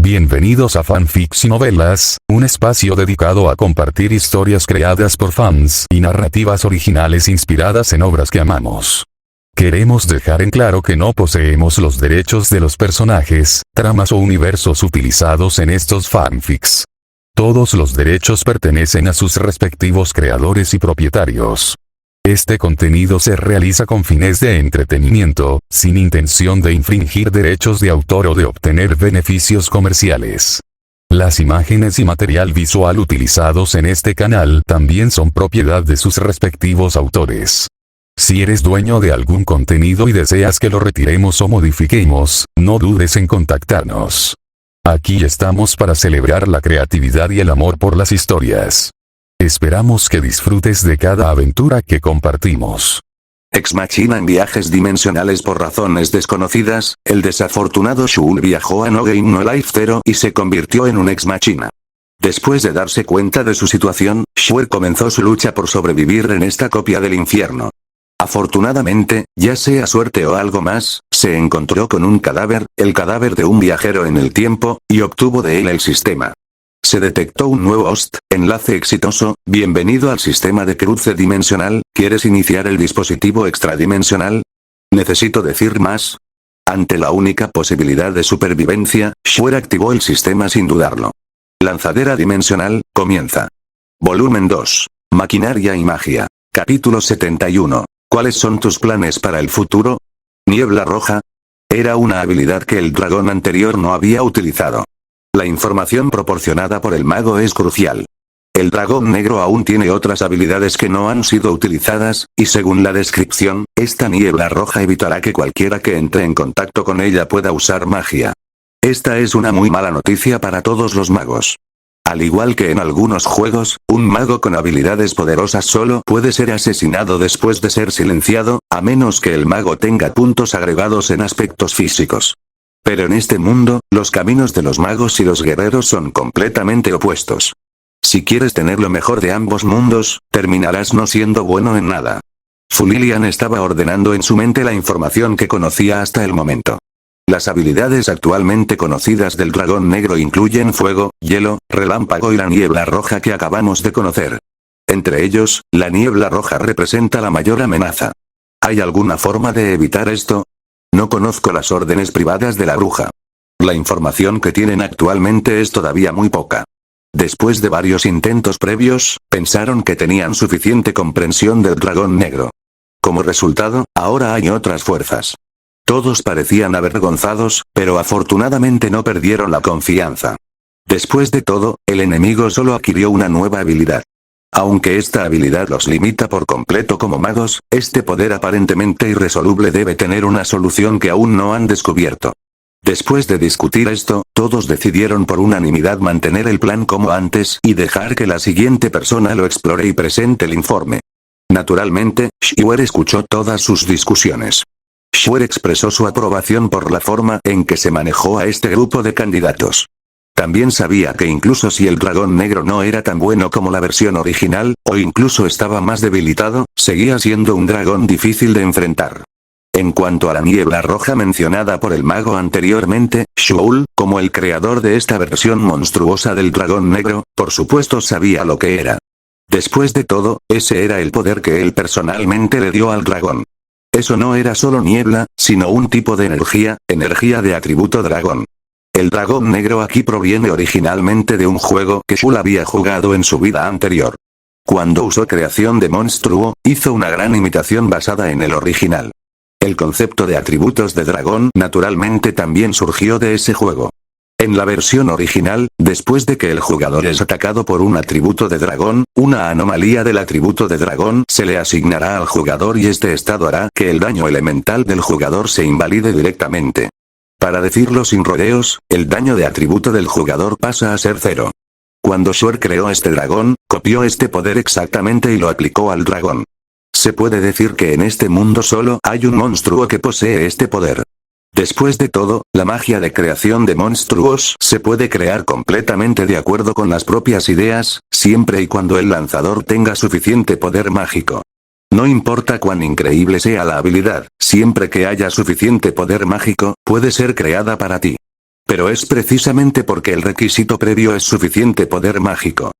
Bienvenidos a Fanfics y Novelas, un espacio dedicado a compartir historias creadas por fans y narrativas originales inspiradas en obras que amamos. Queremos dejar en claro que no poseemos los derechos de los personajes, tramas o universos utilizados en estos fanfics. Todos los derechos pertenecen a sus respectivos creadores y propietarios. Este contenido se realiza con fines de entretenimiento, sin intención de infringir derechos de autor o de obtener beneficios comerciales. Las imágenes y material visual utilizados en este canal también son propiedad de sus respectivos autores. Si eres dueño de algún contenido y deseas que lo retiremos o modifiquemos, no dudes en contactarnos. Aquí estamos para celebrar la creatividad y el amor por las historias. Esperamos que disfrutes de cada aventura que compartimos. Ex Machina en viajes dimensionales por razones desconocidas, el desafortunado Shul viajó a No Game No Life Zero y se convirtió en un Ex Machina. Después de darse cuenta de su situación, Shuer comenzó su lucha por sobrevivir en esta copia del infierno. Afortunadamente, ya sea suerte o algo más, se encontró con un cadáver, el cadáver de un viajero en el tiempo, y obtuvo de él el sistema. Se detectó un nuevo host, enlace exitoso, bienvenido al sistema de cruce dimensional, ¿quieres iniciar el dispositivo extradimensional? ¿Necesito decir más? Ante la única posibilidad de supervivencia, Shuer activó el sistema sin dudarlo. Lanzadera dimensional, comienza. Volumen 2. Maquinaria y magia. Capítulo 71. ¿Cuáles son tus planes para el futuro? Niebla roja. Era una habilidad que el dragón anterior no había utilizado. La información proporcionada por el mago es crucial. El dragón negro aún tiene otras habilidades que no han sido utilizadas, y según la descripción, esta niebla roja evitará que cualquiera que entre en contacto con ella pueda usar magia. Esta es una muy mala noticia para todos los magos. Al igual que en algunos juegos, un mago con habilidades poderosas solo puede ser asesinado después de ser silenciado, a menos que el mago tenga puntos agregados en aspectos físicos. Pero en este mundo, los caminos de los magos y los guerreros son completamente opuestos. Si quieres tener lo mejor de ambos mundos, terminarás no siendo bueno en nada. Fulilian estaba ordenando en su mente la información que conocía hasta el momento. Las habilidades actualmente conocidas del dragón negro incluyen fuego, hielo, relámpago y la niebla roja que acabamos de conocer. Entre ellos, la niebla roja representa la mayor amenaza. ¿Hay alguna forma de evitar esto? No conozco las órdenes privadas de la bruja. La información que tienen actualmente es todavía muy poca. Después de varios intentos previos, pensaron que tenían suficiente comprensión del dragón negro. Como resultado, ahora hay otras fuerzas. Todos parecían avergonzados, pero afortunadamente no perdieron la confianza. Después de todo, el enemigo solo adquirió una nueva habilidad. Aunque esta habilidad los limita por completo como magos, este poder aparentemente irresoluble debe tener una solución que aún no han descubierto. Después de discutir esto, todos decidieron por unanimidad mantener el plan como antes y dejar que la siguiente persona lo explore y presente el informe. Naturalmente, Shuer escuchó todas sus discusiones. Shuer expresó su aprobación por la forma en que se manejó a este grupo de candidatos. También sabía que incluso si el dragón negro no era tan bueno como la versión original, o incluso estaba más debilitado, seguía siendo un dragón difícil de enfrentar. En cuanto a la niebla roja mencionada por el mago anteriormente, Shul, como el creador de esta versión monstruosa del dragón negro, por supuesto sabía lo que era. Después de todo, ese era el poder que él personalmente le dio al dragón. Eso no era solo niebla, sino un tipo de energía de atributo dragón. El dragón negro aquí proviene originalmente de un juego que Shul había jugado en su vida anterior. Cuando usó creación de monstruo, hizo una gran imitación basada en el original. El concepto de atributos de dragón naturalmente también surgió de ese juego. En la versión original, después de que el jugador es atacado por un atributo de dragón, una anomalía del atributo de dragón se le asignará al jugador y este estado hará que el daño elemental del jugador se invalide directamente. Para decirlo sin rodeos, el daño de atributo del jugador pasa a ser 0. Cuando Shuer creó este dragón, copió este poder exactamente y lo aplicó al dragón. Se puede decir que en este mundo solo hay un monstruo que posee este poder. Después de todo, la magia de creación de monstruos se puede crear completamente de acuerdo con las propias ideas, siempre y cuando el lanzador tenga suficiente poder mágico. No importa cuán increíble sea la habilidad, siempre que haya suficiente poder mágico, puede ser creada para ti. Pero es precisamente porque el requisito previo es suficiente poder mágico.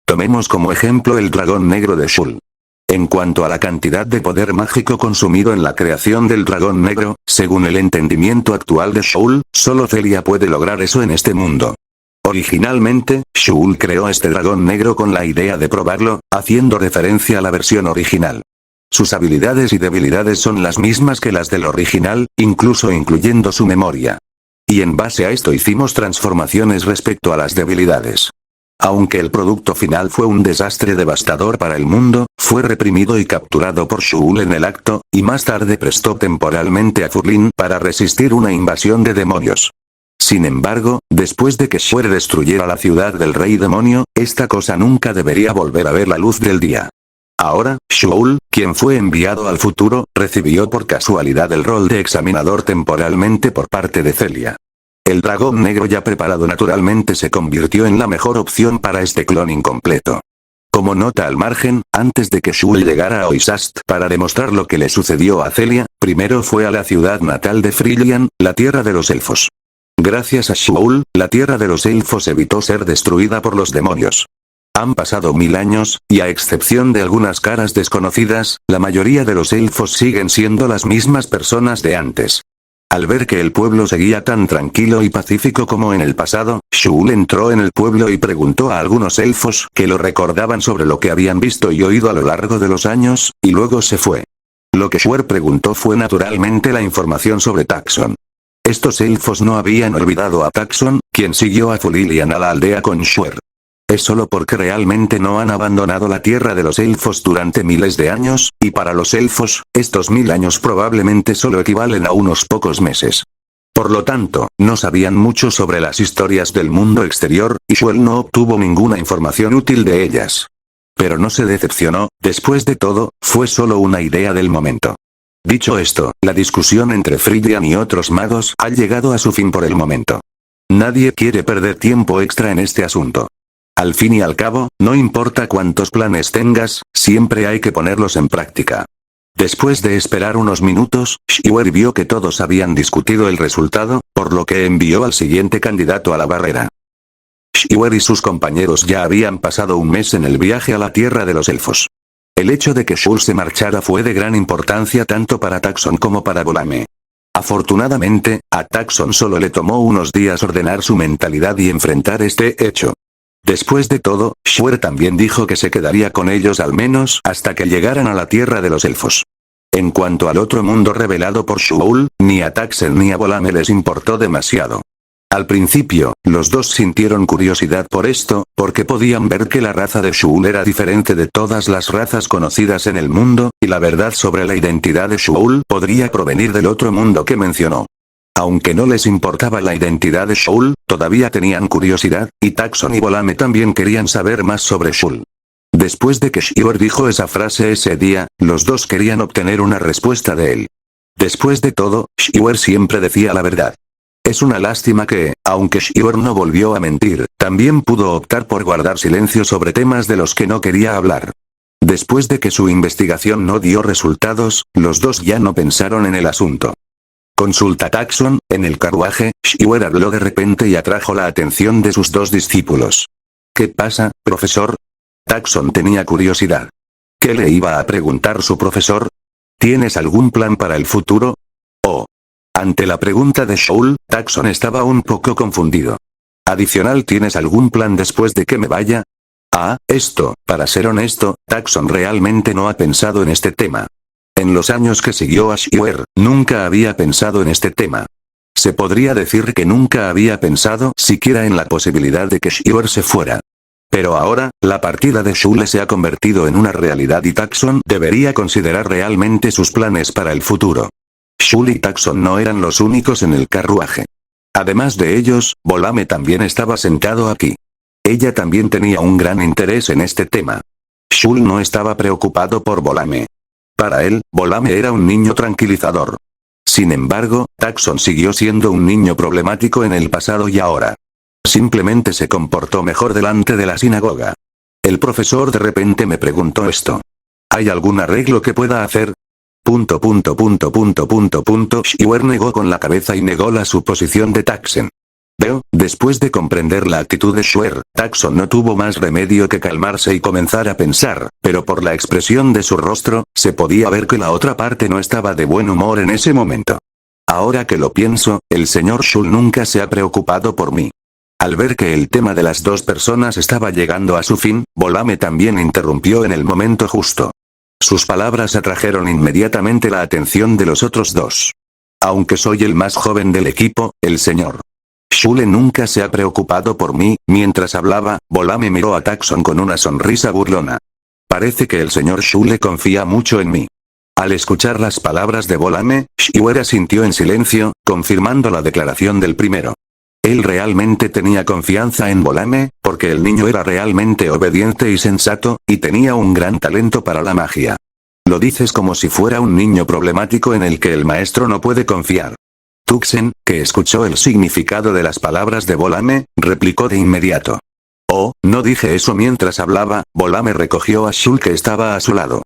Tomemos como ejemplo el dragón negro de Shul. En cuanto a la cantidad de poder mágico consumido en la creación del dragón negro, según el entendimiento actual de Shul, solo Celia puede lograr eso en este mundo. Originalmente, Shul creó este dragón negro con la idea de probarlo, haciendo referencia a la versión original. Sus habilidades y debilidades son las mismas que las del original, incluso incluyendo su memoria. Y en base a esto hicimos transformaciones respecto a las debilidades. Aunque el producto final fue un desastre devastador para el mundo, fue reprimido y capturado por Shul en el acto, y más tarde prestó temporalmente a Furlin para resistir una invasión de demonios. Sin embargo, después de que Shuer destruyera la ciudad del rey demonio, esta cosa nunca debería volver a ver la luz del día. Ahora, Shul, quien fue enviado al futuro, recibió por casualidad el rol de examinador temporalmente por parte de Celia. El dragón negro ya preparado naturalmente se convirtió en la mejor opción para este clon incompleto. Como nota al margen, antes de que Shul llegara a Oisast para demostrar lo que le sucedió a Celia, primero fue a la ciudad natal de Frillian, la tierra de los elfos. Gracias a Shul, la tierra de los elfos evitó ser destruida por los demonios. Han pasado 1000 años, y a excepción de algunas caras desconocidas, la mayoría de los elfos siguen siendo las mismas personas de antes. Al ver que el pueblo seguía tan tranquilo y pacífico como en el pasado, Shul entró en el pueblo y preguntó a algunos elfos que lo recordaban sobre lo que habían visto y oído a lo largo de los años, y luego se fue. Lo que Shuer preguntó fue naturalmente la información sobre Taxon. Estos elfos no habían olvidado a Taxon, quien siguió a Fulilian a la aldea con Shuer. Es solo porque realmente no han abandonado la tierra de los elfos durante miles de años, y para los elfos, estos 1000 años probablemente solo equivalen a unos pocos meses. Por lo tanto, no sabían mucho sobre las historias del mundo exterior, y Shuel no obtuvo ninguna información útil de ellas. Pero no se decepcionó, después de todo, fue solo una idea del momento. Dicho esto, la discusión entre Frillian y otros magos ha llegado a su fin por el momento. Nadie quiere perder tiempo extra en este asunto. Al fin y al cabo, no importa cuántos planes tengas, siempre hay que ponerlos en práctica. Después de esperar unos minutos, Shuer vio que todos habían discutido el resultado, por lo que envió al siguiente candidato a la barrera. Shuer y sus compañeros ya habían pasado un mes en el viaje a la tierra de los elfos. El hecho de que Shul se marchara fue de gran importancia tanto para Taxon como para Bolame. Afortunadamente, a Taxon solo le tomó unos días ordenar su mentalidad y enfrentar este hecho. Después de todo, Shuer también dijo que se quedaría con ellos al menos hasta que llegaran a la tierra de los elfos. En cuanto al otro mundo revelado por Shul, ni a Taxen ni a Bolame les importó demasiado. Al principio, los dos sintieron curiosidad por esto, porque podían ver que la raza de Shul era diferente de todas las razas conocidas en el mundo, y la verdad sobre la identidad de Shul podría provenir del otro mundo que mencionó. Aunque no les importaba la identidad de Shul, todavía tenían curiosidad, y Taxon y Bolame también querían saber más sobre Shul. Después de que Shuer dijo esa frase ese día, los dos querían obtener una respuesta de él. Después de todo, Shuer siempre decía la verdad. Es una lástima que, aunque Shuer no volvió a mentir, también pudo optar por guardar silencio sobre temas de los que no quería hablar. Después de que su investigación no dio resultados, los dos ya no pensaron en el asunto. Consulta Taxon, en el carruaje, Shuer habló de repente y atrajo la atención de sus dos discípulos. ¿Qué pasa, profesor? Taxon tenía curiosidad. ¿Qué le iba a preguntar su profesor? ¿Tienes algún plan para el futuro? Oh. Ante la pregunta de Shul, Taxon estaba un poco confundido. Adicional, ¿tienes algún plan después de que me vaya? Para ser honesto, Taxon realmente no ha pensado en este tema. En los años que siguió a Shuer, nunca había pensado en este tema. Se podría decir que nunca había pensado siquiera en la posibilidad de que Shuer se fuera. Pero ahora, la partida de Shule se ha convertido en una realidad y Taxon debería considerar realmente sus planes para el futuro. Shul y Taxon no eran los únicos en el carruaje. Además de ellos, Bolame también estaba sentado aquí. Ella también tenía un gran interés en este tema. Shul no estaba preocupado por Bolame. Para él, Bolame era un niño tranquilizador. Sin embargo, Taxon siguió siendo un niño problemático en el pasado y ahora. Simplemente se comportó mejor delante de la sinagoga. El profesor de repente me preguntó esto. ¿Hay algún arreglo que pueda hacer? Shuer negó con la cabeza y negó la suposición de Taxen. Después de comprender la actitud de Shuer, Taxon no tuvo más remedio que calmarse y comenzar a pensar, pero por la expresión de su rostro, se podía ver que la otra parte no estaba de buen humor en ese momento. Ahora que lo pienso, el señor Shul nunca se ha preocupado por mí. Al ver que el tema de las dos personas estaba llegando a su fin, Volame también interrumpió en el momento justo. Sus palabras atrajeron inmediatamente la atención de los otros dos. Aunque soy el más joven del equipo, el señor Shule nunca se ha preocupado por mí. Mientras hablaba, Volame miró a Taxon con una sonrisa burlona. Parece que el señor Shule confía mucho en mí. Al escuchar las palabras de Volame, Shuer asintió en silencio, confirmando la declaración del primero. Él realmente tenía confianza en Volame, porque el niño era realmente obediente y sensato, y tenía un gran talento para la magia. Lo dices como si fuera un niño problemático en el que el maestro no puede confiar. Tuxen, que escuchó el significado de las palabras de Volame, replicó de inmediato. Oh, no dije eso mientras hablaba. Volame recogió a Shul que estaba a su lado.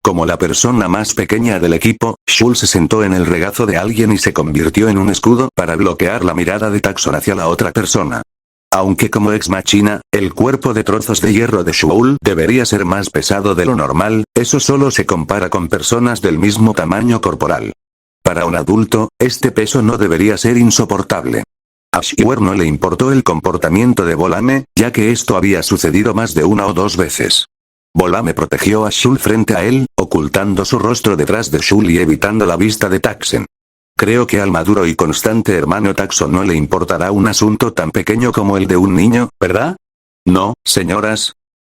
Como la persona más pequeña del equipo, Shul se sentó en el regazo de alguien y se convirtió en un escudo para bloquear la mirada de Taxon hacia la otra persona. Aunque como ex machina, el cuerpo de trozos de hierro de Shul debería ser más pesado de lo normal, eso solo se compara con personas del mismo tamaño corporal. Para un adulto, este peso no debería ser insoportable. A Shuer no le importó el comportamiento de Volame, ya que esto había sucedido más de una o dos veces. Volame protegió a Shul frente a él, ocultando su rostro detrás de Shul y evitando la vista de Taxen. Creo que al maduro y constante hermano Taxon no le importará un asunto tan pequeño como el de un niño, ¿verdad? No, señoras.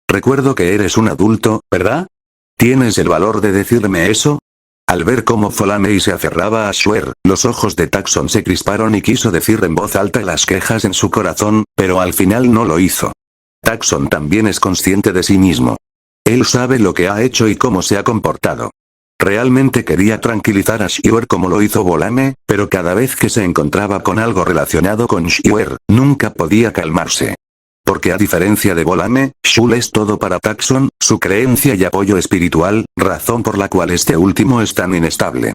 Recuerdo que eres un adulto, ¿verdad? ¿Tienes el valor de decirme eso? Al ver cómo Volame se aferraba a Shuer, los ojos de Taxon se crisparon y quiso decir en voz alta las quejas en su corazón, pero al final no lo hizo. Taxon también es consciente de sí mismo. Él sabe lo que ha hecho y cómo se ha comportado. Realmente quería tranquilizar a Shuer como lo hizo Volame, pero cada vez que se encontraba con algo relacionado con Shuer, nunca podía calmarse. Porque a diferencia de Volame, Shul es todo para Taxon, su creencia y apoyo espiritual, razón por la cual este último es tan inestable.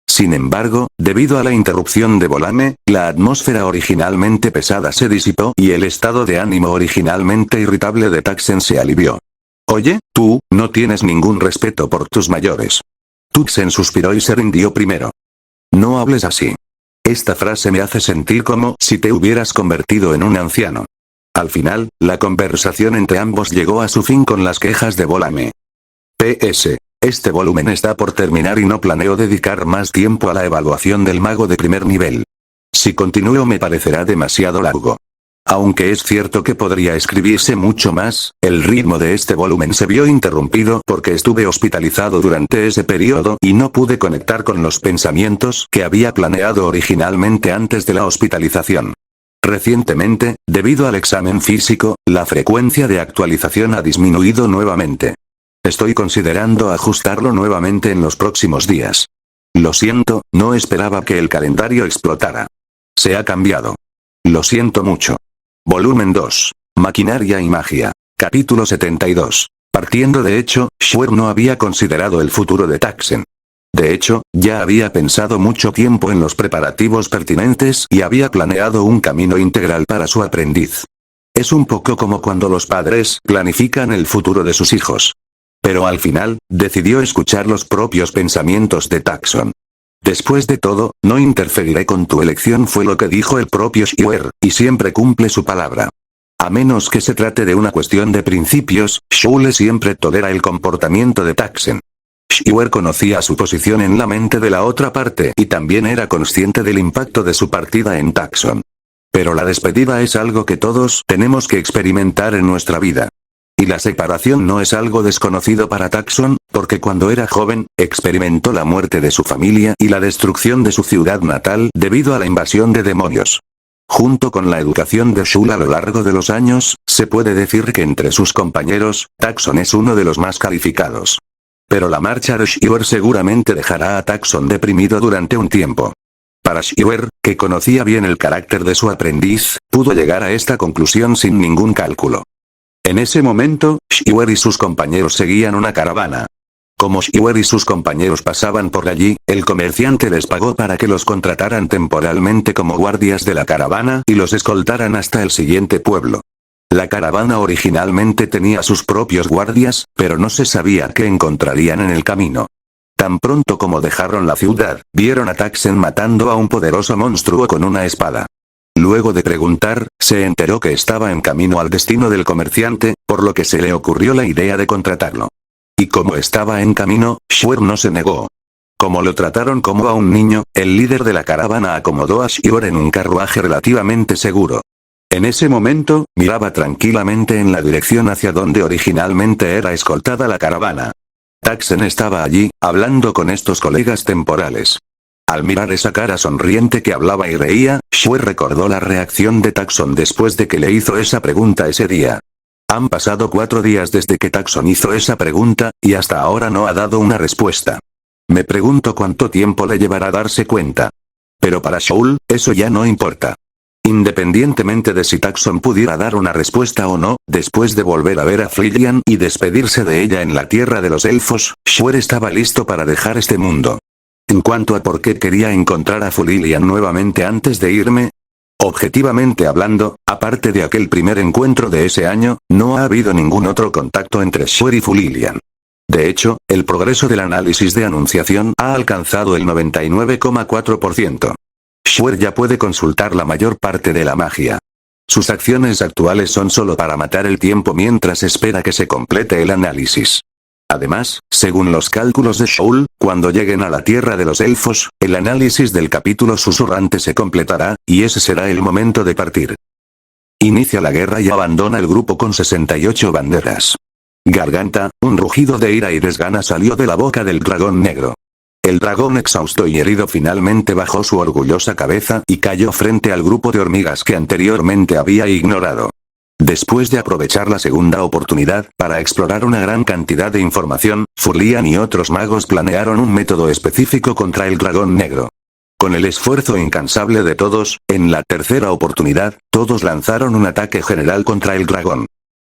Sin embargo, debido a la interrupción de Volame, la atmósfera originalmente pesada se disipó y el estado de ánimo originalmente irritable de Taxen se alivió. Oye, tú, no tienes ningún respeto por tus mayores. Taxen suspiró y se rindió primero. No hables así. Esta frase me hace sentir como si te hubieras convertido en un anciano. Al final, la conversación entre ambos llegó a su fin con las quejas de Volame. PS. Este volumen está por terminar y no planeo dedicar más tiempo a la evaluación del mago de primer nivel. Si continúo me parecerá demasiado largo. Aunque es cierto que podría escribirse mucho más, el ritmo de este volumen se vio interrumpido porque estuve hospitalizado durante ese periodo y no pude conectar con los pensamientos que había planeado originalmente antes de la hospitalización. Recientemente, debido al examen físico, la frecuencia de actualización ha disminuido nuevamente. Estoy considerando ajustarlo nuevamente en los próximos días. Lo siento, no esperaba que el calendario explotara. Se ha cambiado. Lo siento mucho. Volumen 2. Maquinaria y magia. Capítulo 72. Partiendo de hecho, Shuer no había considerado el futuro de Taxen. De hecho, ya había pensado mucho tiempo en los preparativos pertinentes y había planeado un camino integral para su aprendiz. Es un poco como cuando los padres planifican el futuro de sus hijos. Pero al final, decidió escuchar los propios pensamientos de Taxon. Después de todo, no interferiré con tu elección, fue lo que dijo el propio Shuer, y siempre cumple su palabra. A menos que se trate de una cuestión de principios, Shule siempre tolera el comportamiento de Taxen. Shuer conocía su posición en la mente de la otra parte y también era consciente del impacto de su partida en Taxon. Pero la despedida es algo que todos tenemos que experimentar en nuestra vida. Y la separación no es algo desconocido para Taxon, porque cuando era joven, experimentó la muerte de su familia y la destrucción de su ciudad natal debido a la invasión de demonios. Junto con la educación de Shul a lo largo de los años, se puede decir que entre sus compañeros, Taxon es uno de los más calificados. Pero la marcha de Shuer seguramente dejará a Taxon deprimido durante un tiempo. Para Shuer, que conocía bien el carácter de su aprendiz, pudo llegar a esta conclusión sin ningún cálculo. En ese momento, Shuer y sus compañeros seguían una caravana. Como Shiver y sus compañeros pasaban por allí, el comerciante les pagó para que los contrataran temporalmente como guardias de la caravana y los escoltaran hasta el siguiente pueblo. La caravana originalmente tenía sus propios guardias, pero no se sabía qué encontrarían en el camino. Tan pronto como dejaron la ciudad, vieron a Taksen matando a un poderoso monstruo con una espada. Luego de preguntar, se enteró que estaba en camino al destino del comerciante, por lo que se le ocurrió la idea de contratarlo. Y como estaba en camino, Shiver no se negó. Como lo trataron como a un niño, el líder de la caravana acomodó a Shiver en un carruaje relativamente seguro. En ese momento, miraba tranquilamente en la dirección hacia donde originalmente era escoltada la caravana. Taksen estaba allí, hablando con estos colegas temporales. Al mirar esa cara sonriente que hablaba y reía, Shiver recordó la reacción de Takson después de que le hizo esa pregunta ese día. Han pasado 4 días desde que Takson hizo esa pregunta, y hasta ahora no ha dado una respuesta. Me pregunto cuánto tiempo le llevará darse cuenta. Pero para Shoul, eso ya no importa. Independientemente de si Takson pudiera dar una respuesta o no, después de volver a ver a Frillian y despedirse de ella en la tierra de los elfos, Shiver estaba listo para dejar este mundo. En cuanto a por qué quería encontrar a Frillian nuevamente antes de irme, objetivamente hablando, aparte de aquel primer encuentro de ese año, no ha habido ningún otro contacto entre Shiver y Frillian. De hecho, el progreso del análisis de anunciación ha alcanzado el 99,4%. Shiver ya puede consultar la mayor parte de la magia. Sus acciones actuales son solo para matar el tiempo mientras espera que se complete el análisis. Además, según los cálculos de Shoul, cuando lleguen a la tierra de los elfos, el análisis del capítulo susurrante se completará, y ese será el momento de partir. Inicia la guerra y abandona el grupo con 68 banderas. Garganta, un rugido de ira y desgana salió de la boca del dragón negro. El dragón exhausto y herido finalmente bajó su orgullosa cabeza y cayó frente al grupo de hormigas que anteriormente había ignorado. Después de aprovechar la segunda oportunidad para explorar una gran cantidad de información, Furlian y otros magos planearon un método específico contra el dragón negro. Con el esfuerzo incansable de todos, en la tercera oportunidad, todos lanzaron un ataque general contra el dragón.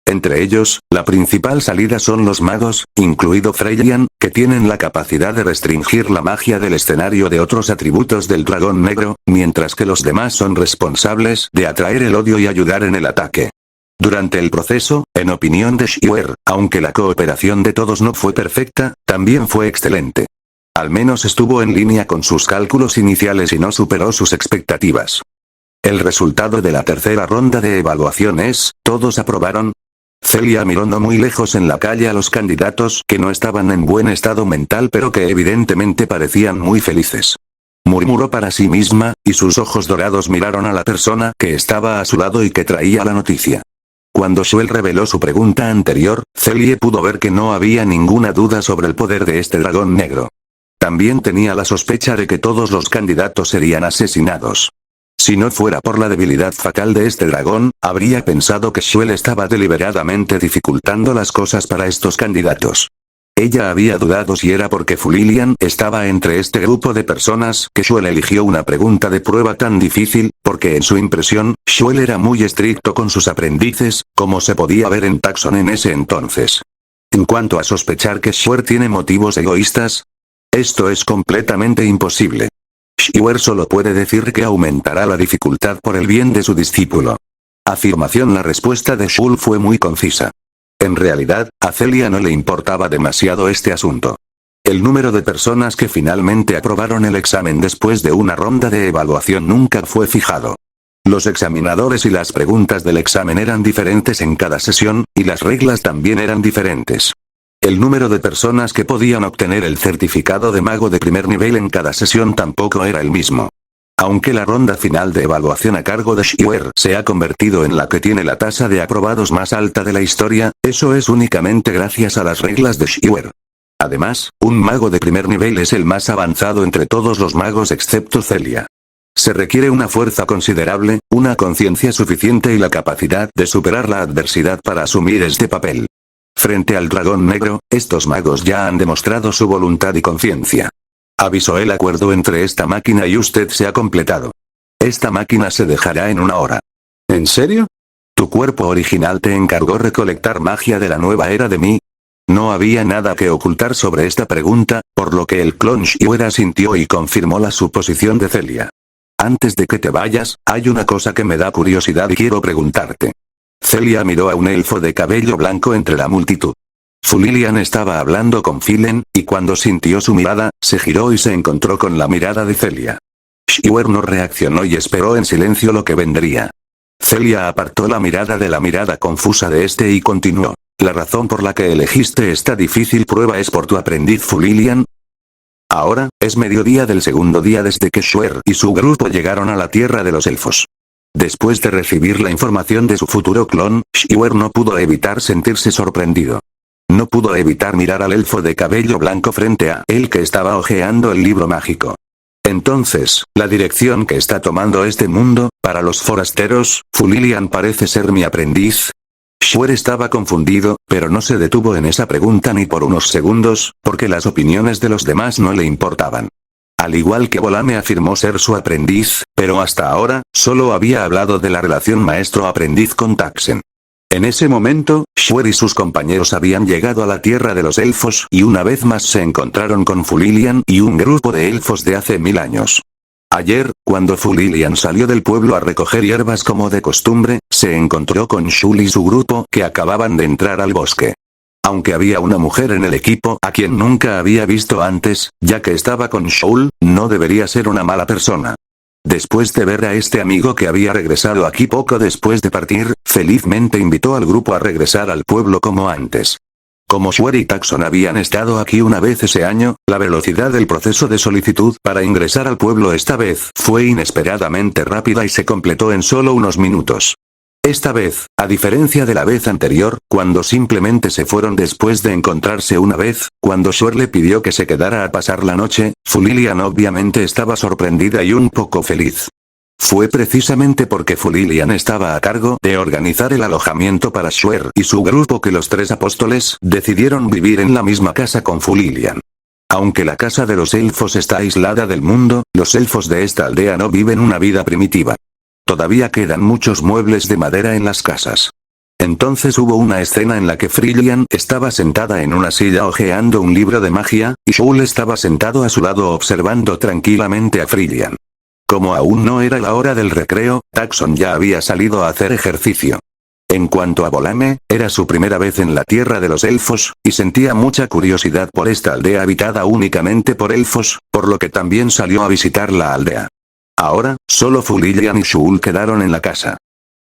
Entre ellos, la principal salida son los magos, incluido Frillian, que tienen la capacidad de restringir la magia del escenario de otros atributos del dragón negro, mientras que los demás son responsables de atraer el odio y ayudar en el ataque. Durante el proceso, en opinión de Shiver, aunque la cooperación de todos no fue perfecta, también fue excelente. Al menos estuvo en línea con sus cálculos iniciales y no superó sus expectativas. El resultado de la tercera ronda de evaluación es, ¿todos aprobaron? Celia miró no muy lejos en la calle a los candidatos que no estaban en buen estado mental pero que evidentemente parecían muy felices. Murmuró para sí misma, y sus ojos dorados miraron a la persona que estaba a su lado y que traía la noticia. Cuando Shoel reveló su pregunta anterior, Celie pudo ver que no había ninguna duda sobre el poder de este dragón negro. También tenía la sospecha de que todos los candidatos serían asesinados. Si no fuera por la debilidad fatal de este dragón, habría pensado que Shoel estaba deliberadamente dificultando las cosas para estos candidatos. Ella había dudado si era porque Furlian estaba entre este grupo de personas que Shoel eligió una pregunta de prueba tan difícil, porque en su impresión, Shoel era muy estricto con sus aprendices, como se podía ver en Takson en ese entonces. En cuanto a sospechar que Shiver tiene motivos egoístas, esto es completamente imposible. Shiver solo puede decir que aumentará la dificultad por el bien de su discípulo. Afirmación. La respuesta de Shul fue muy concisa. En realidad, a Celia no le importaba demasiado este asunto. El número de personas que finalmente aprobaron el examen después de una ronda de evaluación nunca fue fijado. Los examinadores y las preguntas del examen eran diferentes en cada sesión, y las reglas también eran diferentes. El número de personas que podían obtener el certificado de mago de primer nivel en cada sesión tampoco era el mismo. Aunque la ronda final de evaluación a cargo de Shiver se ha convertido en la que tiene la tasa de aprobados más alta de la historia, eso es únicamente gracias a las reglas de Shiver. Además, un mago de primer nivel es el más avanzado entre todos los magos excepto Celia. Se requiere una fuerza considerable, una conciencia suficiente y la capacidad de superar la adversidad para asumir este papel. Frente al dragón negro, estos magos ya han demostrado su voluntad y conciencia. Avisó: el acuerdo entre esta máquina y usted se ha completado. Esta máquina se dejará en 1 hora. ¿En serio? ¿Tu cuerpo original te encargó recolectar magia de la nueva era de mí? No había nada que ocultar sobre esta pregunta, por lo que el clon Shuer asintió y confirmó la suposición de Celia. Antes de que te vayas, hay una cosa que me da curiosidad y quiero preguntarte. Celia miró a un elfo de cabello blanco entre la multitud. Fu Lilian estaba hablando con Filen, y cuando sintió su mirada, se giró y se encontró con la mirada de Celia. Shuer no reaccionó y esperó en silencio lo que vendría. Celia apartó la mirada de la mirada confusa de este y continuó. La razón por la que elegiste esta difícil prueba es por tu aprendiz Fu Lilian. Ahora, es mediodía del segundo día desde que Shuer y su grupo llegaron a la tierra de los elfos. Después de recibir la información de su futuro clon, Shuer no pudo evitar sentirse sorprendido. No pudo evitar mirar al elfo de cabello blanco frente a él que estaba hojeando el libro mágico. Entonces, la dirección que está tomando este mundo, para los forasteros, Fu Lilian parece ser mi aprendiz. Shuer estaba confundido, pero no se detuvo en esa pregunta ni por unos segundos, porque las opiniones de los demás no le importaban. Al igual que Volame afirmó ser su aprendiz, pero hasta ahora, solo había hablado de la relación maestro-aprendiz con Taxen. En ese momento, Shuer y sus compañeros habían llegado a la tierra de los elfos y una vez más se encontraron con Fu Lilian y un grupo de elfos de hace 1000 años. Ayer, cuando Fu Lilian salió del pueblo a recoger hierbas como de costumbre, se encontró con Shul y su grupo que acababan de entrar al bosque. Aunque había una mujer en el equipo a quien nunca había visto antes, ya que estaba con Shul, no debería ser una mala persona. Después de ver a este amigo que había regresado aquí poco después de partir, felizmente invitó al grupo a regresar al pueblo como antes. Como Shuer y Taxon habían estado aquí una vez ese año, la velocidad del proceso de solicitud para ingresar al pueblo esta vez fue inesperadamente rápida y se completó en solo unos minutos. Esta vez, a diferencia de la vez anterior, cuando simplemente se fueron después de encontrarse una vez, cuando Shuer le pidió que se quedara a pasar la noche, Fu Lilian obviamente estaba sorprendida y un poco feliz. Fue precisamente porque Fu Lilian estaba a cargo de organizar el alojamiento para Shuer y su grupo que los tres apóstoles decidieron vivir en la misma casa con Fu Lilian. Aunque la casa de los elfos está aislada del mundo, los elfos de esta aldea no viven una vida primitiva. Todavía quedan muchos muebles de madera en las casas. Entonces hubo una escena en la que Lilian estaba sentada en una silla hojeando un libro de magia, y Shul estaba sentado a su lado observando tranquilamente a Lilian. Como aún no era la hora del recreo, Taxon ya había salido a hacer ejercicio. En cuanto a Volame, era su primera vez en la tierra de los elfos, y sentía mucha curiosidad por esta aldea habitada únicamente por elfos, por lo que también salió a visitar la aldea. Ahora, solo Fu Lilian y Shul quedaron en la casa.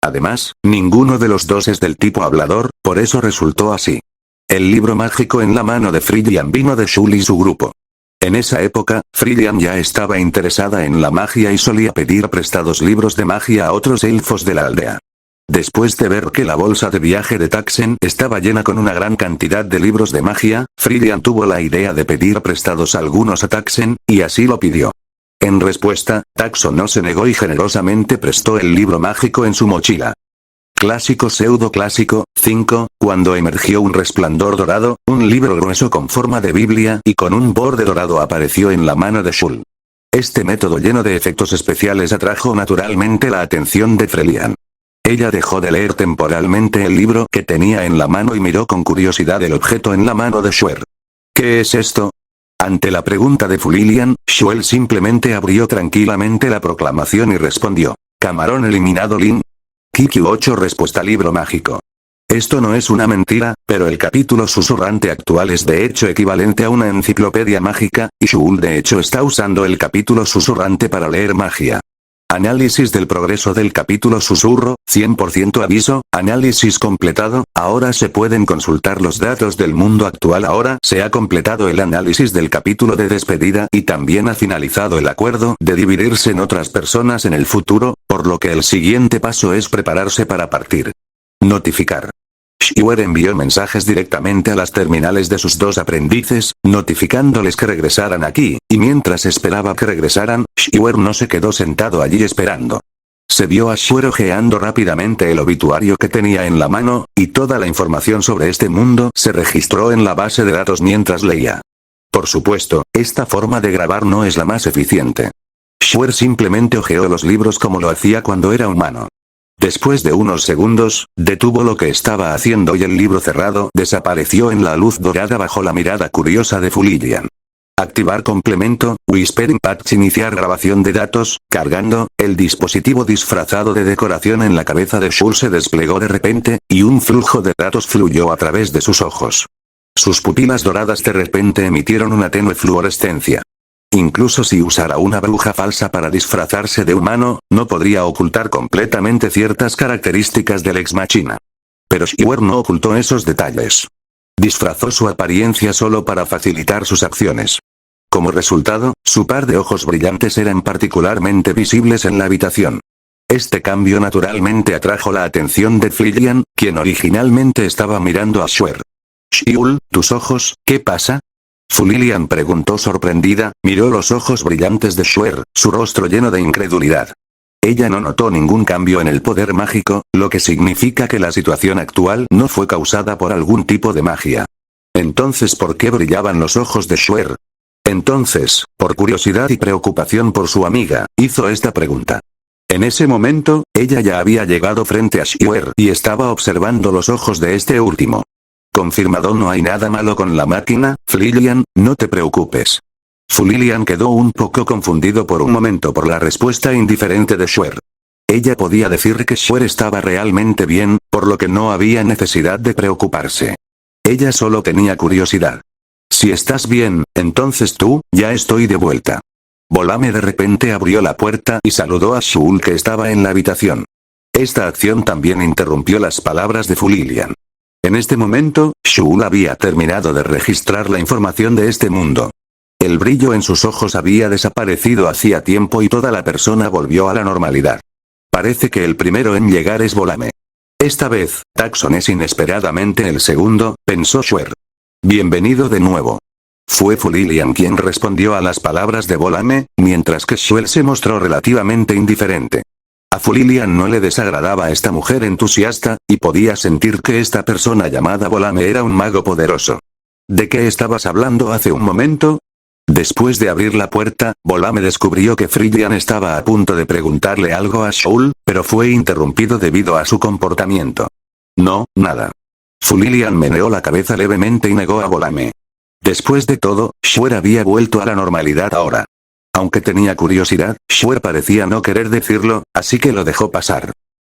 Además, ninguno de los dos es del tipo hablador, por eso resultó así. El libro mágico en la mano de Lilian vino de Shul y su grupo. En esa época, Lilian ya estaba interesada en la magia y solía pedir prestados libros de magia a otros elfos de la aldea. Después de ver que la bolsa de viaje de Taxen estaba llena con una gran cantidad de libros de magia, Lilian tuvo la idea de pedir prestados algunos a Taxen, y así lo pidió. En respuesta, Taxon no se negó y generosamente prestó el libro mágico en su mochila. Clásico pseudo clásico, 5, cuando emergió un resplandor dorado, un libro grueso con forma de Biblia y con un borde dorado apareció en la mano de Shul. Este método lleno de efectos especiales atrajo naturalmente la atención de Lilian. Ella dejó de leer temporalmente el libro que tenía en la mano y miró con curiosidad el objeto en la mano de Shuer. ¿Qué es esto? Ante la pregunta de Fu Lilian, Shuel simplemente abrió tranquilamente la proclamación y respondió. Camarón eliminado Lin. QQ 8 respuesta libro mágico. Esto no es una mentira, pero el capítulo susurrante actual es de hecho equivalente a una enciclopedia mágica, y Shul de hecho está usando el capítulo susurrante para leer magia. Análisis del progreso del capítulo susurro, 100% aviso, análisis completado, ahora se pueden consultar los datos del mundo actual. Ahora se ha completado el análisis del capítulo de despedida y también ha finalizado el acuerdo de dividirse en otras personas en el futuro, por lo que el siguiente paso es prepararse para partir. Notificar. Shuer envió mensajes directamente a las terminales de sus dos aprendices, notificándoles que regresaran aquí, y mientras esperaba que regresaran, Shuer no se quedó sentado allí esperando. Se vio a Shuer hojeando rápidamente el obituario que tenía en la mano, y toda la información sobre este mundo se registró en la base de datos mientras leía. Por supuesto, esta forma de grabar no es la más eficiente. Shuer simplemente hojeó los libros como lo hacía cuando era humano. Después de unos segundos, detuvo lo que estaba haciendo y el libro cerrado desapareció en la luz dorada bajo la mirada curiosa de Fulilian. Activar complemento, Whispering Patch iniciar grabación de datos, cargando, el dispositivo disfrazado de decoración en la cabeza de Shul se desplegó de repente, y un flujo de datos fluyó a través de sus ojos. Sus pupilas doradas de repente emitieron una tenue fluorescencia. Incluso si usara una bruja falsa para disfrazarse de humano, no podría ocultar completamente ciertas características del Ex Machina. Pero Shuer no ocultó esos detalles. Disfrazó su apariencia solo para facilitar sus acciones. Como resultado, su par de ojos brillantes eran particularmente visibles en la habitación. Este cambio naturalmente atrajo la atención de Fulilian, quien originalmente estaba mirando a Shuer. Shiul, ¿tus ojos, qué pasa? Fulilian preguntó sorprendida, miró los ojos brillantes de Shuer, su rostro lleno de incredulidad. Ella no notó ningún cambio en el poder mágico, lo que significa que la situación actual no fue causada por algún tipo de magia. Entonces, ¿por qué brillaban los ojos de Shuer? Entonces, por curiosidad y preocupación por su amiga, hizo esta pregunta. En ese momento, ella ya había llegado frente a Shuer y estaba observando los ojos de este último. Confirmado, no hay nada malo con la máquina, Fulilian, no te preocupes. Fulilian quedó un poco confundido por un momento por la respuesta indiferente de Shuer. Ella podía decir que Shuer estaba realmente bien, por lo que no había necesidad de preocuparse. Ella solo tenía curiosidad. Si estás bien, entonces tú, ya estoy de vuelta. Volame de repente abrió la puerta y saludó a Shul que estaba en la habitación. Esta acción también interrumpió las palabras de Fulilian. En este momento, Shul había terminado de registrar la información de este mundo. El brillo en sus ojos había desaparecido hacía tiempo y toda la persona volvió a la normalidad. Parece que el primero en llegar es Volame. Esta vez, Taxon es inesperadamente el segundo, pensó Shuer. Bienvenido de nuevo. Fue Fulilian quien respondió a las palabras de Volame, mientras que Shuer se mostró relativamente indiferente. A Fulilian no le desagradaba esta mujer entusiasta, y podía sentir que esta persona llamada Volame era un mago poderoso. ¿De qué estabas hablando hace un momento? Después de abrir la puerta, Volame descubrió que Fulilian estaba a punto de preguntarle algo a Shul, pero fue interrumpido debido a su comportamiento. No, nada. Fulilian meneó la cabeza levemente y negó a Volame. Después de todo, Shuer había vuelto a la normalidad ahora. Aunque tenía curiosidad, Shuer parecía no querer decirlo, así que lo dejó pasar.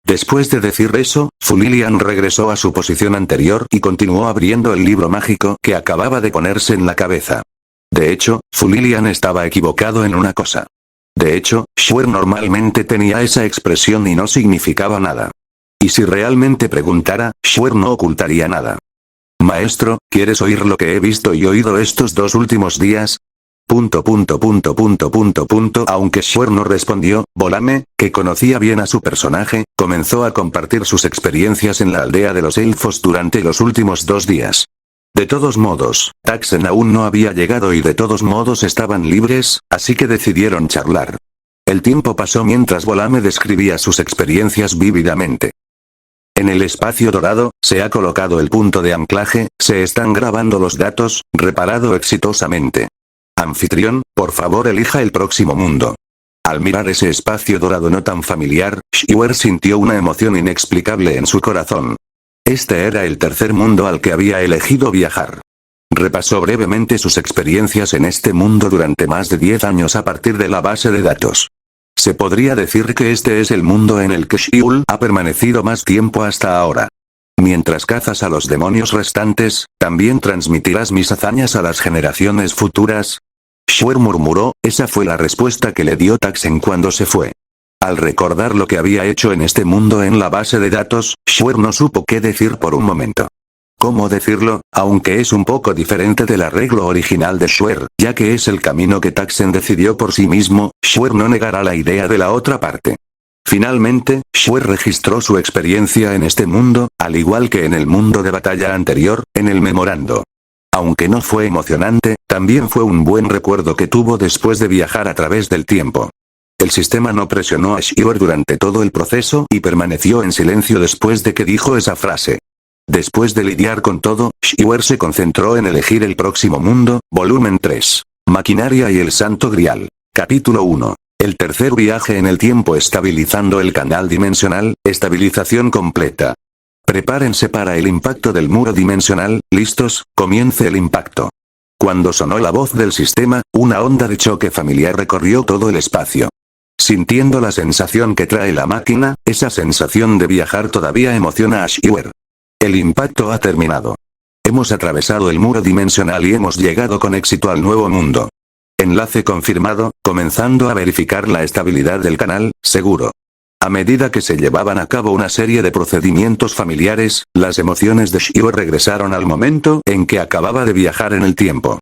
Después de decir eso, Fulilian regresó a su posición anterior y continuó abriendo el libro mágico que acababa de ponerse en la cabeza. De hecho, Fulilian estaba equivocado en una cosa. De hecho, Shuer normalmente tenía esa expresión y no significaba nada. Y si realmente preguntara, Shuer no ocultaría nada. Maestro, ¿quieres oír lo que he visto y oído estos 2 últimos días? Aunque Shuer no respondió, Volame, que conocía bien a su personaje, comenzó a compartir sus experiencias en la aldea de los elfos durante los últimos 2 días. De todos modos, Taxen aún no había llegado y de todos modos estaban libres, así que decidieron charlar. El tiempo pasó mientras Volame describía sus experiencias vívidamente. En el espacio dorado, se ha colocado el punto de anclaje, se están grabando los datos, reparado exitosamente. Anfitrión, por favor elija el próximo mundo. Al mirar ese espacio dorado no tan familiar, Shuer sintió una emoción inexplicable en su corazón. Este era el tercer mundo al que había elegido viajar. Repasó brevemente sus experiencias en este mundo durante más de 10 años a partir de la base de datos. Se podría decir que este es el mundo en el que Shiul ha permanecido más tiempo hasta ahora. Mientras cazas a los demonios restantes, ¿también transmitirás mis hazañas a las generaciones futuras? Shuer murmuró, esa fue la respuesta que le dio Taxen cuando se fue. Al recordar lo que había hecho en este mundo en la base de datos, Shuer no supo qué decir por un momento. ¿Cómo decirlo? Aunque es un poco diferente del arreglo original de Shuer, ya que es el camino que Taxen decidió por sí mismo, Shuer no negará la idea de la otra parte. Finalmente, Shuer registró su experiencia en este mundo, al igual que en el mundo de batalla anterior, en el memorando. Aunque no fue emocionante, también fue un buen recuerdo que tuvo después de viajar a través del tiempo. El sistema no presionó a Shuer durante todo el proceso y permaneció en silencio después de que dijo esa frase. Después de lidiar con todo, Shuer se concentró en elegir el próximo mundo, volumen 3. Maquinaria y el Santo Grial. Capítulo 1. El tercer viaje en el tiempo estabilizando el canal dimensional, estabilización completa. Prepárense para el impacto del muro dimensional, listos, comience el impacto. Cuando sonó la voz del sistema, una onda de choque familiar recorrió todo el espacio. Sintiendo la sensación que trae la máquina, esa sensación de viajar todavía emociona a Schwer. El impacto ha terminado. Hemos atravesado el muro dimensional y hemos llegado con éxito al nuevo mundo. Enlace confirmado, comenzando a verificar la estabilidad del canal, seguro. A medida que se llevaban a cabo una serie de procedimientos familiares, las emociones de Schwer regresaron al momento en que acababa de viajar en el tiempo.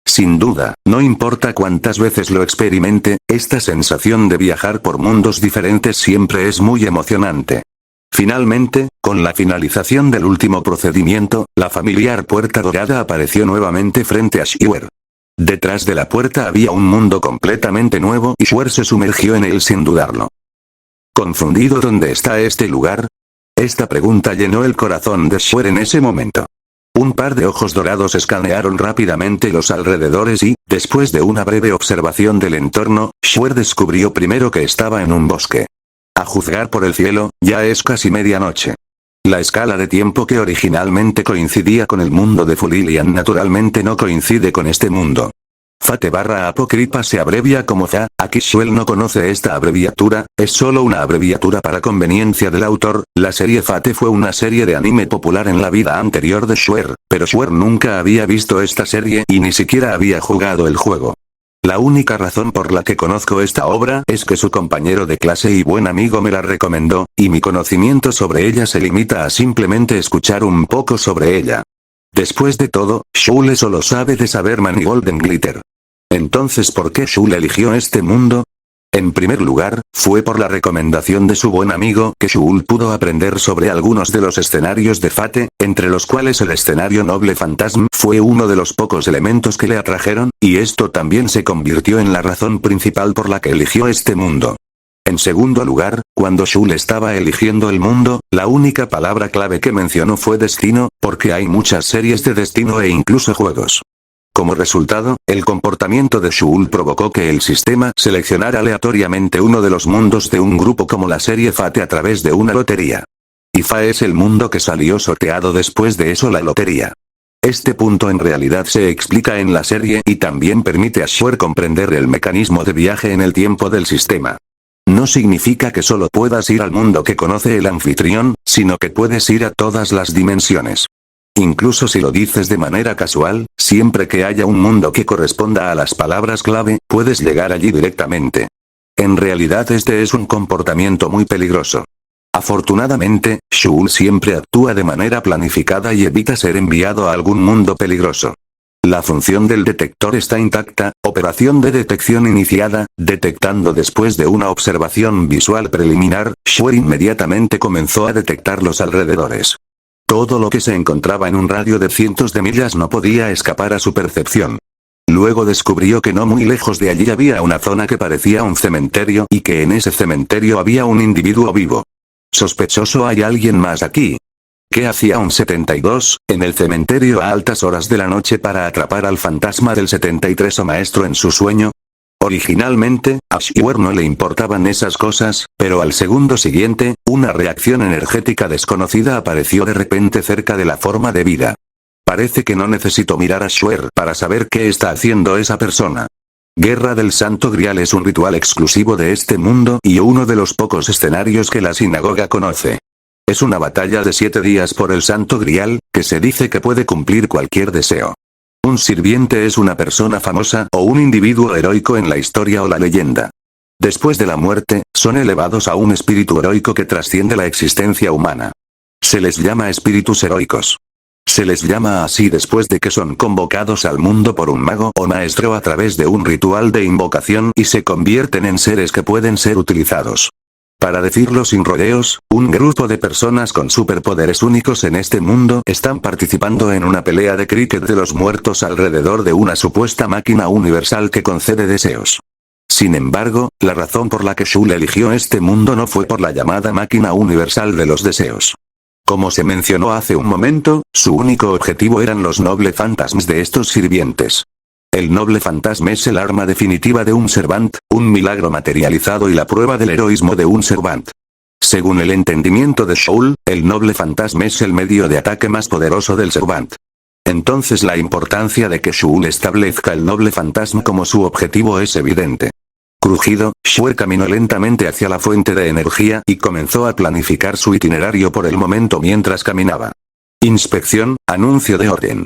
Sin duda, no importa cuántas veces lo experimente, esta sensación de viajar por mundos diferentes siempre es muy emocionante. Finalmente, con la finalización del último procedimiento, la familiar puerta dorada apareció nuevamente frente a Schwer. Detrás de la puerta había un mundo completamente nuevo y Schwer se sumergió en él sin dudarlo. ¿Confundido dónde está este lugar? Esta pregunta llenó el corazón de Schwer en ese momento. Un par de ojos dorados escanearon rápidamente los alrededores y, después de una breve observación del entorno, Schwer descubrió primero que estaba en un bosque. A juzgar por el cielo, ya es casi medianoche. La escala de tiempo que originalmente coincidía con el mundo de Fulilian naturalmente no coincide con este mundo. Fate barra Apócrifa se abrevia como Fa, aquí Schwer no conoce esta abreviatura, es solo una abreviatura para conveniencia del autor. La serie Fate fue una serie de anime popular en la vida anterior de Schwer, pero Schwer nunca había visto esta serie y ni siquiera había jugado el juego. La única razón por la que conozco esta obra es que su compañero de clase y buen amigo me la recomendó, y mi conocimiento sobre ella se limita a simplemente escuchar un poco sobre ella. Después de todo, Shule solo sabe de Saberman y Golden Glitter. Entonces, ¿por qué Shule eligió este mundo? En primer lugar, fue por la recomendación de su buen amigo que Shule pudo aprender sobre algunos de los escenarios de Fate, entre los cuales el escenario Noble Phantasm fue uno de los pocos elementos que le atrajeron, y esto también se convirtió en la razón principal por la que eligió este mundo. En segundo lugar, cuando Shule estaba eligiendo el mundo, la única palabra clave que mencionó fue destino, porque hay muchas series de destino e incluso juegos. Como resultado, el comportamiento de Shule provocó que el sistema seleccionara aleatoriamente uno de los mundos de un grupo como la serie Fate a través de una lotería. Y Fa es el mundo que salió sorteado después de eso la lotería. Este punto en realidad se explica en la serie y también permite a Schwer comprender el mecanismo de viaje en el tiempo del sistema. No significa que solo puedas ir al mundo que conoce el anfitrión, sino que puedes ir a todas las dimensiones. Incluso si lo dices de manera casual, siempre que haya un mundo que corresponda a las palabras clave, puedes llegar allí directamente. En realidad este es un comportamiento muy peligroso. Afortunadamente, Shule siempre actúa de manera planificada y evita ser enviado a algún mundo peligroso. La función del detector está intacta, operación de detección iniciada, detectando después de una observación visual preliminar, Schwer inmediatamente comenzó a detectar los alrededores. Todo lo que se encontraba en un radio de cientos de millas no podía escapar a su percepción. Luego descubrió que no muy lejos de allí había una zona que parecía un cementerio y que en ese cementerio había un individuo vivo. Sospechoso, ¿hay alguien más aquí? ¿Qué hacía un 72, en el cementerio a altas horas de la noche para atrapar al fantasma del 73 o maestro en su sueño? Originalmente, a Schwer no le importaban esas cosas, pero al segundo siguiente, una reacción energética desconocida apareció de repente cerca de la forma de vida. Parece que no necesito mirar a Schwer para saber qué está haciendo esa persona. Guerra del Santo Grial es un ritual exclusivo de este mundo y uno de los pocos escenarios que la sinagoga conoce. Es una batalla de 7 días por el Santo Grial, que se dice que puede cumplir cualquier deseo. Un sirviente es una persona famosa o un individuo heroico en la historia o la leyenda. Después de la muerte, son elevados a un espíritu heroico que trasciende la existencia humana. Se les llama espíritus heroicos. Se les llama así después de que son convocados al mundo por un mago o maestro a través de un ritual de invocación y se convierten en seres que pueden ser utilizados. Para decirlo sin rodeos, un grupo de personas con superpoderes únicos en este mundo están participando en una pelea de cricket de los muertos alrededor de una supuesta máquina universal que concede deseos. Sin embargo, la razón por la que Shule eligió este mundo no fue por la llamada máquina universal de los deseos. Como se mencionó hace un momento, su único objetivo eran los Noble Phantasms de estos sirvientes. el noble fantasma es el arma definitiva de un Servant, un milagro materializado y la prueba del heroísmo de un Servant. Según el entendimiento de Shaul, el noble fantasma es el medio de ataque más poderoso del Servant. Entonces la importancia de que Shaul establezca el noble fantasma como su objetivo es evidente. Crujido, Shuer caminó lentamente hacia la fuente de energía y comenzó a planificar su itinerario por el momento mientras caminaba. Inspección, anuncio de orden.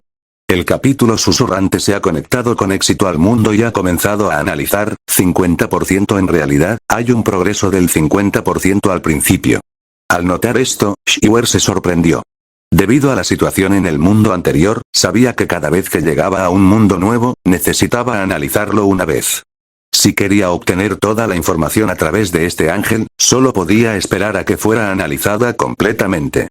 El capítulo susurrante se ha conectado con éxito al mundo y ha comenzado a analizar, 50% en realidad, hay un progreso del 50% al principio. Al notar esto, Shuer se sorprendió. Debido a la situación en el mundo anterior, sabía que cada vez que llegaba a un mundo nuevo, necesitaba analizarlo una vez. Si quería obtener toda la información a través de este ángel, solo podía esperar a que fuera analizada completamente.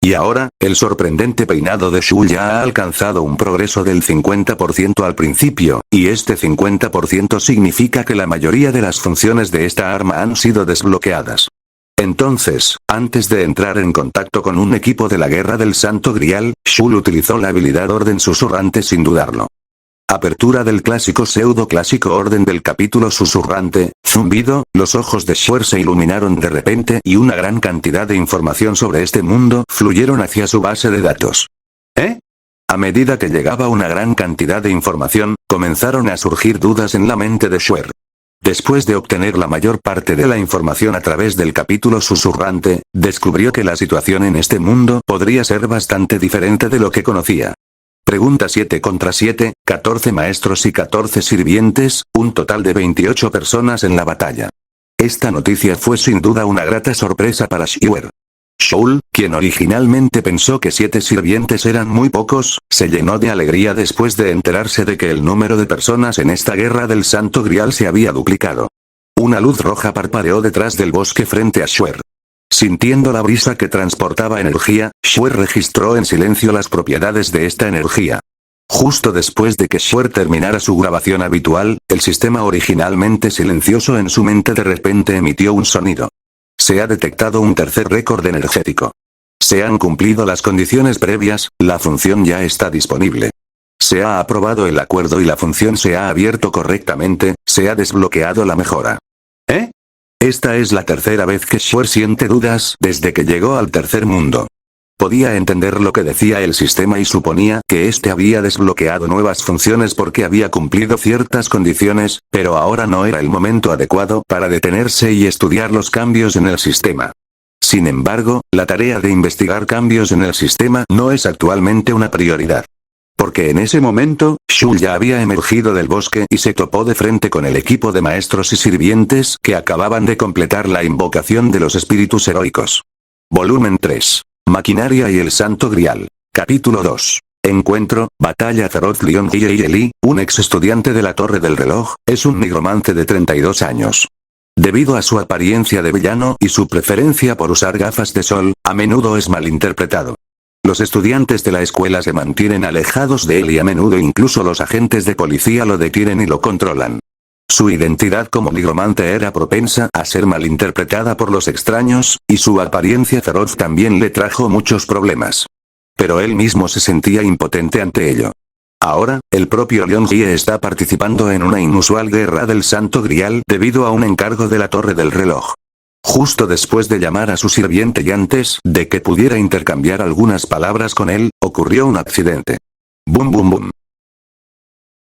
Y ahora, el sorprendente peinado de Shul ya ha alcanzado un progreso del 50% al principio, y este 50% significa que la mayoría de las funciones de esta arma han sido desbloqueadas. Entonces, antes de entrar en contacto con un equipo de la Guerra del Santo Grial, Shul utilizó la habilidad Orden Susurrante sin dudarlo. Apertura del clásico pseudo-clásico orden del capítulo susurrante, zumbido, los ojos de Shuer se iluminaron de repente y una gran cantidad de información sobre este mundo fluyeron hacia su base de datos. ¿Eh? A medida que llegaba una gran cantidad de información, comenzaron a surgir dudas en la mente de Shuer. Después de obtener la mayor parte de la información a través del capítulo susurrante, descubrió que la situación en este mundo podría ser bastante diferente de lo que conocía. Pregunta 7 contra 7, 14 maestros y 14 sirvientes, un total de 28 personas en la batalla. Esta noticia fue sin duda una grata sorpresa para Shuer. Shaul, quien originalmente pensó que 7 sirvientes eran muy pocos, se llenó de alegría después de enterarse de que el número de personas en esta guerra del Santo Grial se había duplicado. Una luz roja parpadeó detrás del bosque frente a Shuer. Sintiendo la brisa que transportaba energía, Shuer registró en silencio las propiedades de esta energía. Justo después de que Shuer terminara su grabación habitual, el sistema originalmente silencioso en su mente de repente emitió un sonido. Se ha detectado un tercer récord energético. Se han cumplido las condiciones previas, la función ya está disponible. Se ha aprobado el acuerdo y la función se ha abierto correctamente, se ha desbloqueado la mejora. ¿Eh? Esta es la tercera vez que Shuer siente dudas desde que llegó al tercer mundo. Podía entender lo que decía el sistema y suponía que éste había desbloqueado nuevas funciones porque había cumplido ciertas condiciones, pero ahora no era el momento adecuado para detenerse y estudiar los cambios en el sistema. Sin embargo, la tarea de investigar cambios en el sistema no es actualmente una prioridad. Porque en ese momento, Shul ya había emergido del bosque y se topó de frente con el equipo de maestros y sirvientes que acababan de completar la invocación de los espíritus heroicos. Volumen 3. Maquinaria y el Santo Grial. Capítulo 2. Encuentro, batalla feroz. Leon Eli, un ex estudiante de la Torre del Reloj, es un nigromante de 32 años. Debido a su apariencia de villano y su preferencia por usar gafas de sol, a menudo es malinterpretado. Los estudiantes de la escuela se mantienen alejados de él y a menudo incluso los agentes de policía lo detienen y lo controlan. Su identidad como nigromante era propensa a ser malinterpretada por los extraños, y su apariencia feroz también le trajo muchos problemas. Pero él mismo se sentía impotente ante ello. Ahora, el propio Leon Hie está participando en una inusual guerra del Santo Grial debido a un encargo de la Torre del Reloj. Justo después de llamar a su sirviente y antes de que pudiera intercambiar algunas palabras con él, ocurrió un accidente. Bum bum bum.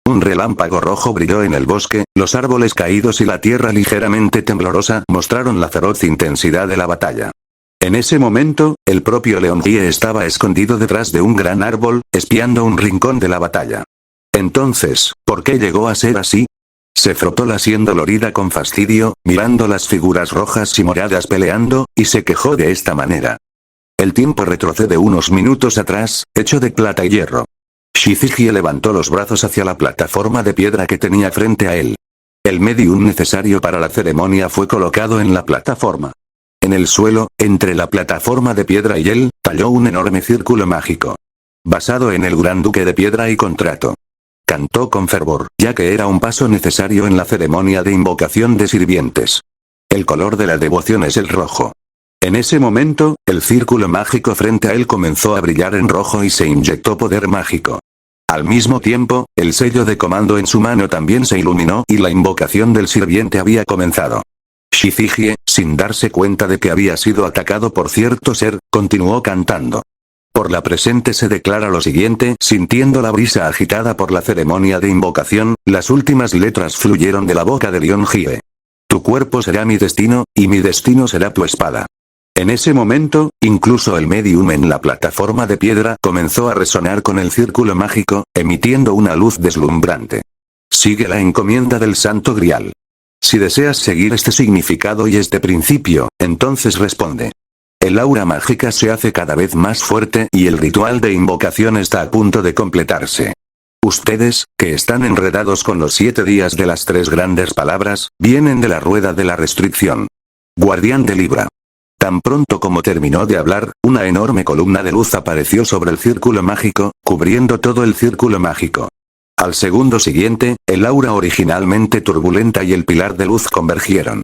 Un relámpago rojo brilló en el bosque, los árboles caídos y la tierra ligeramente temblorosa mostraron la feroz intensidad de la batalla. En ese momento, el propio Leon Hie estaba escondido detrás de un gran árbol, espiando un rincón de la batalla. Entonces, ¿por qué llegó a ser así? Se frotó la sien dolorida con fastidio, mirando las figuras rojas y moradas peleando, y se quejó de esta manera. El tiempo retrocede unos minutos atrás, hecho de plata y hierro. Shizihie levantó los brazos hacia la plataforma de piedra que tenía frente a él. El medium necesario para la ceremonia fue colocado en la plataforma. En el suelo, entre la plataforma de piedra y él, talló un enorme círculo mágico. Basado en el Gran Duque de Piedra y Contrato. Cantó con fervor, ya que era un paso necesario en la ceremonia de invocación de sirvientes. El color de la devoción es el rojo. En ese momento, el círculo mágico frente a él comenzó a brillar en rojo y se inyectó poder mágico. Al mismo tiempo, el sello de comando en su mano también se iluminó y la invocación del sirviente había comenzado. Shizigie, sin darse cuenta de que había sido atacado por cierto ser, continuó cantando. Por la presente se declara lo siguiente: sintiendo la brisa agitada por la ceremonia de invocación, las últimas letras fluyeron de la boca de Lionhye. Tu cuerpo será mi destino, y mi destino será tu espada. En ese momento, incluso el medium en la plataforma de piedra comenzó a resonar con el círculo mágico, emitiendo una luz deslumbrante. Sigue la encomienda del Santo Grial. Si deseas seguir este significado y este principio, entonces responde. El aura mágica se hace cada vez más fuerte y el ritual de invocación está a punto de completarse. Ustedes, que están enredados con los 7 días de las 3 grandes palabras, vienen de la rueda de la restricción. Guardián de Libra. Tan pronto como terminó de hablar, una enorme columna de luz apareció sobre el círculo mágico, cubriendo todo el círculo mágico. Al segundo siguiente, el aura originalmente turbulenta y el pilar de luz convergieron.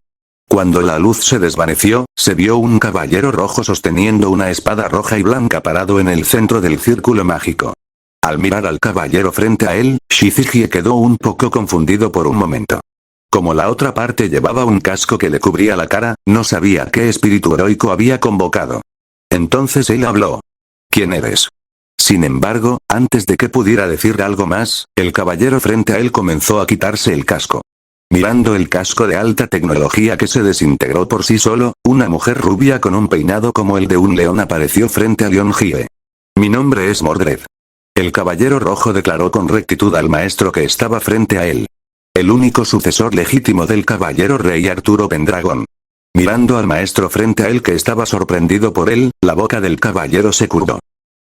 Cuando la luz se desvaneció, se vio un caballero rojo sosteniendo una espada roja y blanca parado en el centro del círculo mágico. Al mirar al caballero frente a él, Shizigie quedó un poco confundido por un momento. Como la otra parte llevaba un casco que le cubría la cara, no sabía qué espíritu heroico había convocado. Entonces él habló. ¿Quién eres? Sin embargo, antes de que pudiera decir algo más, el caballero frente a él comenzó a quitarse el casco. Mirando el casco de alta tecnología que se desintegró por sí solo, una mujer rubia con un peinado como el de un león apareció frente a Lionhye. Mi nombre es Mordred. El caballero rojo declaró con rectitud al maestro que estaba frente a él. El único sucesor legítimo del caballero rey Arturo Pendragon. Mirando al maestro frente a él que estaba sorprendido por él, la boca del caballero se curvó.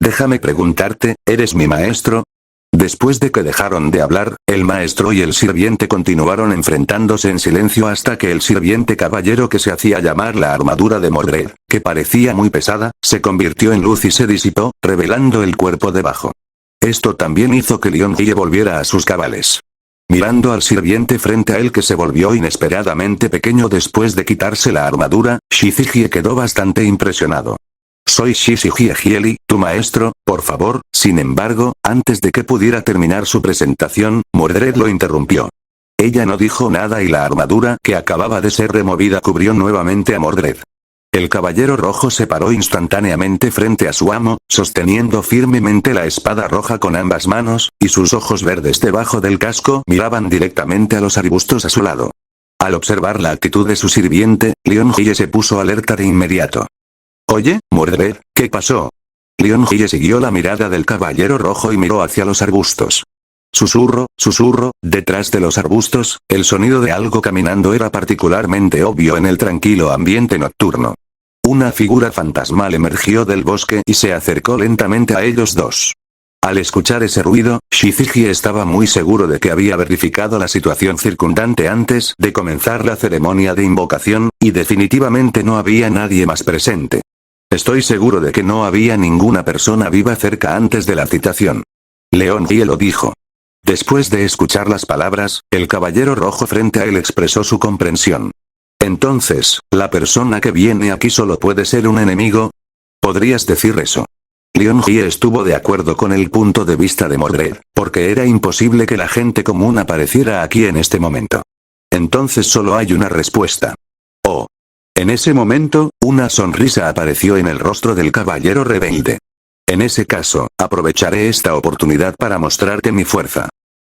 Déjame preguntarte, ¿eres mi maestro? Después de que dejaron de hablar, el maestro y el sirviente continuaron enfrentándose en silencio hasta que el sirviente caballero que se hacía llamar la armadura de Mordred, que parecía muy pesada, se convirtió en luz y se disipó, revelando el cuerpo debajo. Esto también hizo que Lionhye volviera a sus cabales. Mirando al sirviente frente a él que se volvió inesperadamente pequeño después de quitarse la armadura, Shizigie quedó bastante impresionado. Soy Shizigie Hieli, tu maestro, por favor. Sin embargo, antes de que pudiera terminar su presentación, Mordred lo interrumpió. Ella no dijo nada y la armadura que acababa de ser removida cubrió nuevamente a Mordred. El caballero rojo se paró instantáneamente frente a su amo, sosteniendo firmemente la espada roja con ambas manos, y sus ojos verdes debajo del casco miraban directamente a los arbustos a su lado. Al observar la actitud de su sirviente, Lionhye se puso alerta de inmediato. Oye, Mordred, ¿qué pasó? Lionhye siguió la mirada del caballero rojo y miró hacia los arbustos. Susurro, susurro, detrás de los arbustos, el sonido de algo caminando era particularmente obvio en el tranquilo ambiente nocturno. Una figura fantasmal emergió del bosque y se acercó lentamente a ellos dos. Al escuchar ese ruido, Shizigie estaba muy seguro de que había verificado la situación circundante antes de comenzar la ceremonia de invocación, y definitivamente no había nadie más presente. Estoy seguro de que no había ninguna persona viva cerca antes de la citación. Lionhye lo dijo. Después de escuchar las palabras, el caballero rojo frente a él expresó su comprensión. Entonces, ¿la persona que viene aquí solo puede ser un enemigo? ¿Podrías decir eso? Lionhye estuvo de acuerdo con el punto de vista de Mordred, porque era imposible que la gente común apareciera aquí en este momento. Entonces solo hay una respuesta. Oh. En ese momento, una sonrisa apareció en el rostro del caballero rebelde. En ese caso, aprovecharé esta oportunidad para mostrarte mi fuerza.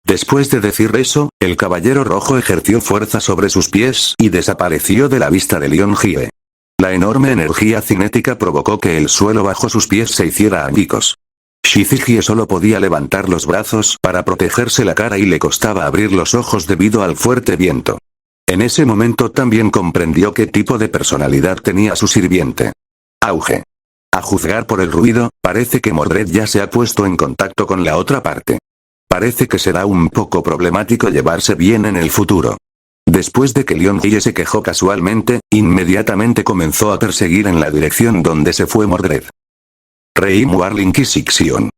Después de decir eso, el caballero rojo ejerció fuerza sobre sus pies y desapareció de la vista de Lionhye. La enorme energía cinética provocó que el suelo bajo sus pies se hiciera añicos. Shizigie solo podía levantar los brazos para protegerse la cara y le costaba abrir los ojos debido al fuerte viento. En ese momento también comprendió qué tipo de personalidad tenía su sirviente. Auge. A juzgar por el ruido, parece que Mordred ya se ha puesto en contacto con la otra parte. Parece que será un poco problemático llevarse bien en el futuro. Después de que Lionhye se quejó casualmente, inmediatamente comenzó a perseguir en la dirección donde se fue Mordred. Reimuar Inquisition.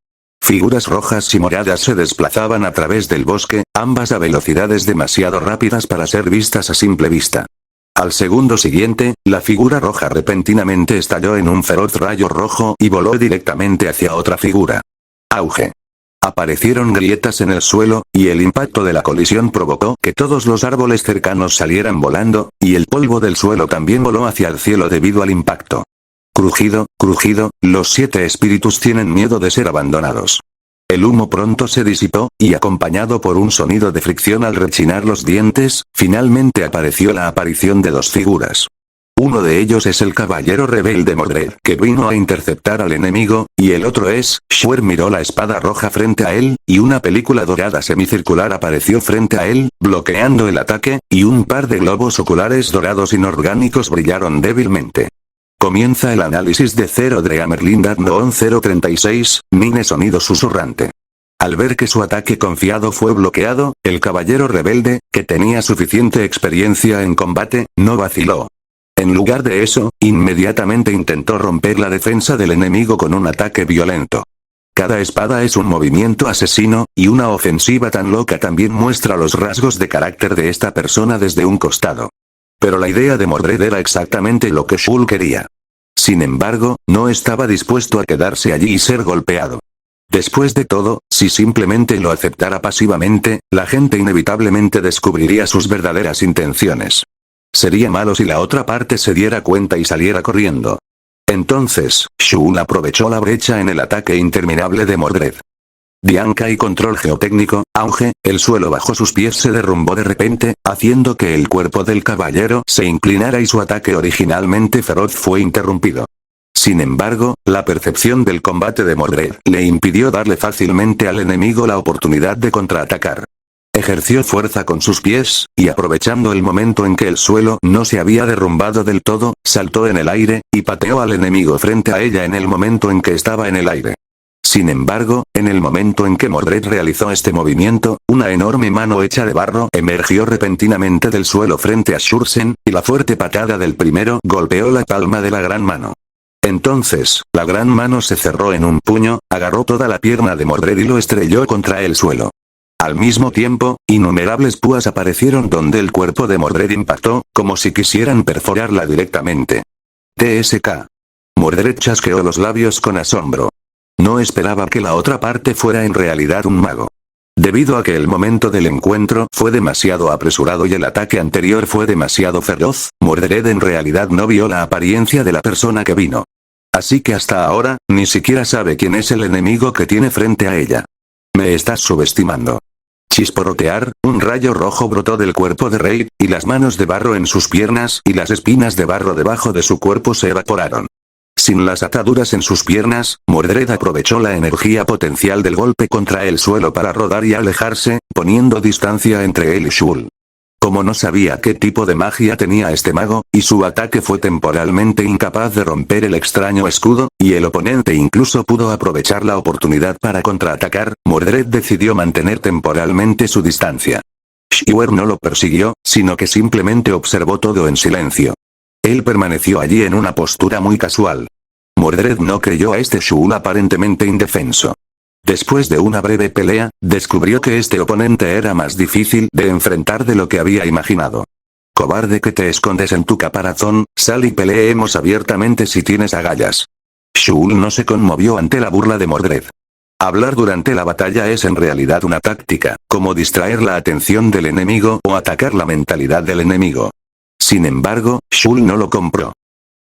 Figuras rojas y moradas se desplazaban a través del bosque, ambas a velocidades demasiado rápidas para ser vistas a simple vista. Al segundo siguiente, la figura roja repentinamente estalló en un feroz rayo rojo y voló directamente hacia otra figura. Auge. Aparecieron grietas en el suelo, y el impacto de la colisión provocó que todos los árboles cercanos salieran volando, y el polvo del suelo también voló hacia el cielo debido al impacto. Crujido, crujido, los 7 espíritus tienen miedo de ser abandonados. El humo pronto se disipó, y acompañado por un sonido de fricción al rechinar los dientes, finalmente apareció la aparición de 2 figuras. Uno de ellos es el caballero rebelde Mordred, que vino a interceptar al enemigo, y el otro es, Shuer miró la espada roja frente a él, y una película dorada semicircular apareció frente a él, bloqueando el ataque, y un par de globos oculares dorados inorgánicos brillaron débilmente. Comienza el análisis de Zero Dreamer Dawn 036, Mine sonido susurrante. Al ver que su ataque confiado fue bloqueado, el caballero rebelde, que tenía suficiente experiencia en combate, no vaciló. En lugar de eso, inmediatamente intentó romper la defensa del enemigo con un ataque violento. Cada espada es un movimiento asesino, y una ofensiva tan loca también muestra los rasgos de carácter de esta persona desde un costado. Pero la idea de Mordred era exactamente lo que Shul quería. Sin embargo, no estaba dispuesto a quedarse allí y ser golpeado. Después de todo, si simplemente lo aceptara pasivamente, la gente inevitablemente descubriría sus verdaderas intenciones. Sería malo si la otra parte se diera cuenta y saliera corriendo. Entonces, Shul aprovechó la brecha en el ataque interminable de Mordred. Dianca y control geotécnico, auge, el suelo bajo sus pies se derrumbó de repente, haciendo que el cuerpo del caballero se inclinara y su ataque originalmente feroz fue interrumpido. Sin embargo, la percepción del combate de Mordred le impidió darle fácilmente al enemigo la oportunidad de contraatacar. Ejerció fuerza con sus pies, y aprovechando el momento en que el suelo no se había derrumbado del todo, saltó en el aire, y pateó al enemigo frente a ella en el momento en que estaba en el aire. Sin embargo, en el momento en que Mordred realizó este movimiento, una enorme mano hecha de barro emergió repentinamente del suelo frente a Shursen, y la fuerte patada del primero golpeó la palma de la gran mano. Entonces, la gran mano se cerró en un puño, agarró toda la pierna de Mordred y lo estrelló contra el suelo. Al mismo tiempo, innumerables púas aparecieron donde el cuerpo de Mordred impactó, como si quisieran perforarla directamente. TSK. Mordred chasqueó los labios con asombro. No esperaba que la otra parte fuera en realidad un mago. Debido a que el momento del encuentro fue demasiado apresurado y el ataque anterior fue demasiado feroz, Mordred en realidad no vio la apariencia de la persona que vino. Así que hasta ahora, ni siquiera sabe quién es el enemigo que tiene frente a ella. Me estás subestimando. Chisporrotear, un rayo rojo brotó del cuerpo de Reid, y las manos de barro en sus piernas y las espinas de barro debajo de su cuerpo se evaporaron. Sin las ataduras en sus piernas, Mordred aprovechó la energía potencial del golpe contra el suelo para rodar y alejarse, poniendo distancia entre él y Shul. Como no sabía qué tipo de magia tenía este mago, y su ataque fue temporalmente incapaz de romper el extraño escudo, y el oponente incluso pudo aprovechar la oportunidad para contraatacar, Mordred decidió mantener temporalmente su distancia. Shuer no lo persiguió, sino que simplemente observó todo en silencio. Él permaneció allí en una postura muy casual. Mordred no creyó a este Shul aparentemente indefenso. Después de una breve pelea, descubrió que este oponente era más difícil de enfrentar de lo que había imaginado. Cobarde que te escondes en tu caparazón, sal y peleemos abiertamente si tienes agallas. Shul no se conmovió ante la burla de Mordred. Hablar durante la batalla es en realidad una táctica, como distraer la atención del enemigo o atacar la mentalidad del enemigo. Sin embargo, Shul no lo compró.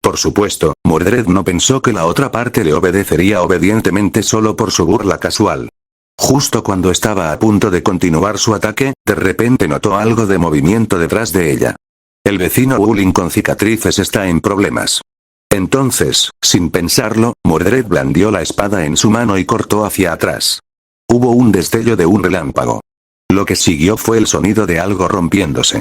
Por supuesto, Mordred no pensó que la otra parte le obedecería obedientemente solo por su burla casual. Justo cuando estaba a punto de continuar su ataque, de repente notó algo de movimiento detrás de ella. El vecino Wulin con cicatrices está en problemas. Entonces, sin pensarlo, Mordred blandió la espada en su mano y cortó hacia atrás. Hubo un destello de un relámpago. Lo que siguió fue el sonido de algo rompiéndose.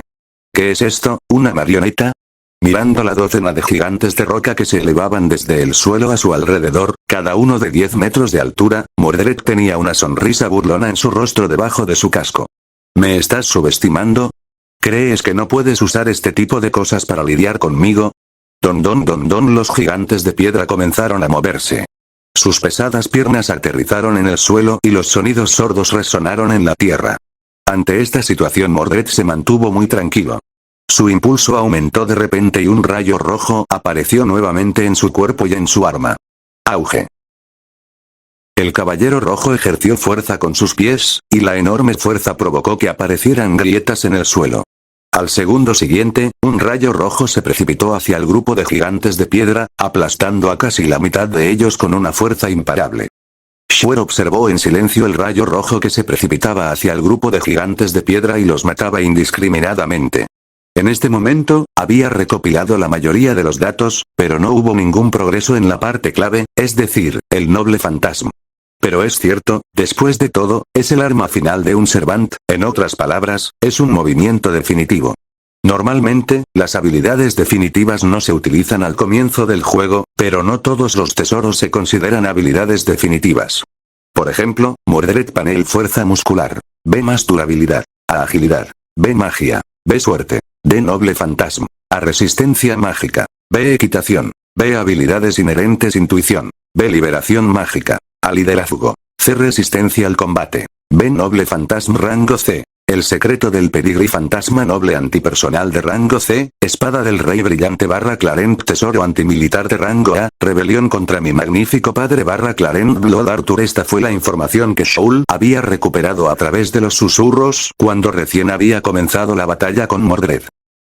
¿Qué es esto, una marioneta? Mirando la docena de gigantes de roca que se elevaban desde el suelo a su alrededor, cada uno de 10 metros de altura, Mordred tenía una sonrisa burlona en su rostro debajo de su casco. ¿Me estás subestimando? ¿Crees que no puedes usar este tipo de cosas para lidiar conmigo? Don, los gigantes de piedra comenzaron a moverse. Sus pesadas piernas aterrizaron en el suelo y los sonidos sordos resonaron en la tierra. Ante esta situación Mordred se mantuvo muy tranquilo. Su impulso aumentó de repente y un rayo rojo apareció nuevamente en su cuerpo y en su arma. Auge. El caballero rojo ejerció fuerza con sus pies, y la enorme fuerza provocó que aparecieran grietas en el suelo. Al segundo siguiente, un rayo rojo se precipitó hacia el grupo de gigantes de piedra, aplastando a casi la mitad de ellos con una fuerza imparable. Shuer observó en silencio el rayo rojo que se precipitaba hacia el grupo de gigantes de piedra y los mataba indiscriminadamente. En este momento, había recopilado la mayoría de los datos, pero no hubo ningún progreso en la parte clave, es decir, el noble fantasma. Pero es cierto, después de todo, es el arma final de un Servant, en otras palabras, es un movimiento definitivo. Normalmente, las habilidades definitivas no se utilizan al comienzo del juego, pero no todos los tesoros se consideran habilidades definitivas. Por ejemplo, Mordred Panel Fuerza Muscular. B más durabilidad. A agilidad. B magia. B suerte. D noble fantasma. A resistencia mágica. B equitación. B habilidades inherentes intuición. B liberación mágica. A liderazgo. C resistencia al combate. B noble fantasma rango C. El secreto del pedigrí fantasma noble antipersonal de rango C, espada del rey brillante / Clarent tesoro antimilitar de rango A, rebelión contra mi magnífico padre / Clarent Blood Arthur. Esta fue la información que Shaul había recuperado a través de los susurros cuando recién había comenzado la batalla con Mordred.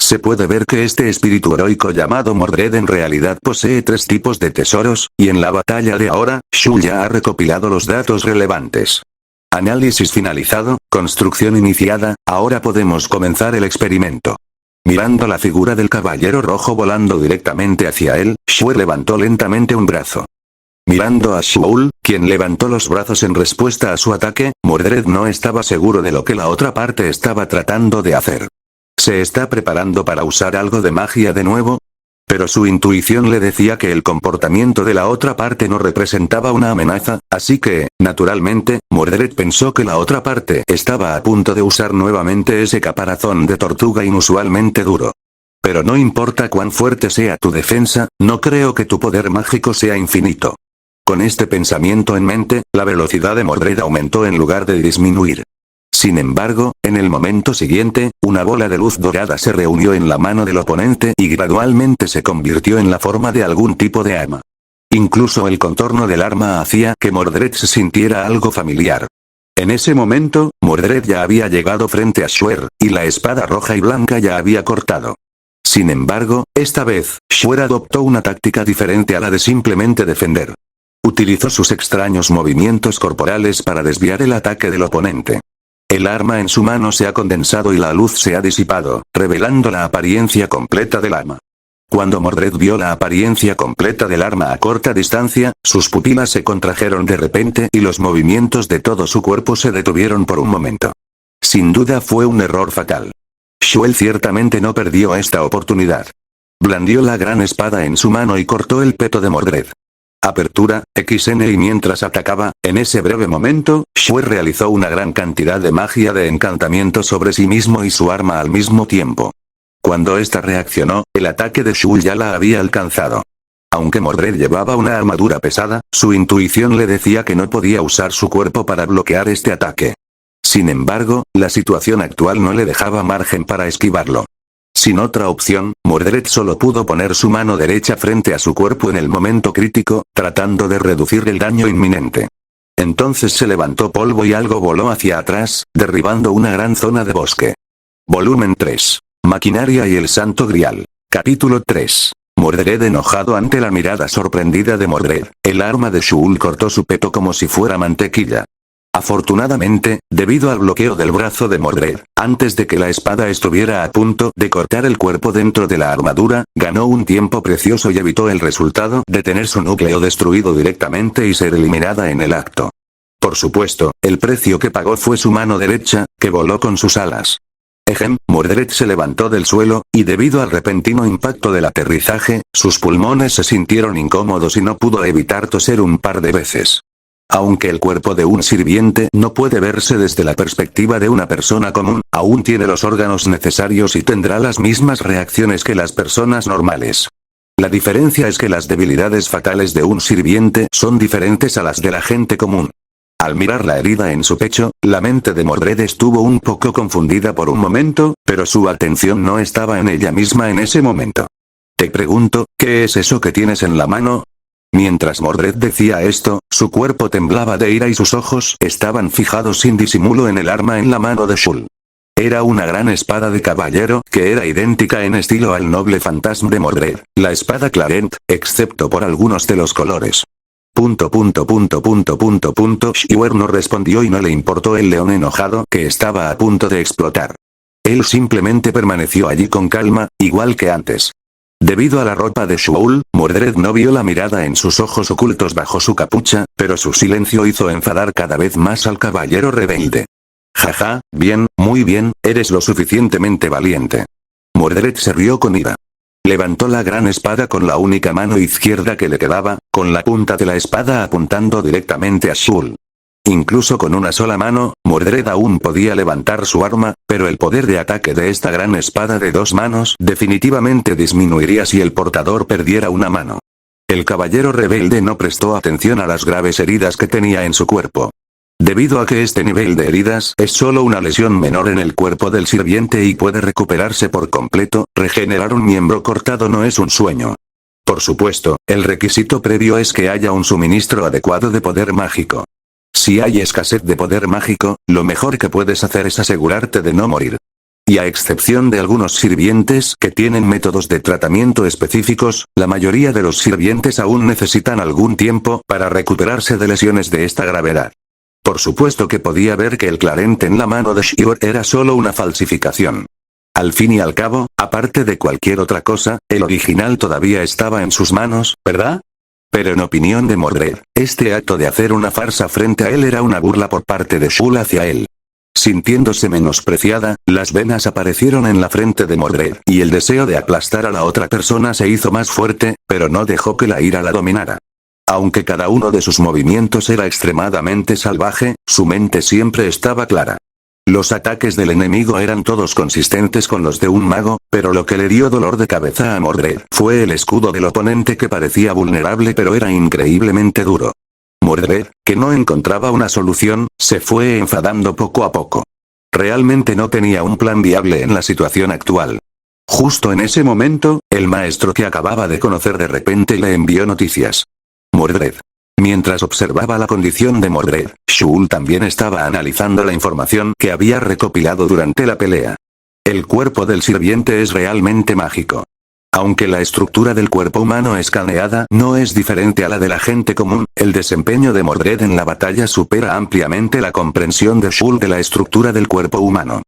Se puede ver que este espíritu heroico llamado Mordred en realidad posee 3 tipos de tesoros, y en la batalla de ahora, Shaul ya ha recopilado los datos relevantes. Análisis finalizado, construcción iniciada, ahora podemos comenzar el experimento. Mirando la figura del caballero rojo volando directamente hacia él, Shuer levantó lentamente un brazo. Mirando a Shaul, quien levantó los brazos en respuesta a su ataque, Mordred no estaba seguro de lo que la otra parte estaba tratando de hacer. ¿Se está preparando para usar algo de magia de nuevo? Pero su intuición le decía que el comportamiento de la otra parte no representaba una amenaza, así que, naturalmente, Mordred pensó que la otra parte estaba a punto de usar nuevamente ese caparazón de tortuga inusualmente duro. Pero no importa cuán fuerte sea tu defensa, no creo que tu poder mágico sea infinito. Con este pensamiento en mente, la velocidad de Mordred aumentó en lugar de disminuir. Sin embargo, en el momento siguiente, una bola de luz dorada se reunió en la mano del oponente y gradualmente se convirtió en la forma de algún tipo de arma. Incluso el contorno del arma hacía que Mordred se sintiera algo familiar. En ese momento, Mordred ya había llegado frente a Shuer, y la espada roja y blanca ya había cortado. Sin embargo, esta vez, Shuer adoptó una táctica diferente a la de simplemente defender. Utilizó sus extraños movimientos corporales para desviar el ataque del oponente. El arma en su mano se ha condensado y la luz se ha disipado, revelando la apariencia completa del arma. Cuando Mordred vio la apariencia completa del arma a corta distancia, sus pupilas se contrajeron de repente y los movimientos de todo su cuerpo se detuvieron por un momento. Sin duda fue un error fatal. Shuel ciertamente no perdió esta oportunidad. Blandió la gran espada en su mano y cortó el peto de Mordred. Apertura, XN y mientras atacaba, en ese breve momento, Shuer realizó una gran cantidad de magia de encantamiento sobre sí mismo y su arma al mismo tiempo. Cuando ésta reaccionó, el ataque de Shuel ya la había alcanzado. Aunque Mordred llevaba una armadura pesada, su intuición le decía que no podía usar su cuerpo para bloquear este ataque. Sin embargo, la situación actual no le dejaba margen para esquivarlo. Sin otra opción, Mordred solo pudo poner su mano derecha frente a su cuerpo en el momento crítico, tratando de reducir el daño inminente. Entonces se levantó polvo y algo voló hacia atrás, derribando una gran zona de bosque. Volumen 3. Maquinaria y el Santo Grial. Capítulo 3. Mordred enojado ante la mirada sorprendida de Mordred, el arma de Shaul cortó su peto como si fuera mantequilla. Afortunadamente, debido al bloqueo del brazo de Mordred, antes de que la espada estuviera a punto de cortar el cuerpo dentro de la armadura, ganó un tiempo precioso y evitó el resultado de tener su núcleo destruido directamente y ser eliminada en el acto. Por supuesto, el precio que pagó fue su mano derecha, que voló con sus alas. Mordred se levantó del suelo, y debido al repentino impacto del aterrizaje, sus pulmones se sintieron incómodos y no pudo evitar toser un par de veces. Aunque el cuerpo de un sirviente no puede verse desde la perspectiva de una persona común, aún tiene los órganos necesarios y tendrá las mismas reacciones que las personas normales. La diferencia es que las debilidades fatales de un sirviente son diferentes a las de la gente común. Al mirar la herida en su pecho, la mente de Mordred estuvo un poco confundida por un momento, pero su atención no estaba en ella misma en ese momento. Te pregunto, ¿qué es eso que tienes en la mano? Mientras Mordred decía esto, su cuerpo temblaba de ira y sus ojos estaban fijados sin disimulo en el arma en la mano de Shul. Era una gran espada de caballero que era idéntica en estilo al noble fantasma de Mordred, la espada Clarent, excepto por algunos de los colores. Shiver no respondió y no le importó el león enojado que estaba a punto de explotar. Él simplemente permaneció allí con calma, igual que antes. Debido a la ropa de Shul, Mordred no vio la mirada en sus ojos ocultos bajo su capucha, pero su silencio hizo enfadar cada vez más al caballero rebelde. Jaja, bien, muy bien, eres lo suficientemente valiente. Mordred se rió con ira. Levantó la gran espada con la única mano izquierda que le quedaba, con la punta de la espada apuntando directamente a Shul. Incluso con una sola mano, Mordred aún podía levantar su arma, pero el poder de ataque de esta gran espada de 2 manos definitivamente disminuiría si el portador perdiera una mano. El caballero rebelde no prestó atención a las graves heridas que tenía en su cuerpo. Debido a que este nivel de heridas es solo una lesión menor en el cuerpo del sirviente y puede recuperarse por completo, regenerar un miembro cortado no es un sueño. Por supuesto, el requisito previo es que haya un suministro adecuado de poder mágico. Si hay escasez de poder mágico, lo mejor que puedes hacer es asegurarte de no morir. Y a excepción de algunos sirvientes que tienen métodos de tratamiento específicos, la mayoría de los sirvientes aún necesitan algún tiempo para recuperarse de lesiones de esta gravedad. Por supuesto que podía ver que el clarente en la mano de Shiver era solo una falsificación. Al fin y al cabo, aparte de cualquier otra cosa, el original todavía estaba en sus manos, ¿verdad? Pero en opinión de Mordred, este acto de hacer una farsa frente a él era una burla por parte de Shul hacia él. Sintiéndose menospreciada, las venas aparecieron en la frente de Mordred, y el deseo de aplastar a la otra persona se hizo más fuerte, pero no dejó que la ira la dominara. Aunque cada uno de sus movimientos era extremadamente salvaje, su mente siempre estaba clara. Los ataques del enemigo eran todos consistentes con los de un mago, pero lo que le dio dolor de cabeza a Mordred fue el escudo del oponente que parecía vulnerable pero era increíblemente duro. Mordred, que no encontraba una solución, se fue enfadando poco a poco. Realmente no tenía un plan viable en la situación actual. Justo en ese momento, el maestro que acababa de conocer de repente le envió noticias. Mordred. Mientras observaba la condición de Mordred, Shul también estaba analizando la información que había recopilado durante la pelea. El cuerpo del sirviente es realmente mágico. Aunque la estructura del cuerpo humano escaneada no es diferente a la de la gente común, el desempeño de Mordred en la batalla supera ampliamente la comprensión de Shul de la estructura del cuerpo humano.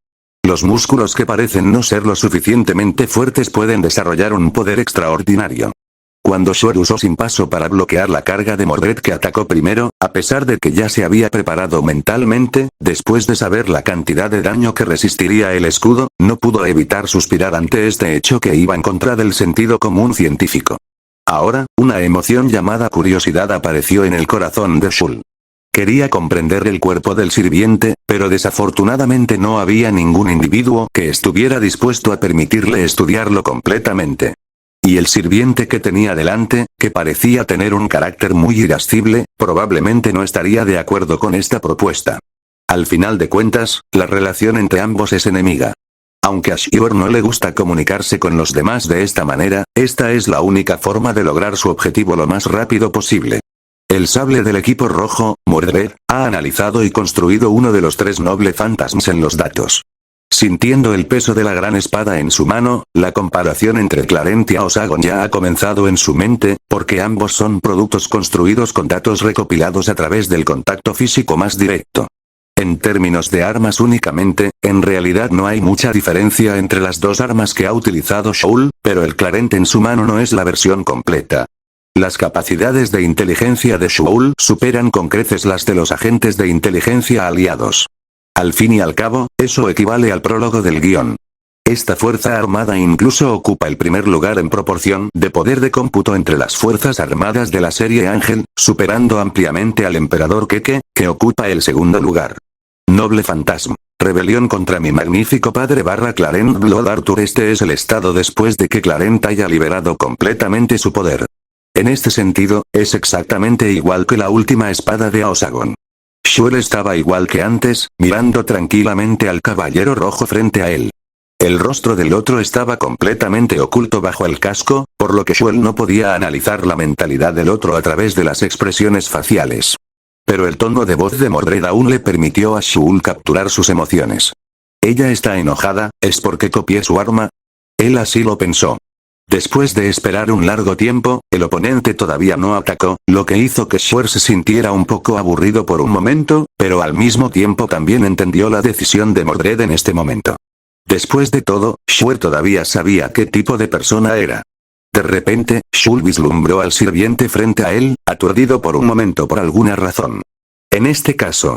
Los músculos que parecen no ser lo suficientemente fuertes pueden desarrollar un poder extraordinario. Cuando Shul usó sin paso para bloquear la carga de Mordred que atacó primero, a pesar de que ya se había preparado mentalmente, después de saber la cantidad de daño que resistiría el escudo, no pudo evitar suspirar ante este hecho que iba en contra del sentido común científico. Ahora, una emoción llamada curiosidad apareció en el corazón de Shul. Quería comprender el cuerpo del sirviente, pero desafortunadamente no había ningún individuo que estuviera dispuesto a permitirle estudiarlo completamente. Y el sirviente que tenía delante, que parecía tener un carácter muy irascible, probablemente no estaría de acuerdo con esta propuesta. Al final de cuentas, la relación entre ambos es enemiga. Aunque a Shiver no le gusta comunicarse con los demás de esta manera, esta es la única forma de lograr su objetivo lo más rápido posible. El sable del equipo rojo, Mordred, ha analizado y construido uno de los 3 noble fantasmas en los datos. Sintiendo el peso de la gran espada en su mano, la comparación entre Clarent y Aosagon ya ha comenzado en su mente, porque ambos son productos construidos con datos recopilados a través del contacto físico más directo. En términos de armas únicamente, en realidad no hay mucha diferencia entre las 2 armas que ha utilizado Shul, pero el Clarent en su mano no es la versión completa. Las capacidades de inteligencia de Shul superan con creces las de los agentes de inteligencia aliados. Al fin y al cabo, eso equivale al prólogo del guión. Esta fuerza armada incluso ocupa el primer lugar en proporción de poder de cómputo entre las fuerzas armadas de la serie Ángel, superando ampliamente al emperador Keke, que ocupa el segundo lugar. Noble fantasma. Rebelión contra mi magnífico padre Clarent Blood Arthur. Este es el estado después de que Clarent haya liberado completamente su poder. En este sentido, es exactamente igual que la última espada de Aosagon. Shul estaba igual que antes, mirando tranquilamente al caballero rojo frente a él. El rostro del otro estaba completamente oculto bajo el casco, por lo que Shuel no podía analizar la mentalidad del otro a través de las expresiones faciales. Pero el tono de voz de Mordred aún le permitió a Shul capturar sus emociones. Ella está enojada, ¿es porque copié su arma? Él así lo pensó. Después de esperar un largo tiempo, el oponente todavía no atacó, lo que hizo que Shuer se sintiera un poco aburrido por un momento, pero al mismo tiempo también entendió la decisión de Mordred en este momento. Después de todo, Shuer todavía sabía qué tipo de persona era. De repente, Shul vislumbró al sirviente frente a él, aturdido por un momento por alguna razón. En este caso,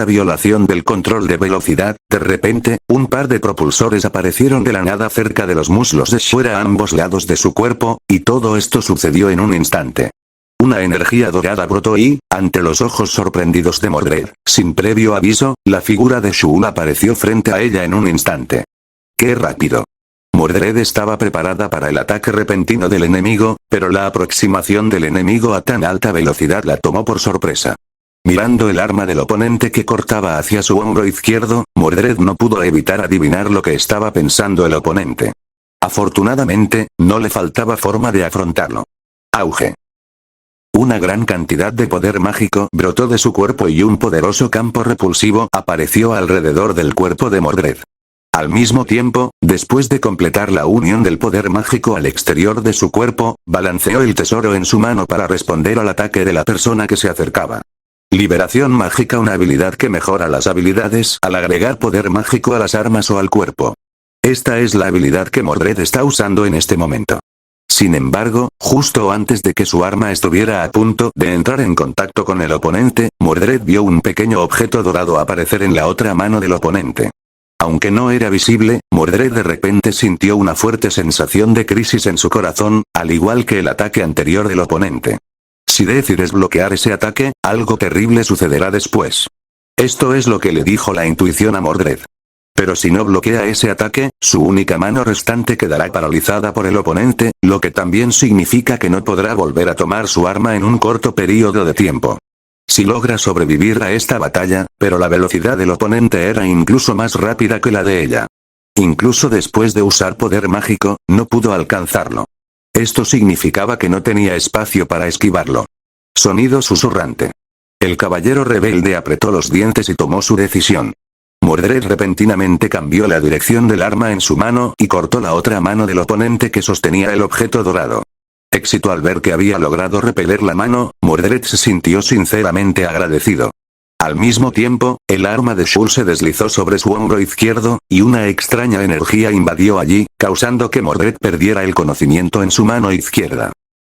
violación del control de velocidad, de repente, un par de propulsores aparecieron de la nada cerca de los muslos de Shuer a ambos lados de su cuerpo, y todo esto sucedió en un instante. Una energía dorada brotó y, ante los ojos sorprendidos de Mordred, sin previo aviso, la figura de Shul apareció frente a ella en un instante. ¡Qué rápido! Mordred estaba preparada para el ataque repentino del enemigo, pero la aproximación del enemigo a tan alta velocidad la tomó por sorpresa. Mirando el arma del oponente que cortaba hacia su hombro izquierdo, Mordred no pudo evitar adivinar lo que estaba pensando el oponente. Afortunadamente, no le faltaba forma de afrontarlo. Auge. Una gran cantidad de poder mágico brotó de su cuerpo y un poderoso campo repulsivo apareció alrededor del cuerpo de Mordred. Al mismo tiempo, después de completar la unión del poder mágico al exterior de su cuerpo, balanceó el tesoro en su mano para responder al ataque de la persona que se acercaba. Liberación mágica, una habilidad que mejora las habilidades al agregar poder mágico a las armas o al cuerpo. Esta es la habilidad que Mordred está usando en este momento. Sin embargo, justo antes de que su arma estuviera a punto de entrar en contacto con el oponente, Mordred vio un pequeño objeto dorado aparecer en la otra mano del oponente. Aunque no era visible, Mordred de repente sintió una fuerte sensación de crisis en su corazón, al igual que el ataque anterior del oponente. Si decides bloquear ese ataque, algo terrible sucederá después. Esto es lo que le dijo la intuición a Mordred. Pero si no bloquea ese ataque, su única mano restante quedará paralizada por el oponente, lo que también significa que no podrá volver a tomar su arma en un corto periodo de tiempo. Si logra sobrevivir a esta batalla, pero la velocidad del oponente era incluso más rápida que la de ella. Incluso después de usar poder mágico, no pudo alcanzarlo. Esto significaba que no tenía espacio para esquivarlo. Sonido susurrante. El caballero rebelde apretó los dientes y tomó su decisión. Mordred repentinamente cambió la dirección del arma en su mano y cortó la otra mano del oponente que sostenía el objeto dorado. Éxito al ver que había logrado repeler la mano, Mordred se sintió sinceramente agradecido. Al mismo tiempo, el arma de Shul se deslizó sobre su hombro izquierdo, y una extraña energía invadió allí, causando que Mordred perdiera el conocimiento en su mano izquierda.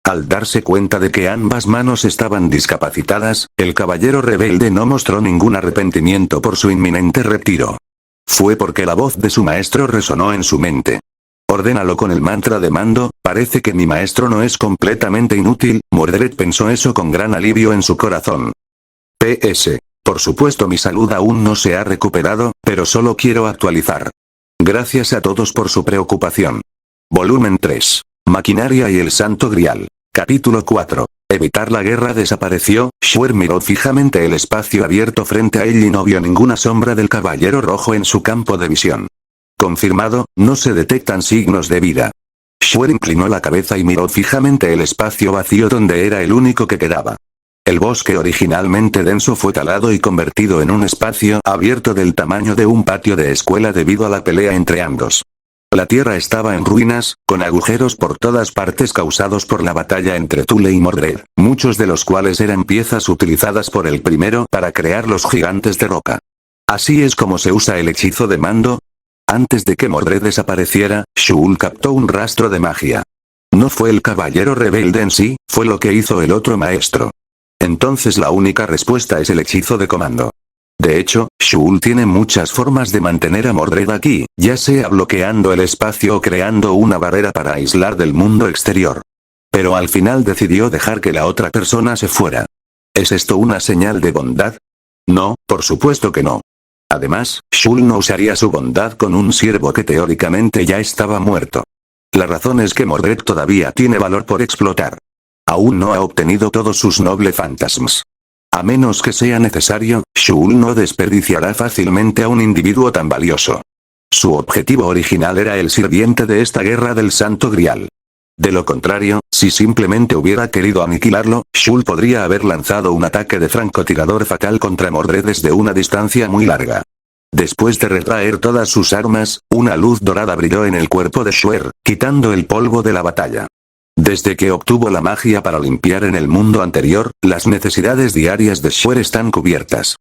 Al darse cuenta de que ambas manos estaban discapacitadas, el caballero rebelde no mostró ningún arrepentimiento por su inminente retiro. Fue porque la voz de su maestro resonó en su mente. Ordénalo con el mantra de mando, parece que mi maestro no es completamente inútil, Mordred pensó eso con gran alivio en su corazón. PS. Por supuesto mi salud aún no se ha recuperado, pero solo quiero actualizar. Gracias a todos por su preocupación. Volumen 3. Maquinaria y el Santo Grial. Capítulo 4. Evitar la guerra desapareció. Shuer miró fijamente el espacio abierto frente a él y no vio ninguna sombra del caballero rojo en su campo de visión. Confirmado, no se detectan signos de vida. Shuer inclinó la cabeza y miró fijamente el espacio vacío donde era el único que quedaba. El bosque originalmente denso fue talado y convertido en un espacio abierto del tamaño de un patio de escuela debido a la pelea entre ambos. La tierra estaba en ruinas, con agujeros por todas partes causados por la batalla entre Thule y Mordred, muchos de los cuales eran piezas utilizadas por el primero para crear los gigantes de roca. Así es como se usa el hechizo de mando. Antes de que Mordred desapareciera, Shul captó un rastro de magia. No fue el caballero rebelde en sí, fue lo que hizo el otro maestro. Entonces la única respuesta es el hechizo de comando. De hecho, Shul tiene muchas formas de mantener a Mordred aquí, ya sea bloqueando el espacio o creando una barrera para aislar del mundo exterior. Pero al final decidió dejar que la otra persona se fuera. ¿Es esto una señal de bondad? No, por supuesto que no. Además, Shul no usaría su bondad con un siervo que teóricamente ya estaba muerto. La razón es que Mordred todavía tiene valor por explotar. Aún no ha obtenido todos sus noble fantasmas. A menos que sea necesario, Shul no desperdiciará fácilmente a un individuo tan valioso. Su objetivo original era el sirviente de esta guerra del Santo Grial. De lo contrario, si simplemente hubiera querido aniquilarlo, Shul podría haber lanzado un ataque de francotirador fatal contra Mordred desde una distancia muy larga. Después de retraer todas sus armas, una luz dorada brilló en el cuerpo de Shuer, quitando el polvo de la batalla. Desde que obtuvo la magia para limpiar en el mundo anterior, las necesidades diarias de Shuer están cubiertas.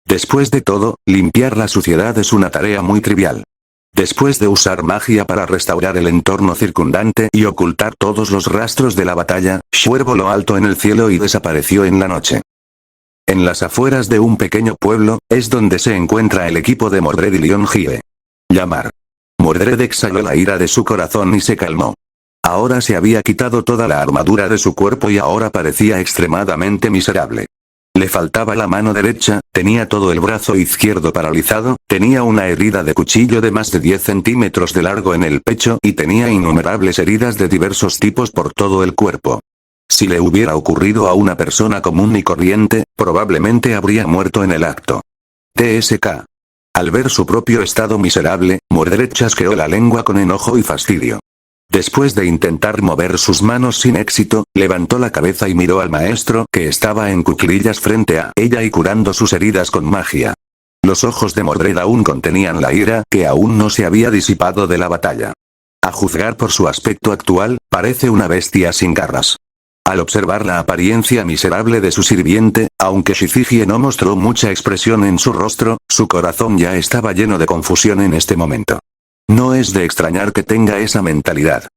Después de todo, limpiar la suciedad es una tarea muy trivial. Después de usar magia para restaurar el entorno circundante y ocultar todos los rastros de la batalla, Shuer voló alto en el cielo y desapareció en la noche. En las afueras de un pequeño pueblo, es donde se encuentra el equipo de Mordred y Lionhye. Llamar. Mordred exhaló la ira de su corazón y se calmó. Ahora se había quitado toda la armadura de su cuerpo y ahora parecía extremadamente miserable. Le faltaba la mano derecha, tenía todo el brazo izquierdo paralizado, tenía una herida de cuchillo de más de 10 centímetros de largo en el pecho y tenía innumerables heridas de diversos tipos por todo el cuerpo. Si le hubiera ocurrido a una persona común y corriente, probablemente habría muerto en el acto. TSK. Al ver su propio estado miserable, Mordred chasqueó la lengua con enojo y fastidio. Después de intentar mover sus manos sin éxito, levantó la cabeza y miró al maestro que estaba en cuclillas frente a ella y curando sus heridas con magia. Los ojos de Mordred aún contenían la ira que aún no se había disipado de la batalla. A juzgar por su aspecto actual, parece una bestia sin garras. Al observar la apariencia miserable de su sirviente, aunque Shizihie no mostró mucha expresión en su rostro, su corazón ya estaba lleno de confusión en este momento. No es de extrañar que tenga esa mentalidad.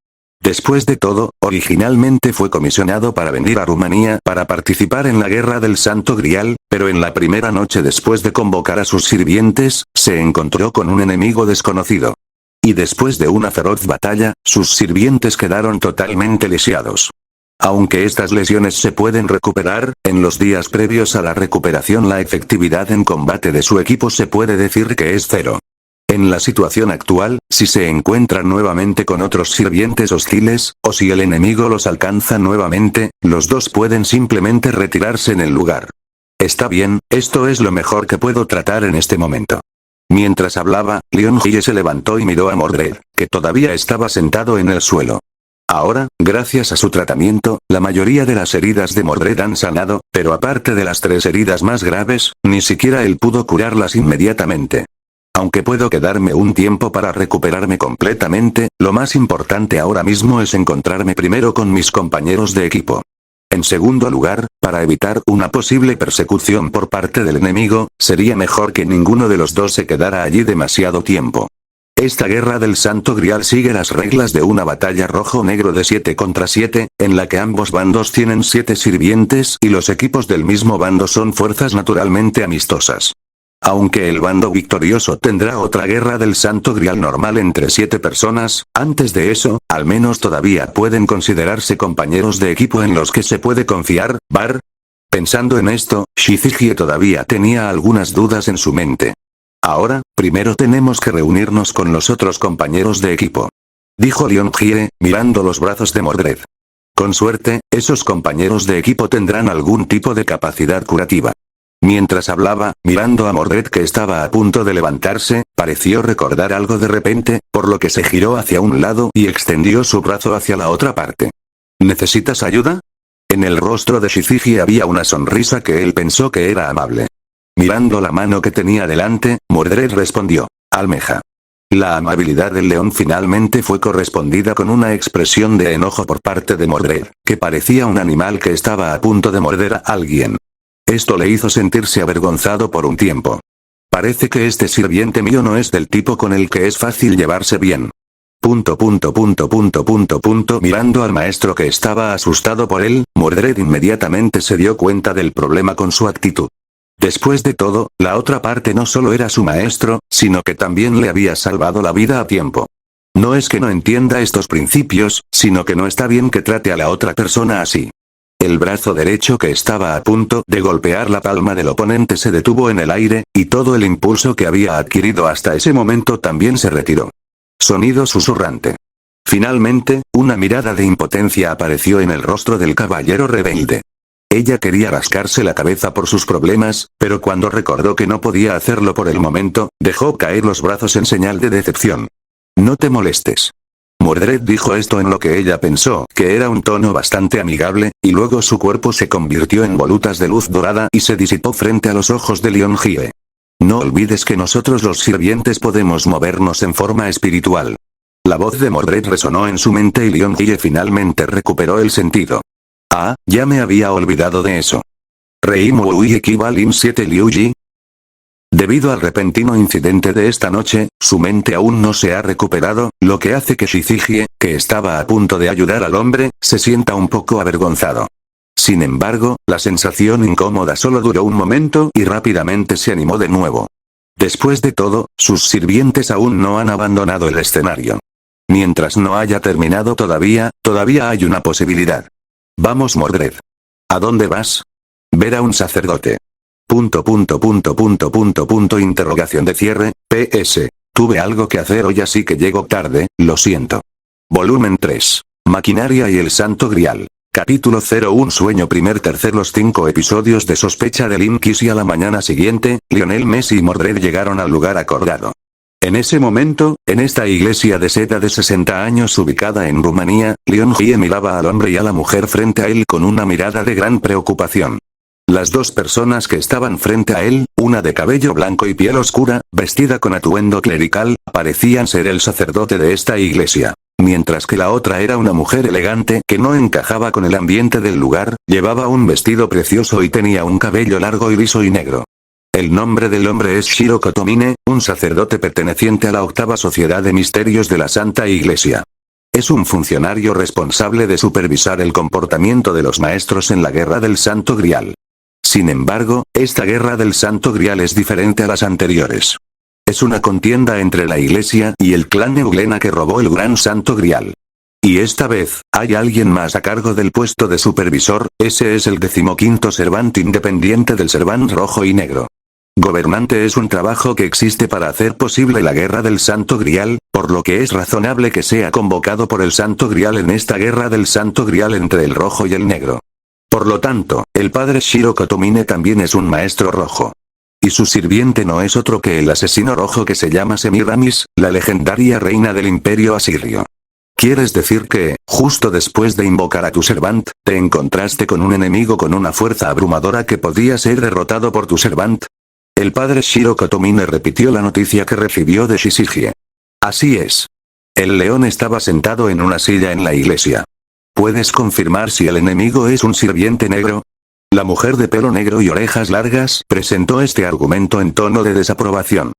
Después de todo, originalmente fue comisionado para venir a Rumanía para participar en la guerra del Santo Grial, pero en la primera noche después de convocar a sus sirvientes, se encontró con un enemigo desconocido. Y después de una feroz batalla, sus sirvientes quedaron totalmente lisiados. Aunque estas lesiones se pueden recuperar, en los días previos a la recuperación la efectividad en combate de su equipo se puede decir que es cero. En la situación actual, si se encuentran nuevamente con otros sirvientes hostiles, o si el enemigo los alcanza nuevamente, los dos pueden simplemente retirarse en el lugar. Está bien, esto es lo mejor que puedo tratar en este momento. Mientras hablaba, Lionhye se levantó y miró a Mordred, que todavía estaba sentado en el suelo. Ahora, gracias a su tratamiento, la mayoría de las heridas de Mordred han sanado, pero aparte de las 3 heridas más graves, ni siquiera él pudo curarlas inmediatamente. Aunque puedo quedarme un tiempo para recuperarme completamente, lo más importante ahora mismo es encontrarme primero con mis compañeros de equipo. En segundo lugar, para evitar una posible persecución por parte del enemigo, sería mejor que ninguno de los dos se quedara allí demasiado tiempo. Esta guerra del Santo Grial sigue las reglas de una batalla rojo-negro de 7 contra 7, en la que ambos bandos tienen 7 sirvientes y los equipos del mismo bando son fuerzas naturalmente amistosas. Aunque el bando victorioso tendrá otra guerra del Santo Grial normal entre 7 personas, antes de eso, al menos todavía pueden considerarse compañeros de equipo en los que se puede confiar, ¿var? Pensando en esto, Shizihie todavía tenía algunas dudas en su mente. Ahora, primero tenemos que reunirnos con los otros compañeros de equipo. Dijo Lionhye, mirando los brazos de Mordred. Con suerte, esos compañeros de equipo tendrán algún tipo de capacidad curativa. Mientras hablaba, mirando a Mordred que estaba a punto de levantarse, pareció recordar algo de repente, por lo que se giró hacia un lado y extendió su brazo hacia la otra parte. ¿Necesitas ayuda? En el rostro de Shizihie había una sonrisa que él pensó que era amable. Mirando la mano que tenía delante, Mordred respondió, almeja. La amabilidad del león finalmente fue correspondida con una expresión de enojo por parte de Mordred, que parecía un animal que estaba a punto de morder a alguien. Esto le hizo sentirse avergonzado por un tiempo. Parece que este sirviente mío no es del tipo con el que es fácil llevarse bien. Mirando al maestro que estaba asustado por él, Mordred inmediatamente se dio cuenta del problema con su actitud. Después de todo, la otra parte no solo era su maestro, sino que también le había salvado la vida a tiempo. No es que no entienda estos principios, sino que no está bien que trate a la otra persona así. El brazo derecho que estaba a punto de golpear la palma del oponente se detuvo en el aire, y todo el impulso que había adquirido hasta ese momento también se retiró. Sonido susurrante. Finalmente, una mirada de impotencia apareció en el rostro del caballero rebelde. Ella quería rascarse la cabeza por sus problemas, pero cuando recordó que no podía hacerlo por el momento, dejó caer los brazos en señal de decepción. No te molestes. Mordred dijo esto en lo que ella pensó que era un tono bastante amigable, y luego su cuerpo se convirtió en volutas de luz dorada y se disipó frente a los ojos de Leonhye. No olvides que nosotros los sirvientes podemos movernos en forma espiritual. La voz de Mordred resonó en su mente y Leonhye finalmente recuperó el sentido. Ah, ya me había olvidado de eso. Reimu Ui Equivalin 7 Liuji. Debido al repentino incidente de esta noche, su mente aún no se ha recuperado, lo que hace que Shizihie, que estaba a punto de ayudar al hombre, se sienta un poco avergonzado. Sin embargo, la sensación incómoda solo duró un momento y rápidamente se animó de nuevo. Después de todo, sus sirvientes aún no han abandonado el escenario. Mientras no haya terminado todavía hay una posibilidad. Vamos Mordred. ¿A dónde vas? Ver a un sacerdote. Interrogación de cierre, PS. Tuve algo que hacer hoy así que llego tarde, lo siento. Volumen 3. Maquinaria y el Santo Grial. Capítulo 01 Sueño tercer Los 5 episodios de sospecha de Lin Kiss y a la mañana siguiente, Lionel Messi y Mordred llegaron al lugar acordado. En ese momento, en esta iglesia de seda de 60 años ubicada en Rumanía, Leonhye miraba al hombre y a la mujer frente a él con una mirada de gran preocupación. Las dos personas que estaban frente a él, una de cabello blanco y piel oscura, vestida con atuendo clerical, parecían ser el sacerdote de esta iglesia. Mientras que la otra era una mujer elegante que no encajaba con el ambiente del lugar, llevaba un vestido precioso y tenía un cabello largo y liso y negro. El nombre del hombre es Shiro Kotomine, un sacerdote perteneciente a la octava Sociedad de Misterios de la Santa Iglesia. Es un funcionario responsable de supervisar el comportamiento de los maestros en la Guerra del Santo Grial. Sin embargo, esta Guerra del Santo Grial es diferente a las anteriores. Es una contienda entre la Iglesia y el clan Euglena que robó el Gran Santo Grial. Y esta vez, hay alguien más a cargo del puesto de supervisor, ese es el 15º Servant independiente del Servant rojo y negro. Gobernante es un trabajo que existe para hacer posible la Guerra del Santo Grial, por lo que es razonable que sea convocado por el Santo Grial en esta Guerra del Santo Grial entre el rojo y el negro. Por lo tanto, el padre Shiro Kotomine también es un maestro rojo. Y su sirviente no es otro que el asesino rojo que se llama Semiramis, la legendaria reina del imperio asirio. ¿Quieres decir que, justo después de invocar a tu servant, te encontraste con un enemigo con una fuerza abrumadora que podía ser derrotado por tu servant? El padre Shiro Kotomine repitió la noticia que recibió de Shizihie. Así es. El león estaba sentado en una silla en la iglesia. ¿Puedes confirmar si el enemigo es un sirviente negro? La mujer de pelo negro y orejas largas presentó este argumento en tono de desaprobación.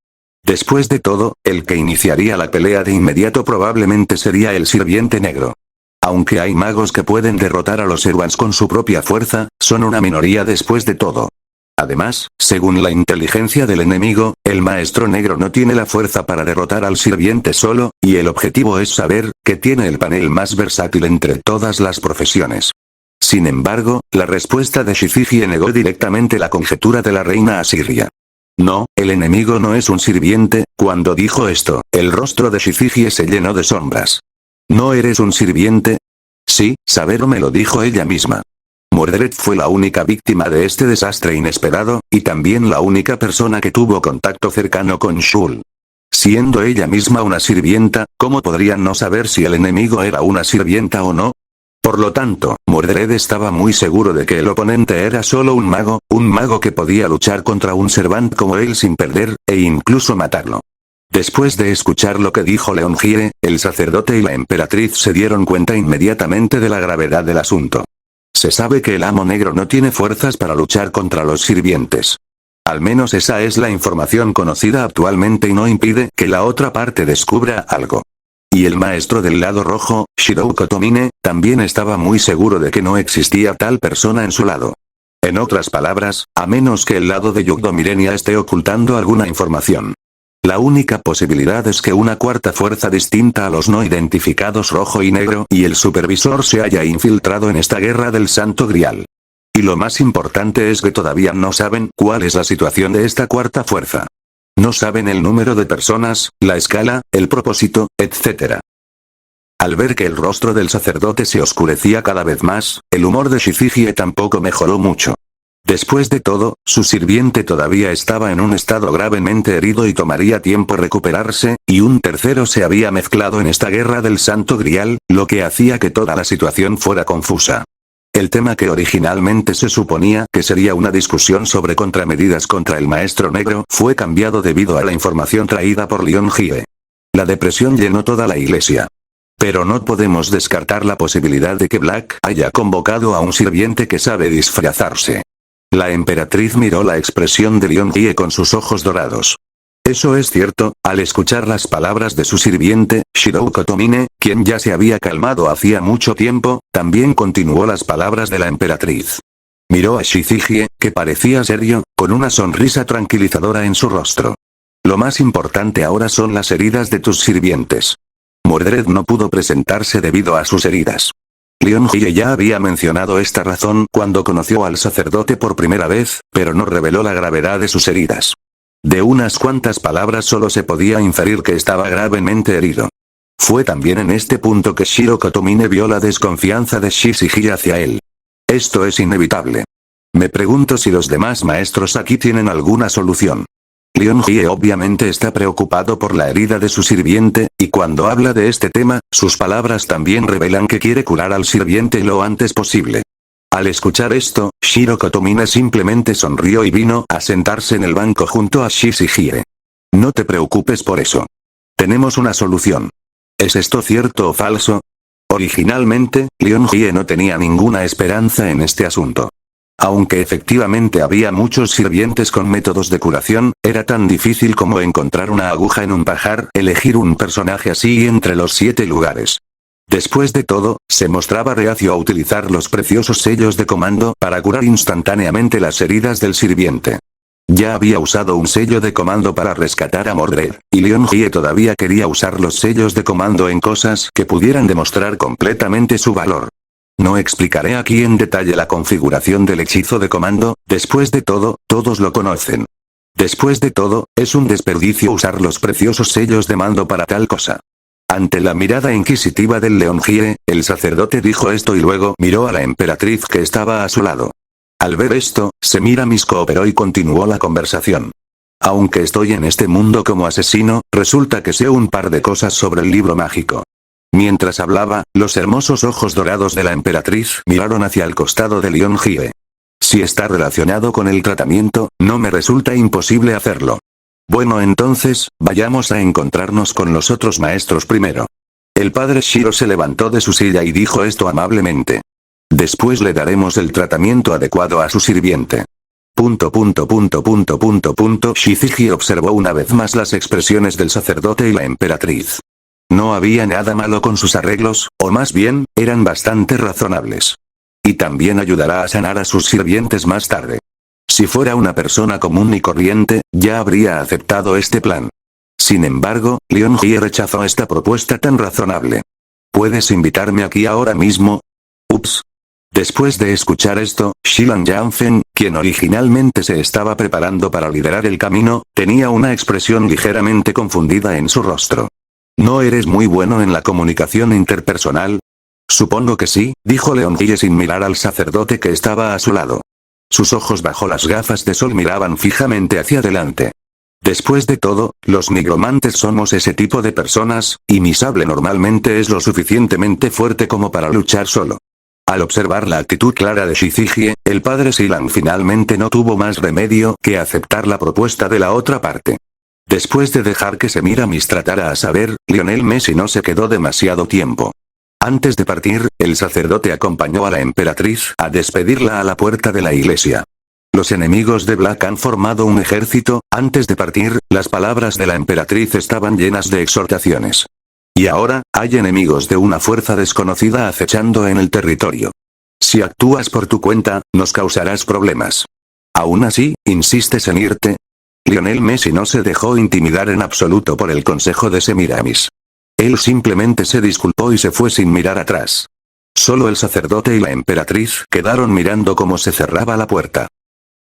Después de todo, el que iniciaría la pelea de inmediato probablemente sería el sirviente negro. Aunque hay magos que pueden derrotar a los Servants con su propia fuerza, son una minoría después de todo. Además, según la inteligencia del enemigo, el maestro negro no tiene la fuerza para derrotar al sirviente solo, y el objetivo es saber que tiene el panel más versátil entre todas las profesiones. Sin embargo, la respuesta de Shizihie negó directamente la conjetura de la reina asiria. No, el enemigo no es un sirviente. Cuando dijo esto, el rostro de Shizihie se llenó de sombras. ¿No eres un sirviente? Sí, Sabero me lo dijo ella misma. Mordred fue la única víctima de este desastre inesperado, y también la única persona que tuvo contacto cercano con Shul. Siendo ella misma una sirvienta, ¿cómo podrían no saber si el enemigo era una sirvienta o no? Por lo tanto, Mordred estaba muy seguro de que el oponente era solo un mago que podía luchar contra un servant como él sin perder, e incluso matarlo. Después de escuchar lo que dijo Leonhye, el sacerdote y la emperatriz se dieron cuenta inmediatamente de la gravedad del asunto. Se sabe que el amo negro no tiene fuerzas para luchar contra los sirvientes. Al menos esa es la información conocida actualmente y no impide que la otra parte descubra algo. Y el maestro del lado rojo, Shiro Kotomine, también estaba muy seguro de que no existía tal persona en su lado. En otras palabras, a menos que el lado de Yugdo Mirenia esté ocultando alguna información. La única posibilidad es que una cuarta fuerza distinta a los no identificados rojo y negro y el supervisor se haya infiltrado en esta guerra del Santo Grial. Y lo más importante es que todavía no saben cuál es la situación de esta cuarta fuerza. No saben el número de personas, la escala, el propósito, etc. Al ver que el rostro del sacerdote se oscurecía cada vez más, el humor de Shichigie tampoco mejoró mucho. Después de todo, su sirviente todavía estaba en un estado gravemente herido y tomaría tiempo recuperarse, y un tercero se había mezclado en esta guerra del Santo Grial, lo que hacía que toda la situación fuera confusa. El tema que originalmente se suponía que sería una discusión sobre contramedidas contra el Maestro Negro fue cambiado debido a la información traída por Leon Hie. La depresión llenó toda la iglesia. Pero no podemos descartar la posibilidad de que Black haya convocado a un sirviente que sabe disfrazarse. La emperatriz miró la expresión de Leon Hie con sus ojos dorados. Eso es cierto, al escuchar las palabras de su sirviente, Shirou Kotomine, quien ya se había calmado hacía mucho tiempo, también continuó las palabras de la emperatriz. Miró a Shichigie, que parecía serio, con una sonrisa tranquilizadora en su rostro. Lo más importante ahora son las heridas de tus sirvientes. Mordred no pudo presentarse debido a sus heridas. Leon Hie ya había mencionado esta razón cuando conoció al sacerdote por primera vez, pero no reveló la gravedad de sus heridas. De unas cuantas palabras solo se podía inferir que estaba gravemente herido. Fue también en este punto que Shiro Kotomine vio la desconfianza de Shichigie hacia él. Esto es inevitable. Me pregunto si los demás maestros aquí tienen alguna solución. Leon Hie obviamente está preocupado por la herida de su sirviente, y cuando habla de este tema, sus palabras también revelan que quiere curar al sirviente lo antes posible. Al escuchar esto, Shiro Kotomine simplemente sonrió y vino a sentarse en el banco junto a Shichigie. No te preocupes por eso. Tenemos una solución. ¿Es esto cierto o falso? Originalmente, Leon Hie no tenía ninguna esperanza en este asunto. Aunque efectivamente había muchos sirvientes con métodos de curación, era tan difícil como encontrar una aguja en un pajar, elegir un personaje así entre los 7 lugares. Después de todo, se mostraba reacio a utilizar los preciosos sellos de comando para curar instantáneamente las heridas del sirviente. Ya había usado un sello de comando para rescatar a Mordred, y Leon Hie todavía quería usar los sellos de comando en cosas que pudieran demostrar completamente su valor. No explicaré aquí en detalle la configuración del hechizo de comando, después de todo, todos lo conocen. Después de todo, es un desperdicio usar los preciosos sellos de mando para tal cosa. Ante la mirada inquisitiva del Leon Hie, el sacerdote dijo esto y luego miró a la emperatriz que estaba a su lado. Al ver esto, Semiramis cooperó y continuó la conversación. Aunque estoy en este mundo como asesino, resulta que sé un par de cosas sobre el libro mágico. Mientras hablaba, los hermosos ojos dorados de la emperatriz miraron hacia el costado de Leon Hie. Si está relacionado con el tratamiento, no me resulta imposible hacerlo. Bueno, entonces, vayamos a encontrarnos con los otros maestros primero. El padre Shiro se levantó de su silla y dijo esto amablemente. Después le daremos el tratamiento adecuado a su sirviente. Shichigie observó una vez más las expresiones del sacerdote y la emperatriz. No había nada malo con sus arreglos, o más bien, eran bastante razonables. Y también ayudará a sanar a sus sirvientes más tarde. Si fuera una persona común y corriente, ya habría aceptado este plan. Sin embargo, Leon Hie rechazó esta propuesta tan razonable. ¿Puedes invitarme aquí ahora mismo? Ups. Después de escuchar esto, Shilan Yanfen, quien originalmente se estaba preparando para liderar el camino, tenía una expresión ligeramente confundida en su rostro. ¿No eres muy bueno en la comunicación interpersonal? Supongo que sí, dijo Leon Hie sin mirar al sacerdote que estaba a su lado. Sus ojos bajo las gafas de sol miraban fijamente hacia adelante. Después de todo, los nigromantes somos ese tipo de personas, y mi sable normalmente es lo suficientemente fuerte como para luchar solo. Al observar la actitud clara de Shichigie, el padre Shilan finalmente no tuvo más remedio que aceptar la propuesta de la otra parte. Después de dejar que Semiramis tratara a saber, Lionel Messi no se quedó demasiado tiempo. Antes de partir, el sacerdote acompañó a la emperatriz a despedirla a la puerta de la iglesia. Los enemigos de Black han formado un ejército. Antes de partir, las palabras de la emperatriz estaban llenas de exhortaciones. Y ahora, hay enemigos de una fuerza desconocida acechando en el territorio. Si actúas por tu cuenta, nos causarás problemas. Aún así, ¿insistes en irte? Lionel Messi no se dejó intimidar en absoluto por el consejo de Semiramis. Él simplemente se disculpó y se fue sin mirar atrás. Solo el sacerdote y la emperatriz quedaron mirando cómo se cerraba la puerta.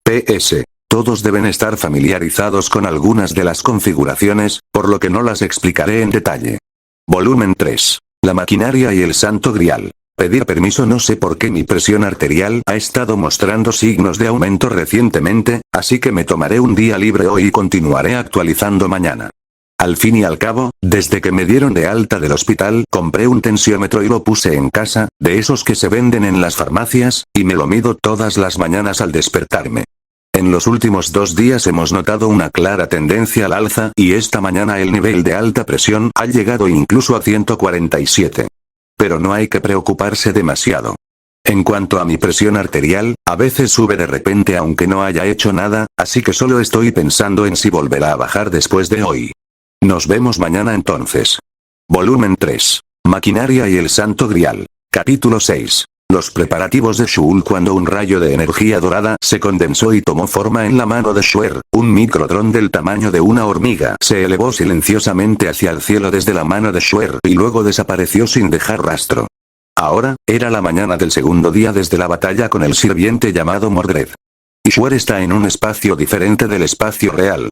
PS. Todos deben estar familiarizados con algunas de las configuraciones, por lo que no las explicaré en detalle. Volumen 3. La maquinaria y el santo grial. Pedir permiso. No sé por qué mi presión arterial ha estado mostrando signos de aumento recientemente, así que me tomaré un día libre hoy y continuaré actualizando mañana. Al fin y al cabo, desde que me dieron de alta del hospital, compré un tensiómetro y lo puse en casa, de esos que se venden en las farmacias, y me lo mido todas las mañanas al despertarme. En los últimos 2 días hemos notado una clara tendencia al alza, y esta mañana el nivel de alta presión ha llegado incluso a 147. Pero no hay que preocuparse demasiado. En cuanto a mi presión arterial, a veces sube de repente aunque no haya hecho nada, así que solo estoy pensando en si volverá a bajar después de hoy. Nos vemos mañana entonces. Volumen 3. Maquinaria y el Santo Grial. Capítulo 6. Los preparativos de Shul. Cuando un rayo de energía dorada se condensó y tomó forma en la mano de Shuer, un microdrón del tamaño de una hormiga se elevó silenciosamente hacia el cielo desde la mano de Shuer y luego desapareció sin dejar rastro. Ahora, era la mañana del segundo día desde la batalla con el sirviente llamado Mordred. Y Shuer está en un espacio diferente del espacio real.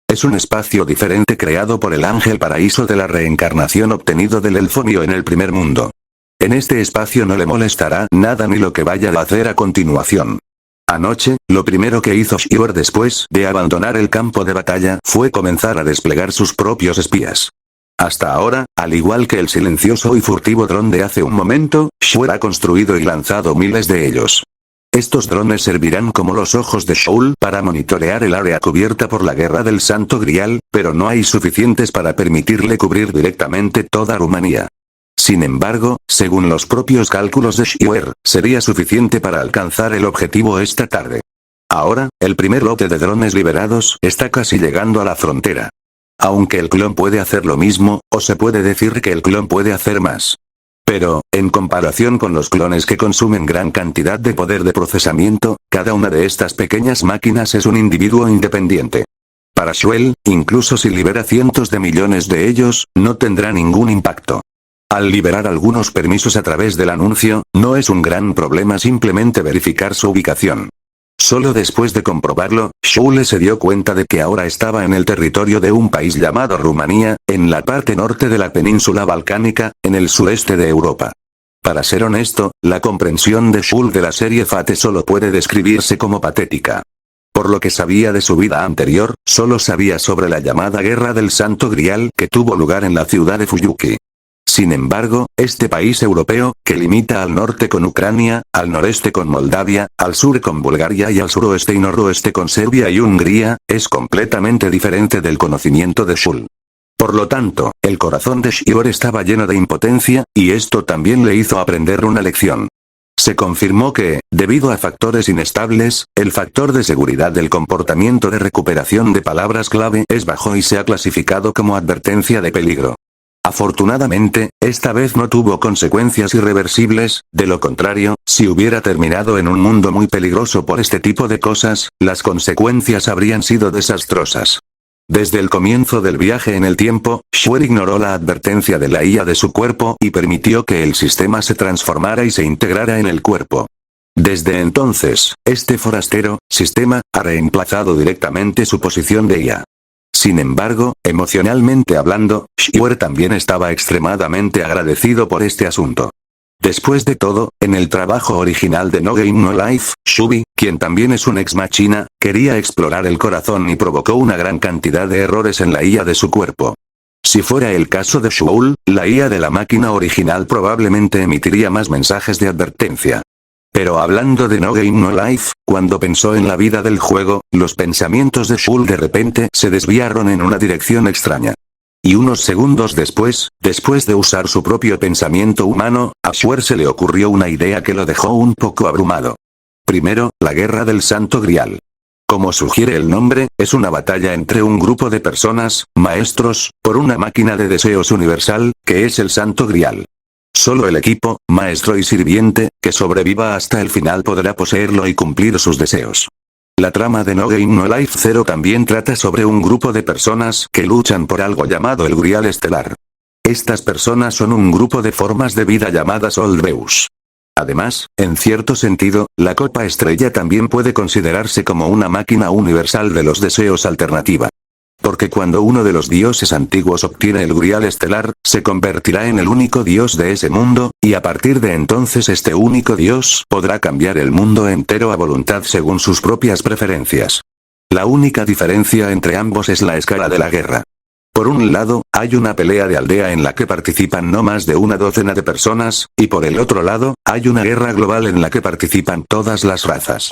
Es un espacio diferente creado por el ángel paraíso de la reencarnación obtenido del elfonio en el primer mundo. En este espacio no le molestará nada ni lo que vaya a hacer a continuación. Anoche, lo primero que hizo Shuer después de abandonar el campo de batalla fue comenzar a desplegar sus propios espías. Hasta ahora, al igual que el silencioso y furtivo dron de hace un momento, Shuer ha construido y lanzado miles de ellos. Estos drones servirán como los ojos de Shul para monitorear el área cubierta por la guerra del Santo Grial, pero no hay suficientes para permitirle cubrir directamente toda Rumanía. Sin embargo, según los propios cálculos de Shuer, sería suficiente para alcanzar el objetivo esta tarde. Ahora, el primer lote de drones liberados está casi llegando a la frontera. Aunque el clon puede hacer lo mismo, o se puede decir que el clon puede hacer más. Pero, en comparación con los clones que consumen gran cantidad de poder de procesamiento, cada una de estas pequeñas máquinas es un individuo independiente. Para Shuel, incluso si libera cientos de millones de ellos, no tendrá ningún impacto. Al liberar algunos permisos a través del anuncio, no es un gran problema simplemente verificar su ubicación. Solo después de comprobarlo, Shule se dio cuenta de que ahora estaba en el territorio de un país llamado Rumanía, en la parte norte de la península balcánica, en el sureste de Europa. Para ser honesto, la comprensión de Shul de la serie Fate solo puede describirse como patética. Por lo que sabía de su vida anterior, solo sabía sobre la llamada Guerra del Santo Grial que tuvo lugar en la ciudad de Fuyuki. Sin embargo, este país europeo, que limita al norte con Ucrania, al noreste con Moldavia, al sur con Bulgaria y al suroeste y noroeste con Serbia y Hungría, es completamente diferente del conocimiento de Shul. Por lo tanto, el corazón de Shuer estaba lleno de impotencia, y esto también le hizo aprender una lección. Se confirmó que, debido a factores inestables, el factor de seguridad del comportamiento de recuperación de palabras clave es bajo y se ha clasificado como advertencia de peligro. Afortunadamente, esta vez no tuvo consecuencias irreversibles, de lo contrario, si hubiera terminado en un mundo muy peligroso por este tipo de cosas, las consecuencias habrían sido desastrosas. Desde el comienzo del viaje en el tiempo, Shuer ignoró la advertencia de la IA de su cuerpo y permitió que el sistema se transformara y se integrara en el cuerpo. Desde entonces, este forastero sistema ha reemplazado directamente su posición de IA. Sin embargo, emocionalmente hablando, Shuer también estaba extremadamente agradecido por este asunto. Después de todo, en el trabajo original de No Game No Life, Shubi, quien también es un ex machina, quería explorar el corazón y provocó una gran cantidad de errores en la IA de su cuerpo. Si fuera el caso de Shul, la IA de la máquina original probablemente emitiría más mensajes de advertencia. Pero hablando de No Game No Life, cuando pensó en la vida del juego, los pensamientos de Shul de repente se desviaron en una dirección extraña. Y unos segundos después de usar su propio pensamiento humano, a Shuer se le ocurrió una idea que lo dejó un poco abrumado. Primero, la Guerra del Santo Grial. Como sugiere el nombre, es una batalla entre un grupo de personas, maestros, por una máquina de deseos universal, que es el Santo Grial. Solo el equipo, maestro y sirviente, que sobreviva hasta el final podrá poseerlo y cumplir sus deseos. La trama de No Game No Life 0 también trata sobre un grupo de personas que luchan por algo llamado el Grial Estelar. Estas personas son un grupo de formas de vida llamadas Oldeus. Además, en cierto sentido, la Copa Estrella también puede considerarse como una máquina universal de los deseos alternativa. Porque cuando uno de los dioses antiguos obtiene el grial estelar, se convertirá en el único dios de ese mundo, y a partir de entonces este único dios podrá cambiar el mundo entero a voluntad según sus propias preferencias. La única diferencia entre ambos es la escala de la guerra. Por un lado, hay una pelea de aldea en la que participan no más de una docena de personas, y por el otro lado, hay una guerra global en la que participan todas las razas.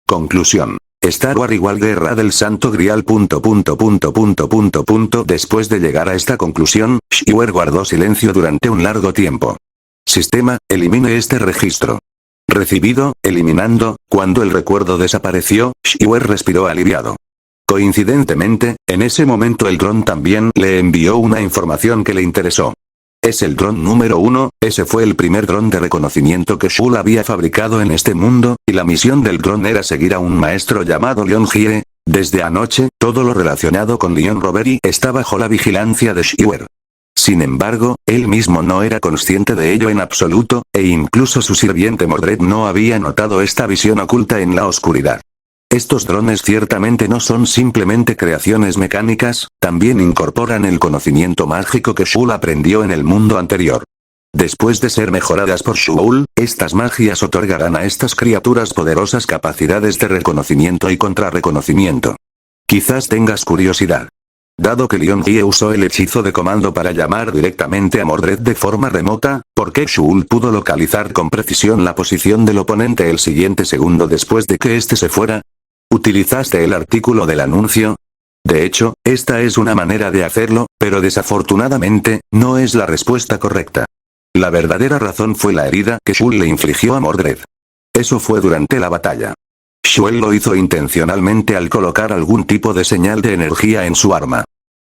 Conclusión. Star Wars igual Guerra del Santo Grial. Después de llegar a esta conclusión, Shiver guardó silencio durante un largo tiempo. Sistema, elimine este registro. Recibido, eliminando. Cuando el recuerdo desapareció, Shiver respiró aliviado. Coincidentemente, en ese momento el dron también le envió una información que le interesó. Es el dron número 1, ese fue el primer dron de reconocimiento que Shul había fabricado en este mundo, y la misión del dron era seguir a un maestro llamado Leon Jie. Desde anoche, todo lo relacionado con Leon Robery está bajo la vigilancia de Shiver. Sin embargo, él mismo no era consciente de ello en absoluto, e incluso su sirviente Mordred no había notado esta visión oculta en la oscuridad. Estos drones ciertamente no son simplemente creaciones mecánicas, también incorporan el conocimiento mágico que Shul aprendió en el mundo anterior. Después de ser mejoradas por Shul, estas magias otorgarán a estas criaturas poderosas capacidades de reconocimiento y contrarreconocimiento. Quizás tengas curiosidad. Dado que Leon Jie usó el hechizo de comando para llamar directamente a Mordred de forma remota, ¿por qué Shul pudo localizar con precisión la posición del oponente el siguiente segundo después de que éste se fuera? ¿Utilizaste el artículo del anuncio? De hecho, esta es una manera de hacerlo, pero desafortunadamente, no es la respuesta correcta. La verdadera razón fue la herida que Shul le infligió a Mordred. Eso fue durante la batalla. Shul lo hizo intencionalmente al colocar algún tipo de señal de energía en su arma.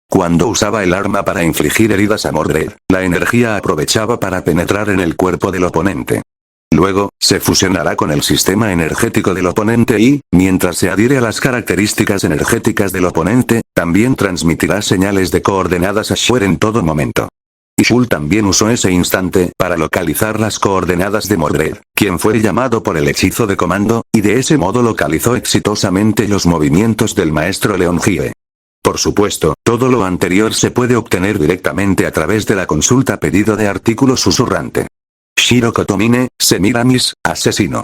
Cuando usaba el arma para infligir heridas a Mordred, la energía aprovechaba para penetrar en el cuerpo del oponente. Luego, se fusionará con el sistema energético del oponente y, mientras se adhiere a las características energéticas del oponente, también transmitirá señales de coordenadas a Shul en todo momento. Y Shul también usó ese instante para localizar las coordenadas de Mordred, quien fue llamado por el hechizo de comando, y de ese modo localizó exitosamente los movimientos del maestro Leon Jie. Por supuesto, todo lo anterior se puede obtener directamente a través de la consulta pedido de artículo susurrante. Shiro Kotomine, Semiramis, asesino.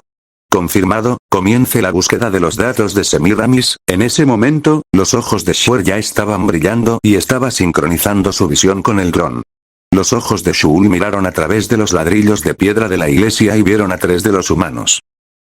Confirmado, comience la búsqueda de los datos de Semiramis. En ese momento, los ojos de Shul ya estaban brillando y estaba sincronizando su visión con el dron. Los ojos de Shul miraron a través de los ladrillos de piedra de la iglesia y vieron a 3 de los humanos.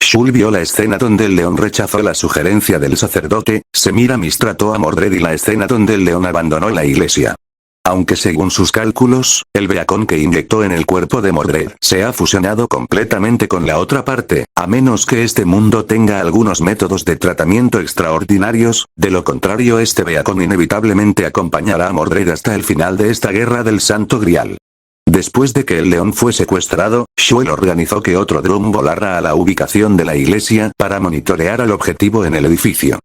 Shul vio la escena donde el león rechazó la sugerencia del sacerdote, Semiramis trató a Mordred y la escena donde el león abandonó la iglesia. Aunque según sus cálculos, el beacon que inyectó en el cuerpo de Mordred se ha fusionado completamente con la otra parte, a menos que este mundo tenga algunos métodos de tratamiento extraordinarios, de lo contrario este beacon inevitablemente acompañará a Mordred hasta el final de esta guerra del Santo Grial. Después de que el león fue secuestrado, Shul organizó que otro dron volara a la ubicación de la iglesia para monitorear al objetivo en el edificio.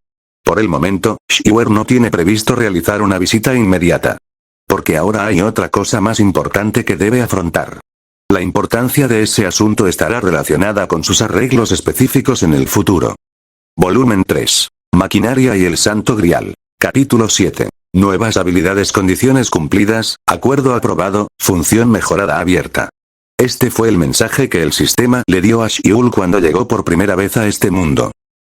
Por el momento, Shiver no tiene previsto realizar una visita inmediata. Porque ahora hay otra cosa más importante que debe afrontar. La importancia de ese asunto estará relacionada con sus arreglos específicos en el futuro. Volumen 3. Maquinaria y el Santo Grial. Capítulo 7. Nuevas habilidades. Condiciones cumplidas, acuerdo aprobado, función mejorada abierta. Este fue el mensaje que el sistema le dio a Shul cuando llegó por primera vez a este mundo.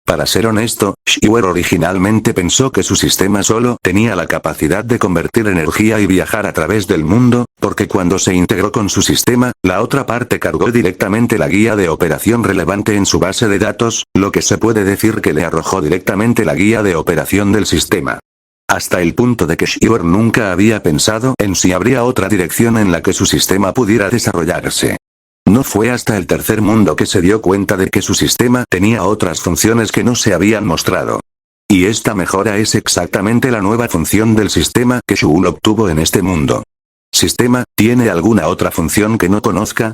Para ser honesto, Shiver originalmente pensó que su sistema solo tenía la capacidad de convertir energía y viajar a través del mundo, porque cuando se integró con su sistema, la otra parte cargó directamente la guía de operación relevante en su base de datos, lo que se puede decir que le arrojó directamente la guía de operación del sistema. Hasta el punto de que Shiver nunca había pensado en si habría otra dirección en la que su sistema pudiera desarrollarse. No fue hasta el tercer mundo que se dio cuenta de que su sistema tenía otras funciones que no se habían mostrado. Y esta mejora es exactamente la nueva función del sistema que Shul obtuvo en este mundo. ¿Sistema, tiene alguna otra función que no conozca?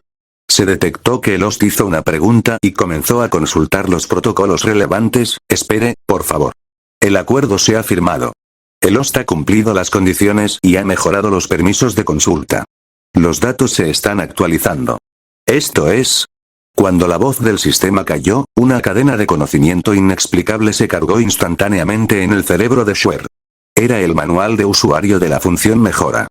Se detectó que el host hizo una pregunta y comenzó a consultar los protocolos relevantes. Espere, por favor. El acuerdo se ha firmado. El host ha cumplido las condiciones y ha mejorado los permisos de consulta. Los datos se están actualizando. Esto es. Cuando la voz del sistema cayó, una cadena de conocimiento inexplicable se cargó instantáneamente en el cerebro de Shul. Era el manual de usuario de la función mejora.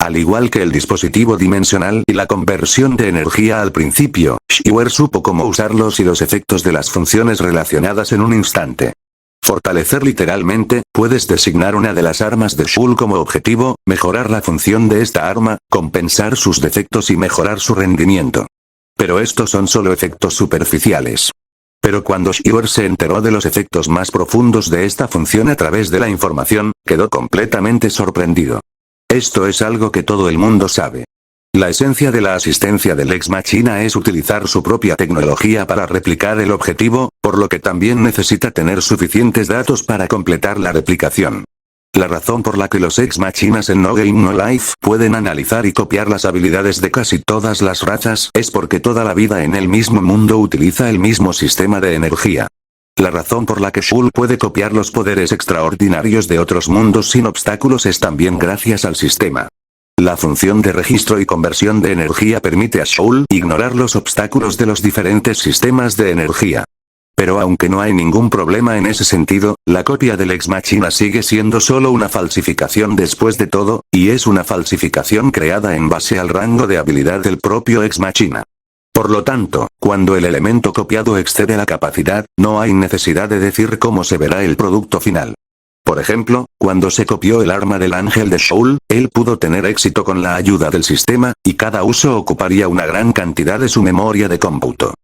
Al igual que el dispositivo dimensional y la conversión de energía al principio, Shiver supo cómo usarlos y los efectos de las funciones relacionadas en un instante. Fortalecer literalmente, puedes designar una de las armas de Shul como objetivo, mejorar la función de esta arma, compensar sus defectos y mejorar su rendimiento. Pero estos son solo efectos superficiales. Pero cuando Shiver se enteró de los efectos más profundos de esta función a través de la información, quedó completamente sorprendido. Esto es algo que todo el mundo sabe. La esencia de la asistencia del Ex Machina es utilizar su propia tecnología para replicar el objetivo, por lo que también necesita tener suficientes datos para completar la replicación. La razón por la que los Ex Machinas en No Game No Life pueden analizar y copiar las habilidades de casi todas las razas es porque toda la vida en el mismo mundo utiliza el mismo sistema de energía. La razón por la que Shul puede copiar los poderes extraordinarios de otros mundos sin obstáculos es también gracias al sistema. La función de registro y conversión de energía permite a Shul ignorar los obstáculos de los diferentes sistemas de energía. Pero aunque no hay ningún problema en ese sentido, la copia del Ex Machina sigue siendo solo una falsificación después de todo, y es una falsificación creada en base al rango de habilidad del propio Ex Machina. Por lo tanto, cuando el elemento copiado excede la capacidad, no hay necesidad de decir cómo se verá el producto final. Por ejemplo, cuando se copió el arma del ángel de Shul, él pudo tener éxito con la ayuda del sistema, y cada uso ocuparía una gran cantidad de su memoria de cómputo.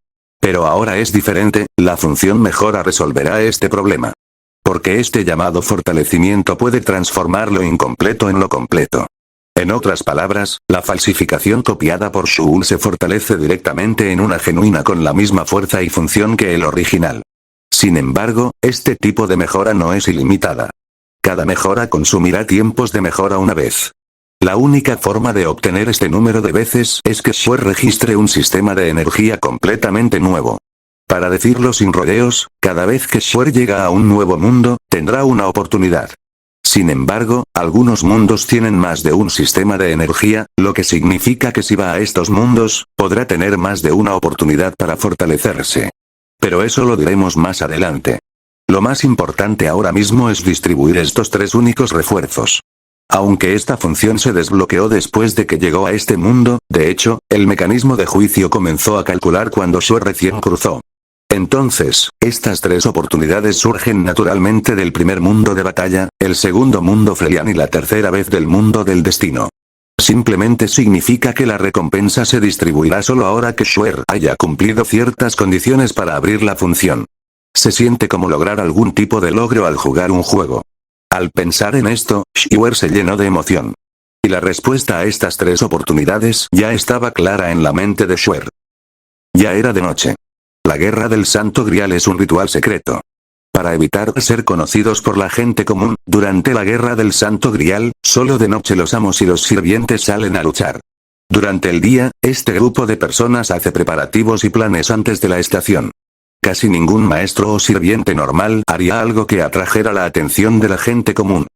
Pero ahora es diferente, la función mejora resolverá este problema. Porque este llamado fortalecimiento puede transformar lo incompleto en lo completo. En otras palabras, la falsificación copiada por Shul se fortalece directamente en una genuina con la misma fuerza y función que el original. Sin embargo, este tipo de mejora no es ilimitada. Cada mejora consumirá tiempos de mejora una vez. La única forma de obtener este número de veces es que Shiver registre un sistema de energía completamente nuevo. Para decirlo sin rodeos, cada vez que Shiver llega a un nuevo mundo, tendrá una oportunidad. Sin embargo, algunos mundos tienen más de un sistema de energía, lo que significa que si va a estos mundos, podrá tener más de una oportunidad para fortalecerse. Pero eso lo diremos más adelante. Lo más importante ahora mismo es distribuir estos tres únicos refuerzos. Aunque esta función se desbloqueó después de que llegó a este mundo, de hecho, el mecanismo de juicio comenzó a calcular cuando Shiver recién cruzó. Entonces, estas tres oportunidades surgen naturalmente del primer mundo de batalla, el segundo mundo Freyan y la tercera vez del mundo del destino. Simplemente significa que la recompensa se distribuirá solo ahora que Shiver haya cumplido ciertas condiciones para abrir la función. Se siente como lograr algún tipo de logro al jugar un juego. Al pensar en esto, Shiver se llenó de emoción. Y la respuesta a estas tres oportunidades ya estaba clara en la mente de Shiver. Ya era de noche. La guerra del Santo Grial es un ritual secreto. Para evitar ser conocidos por la gente común, durante la guerra del Santo Grial, solo de noche los amos y los sirvientes salen a luchar. Durante el día, este grupo de personas hace preparativos y planes antes de la estación. Casi ningún maestro o sirviente normal haría algo que atrajera la atención de la gente común.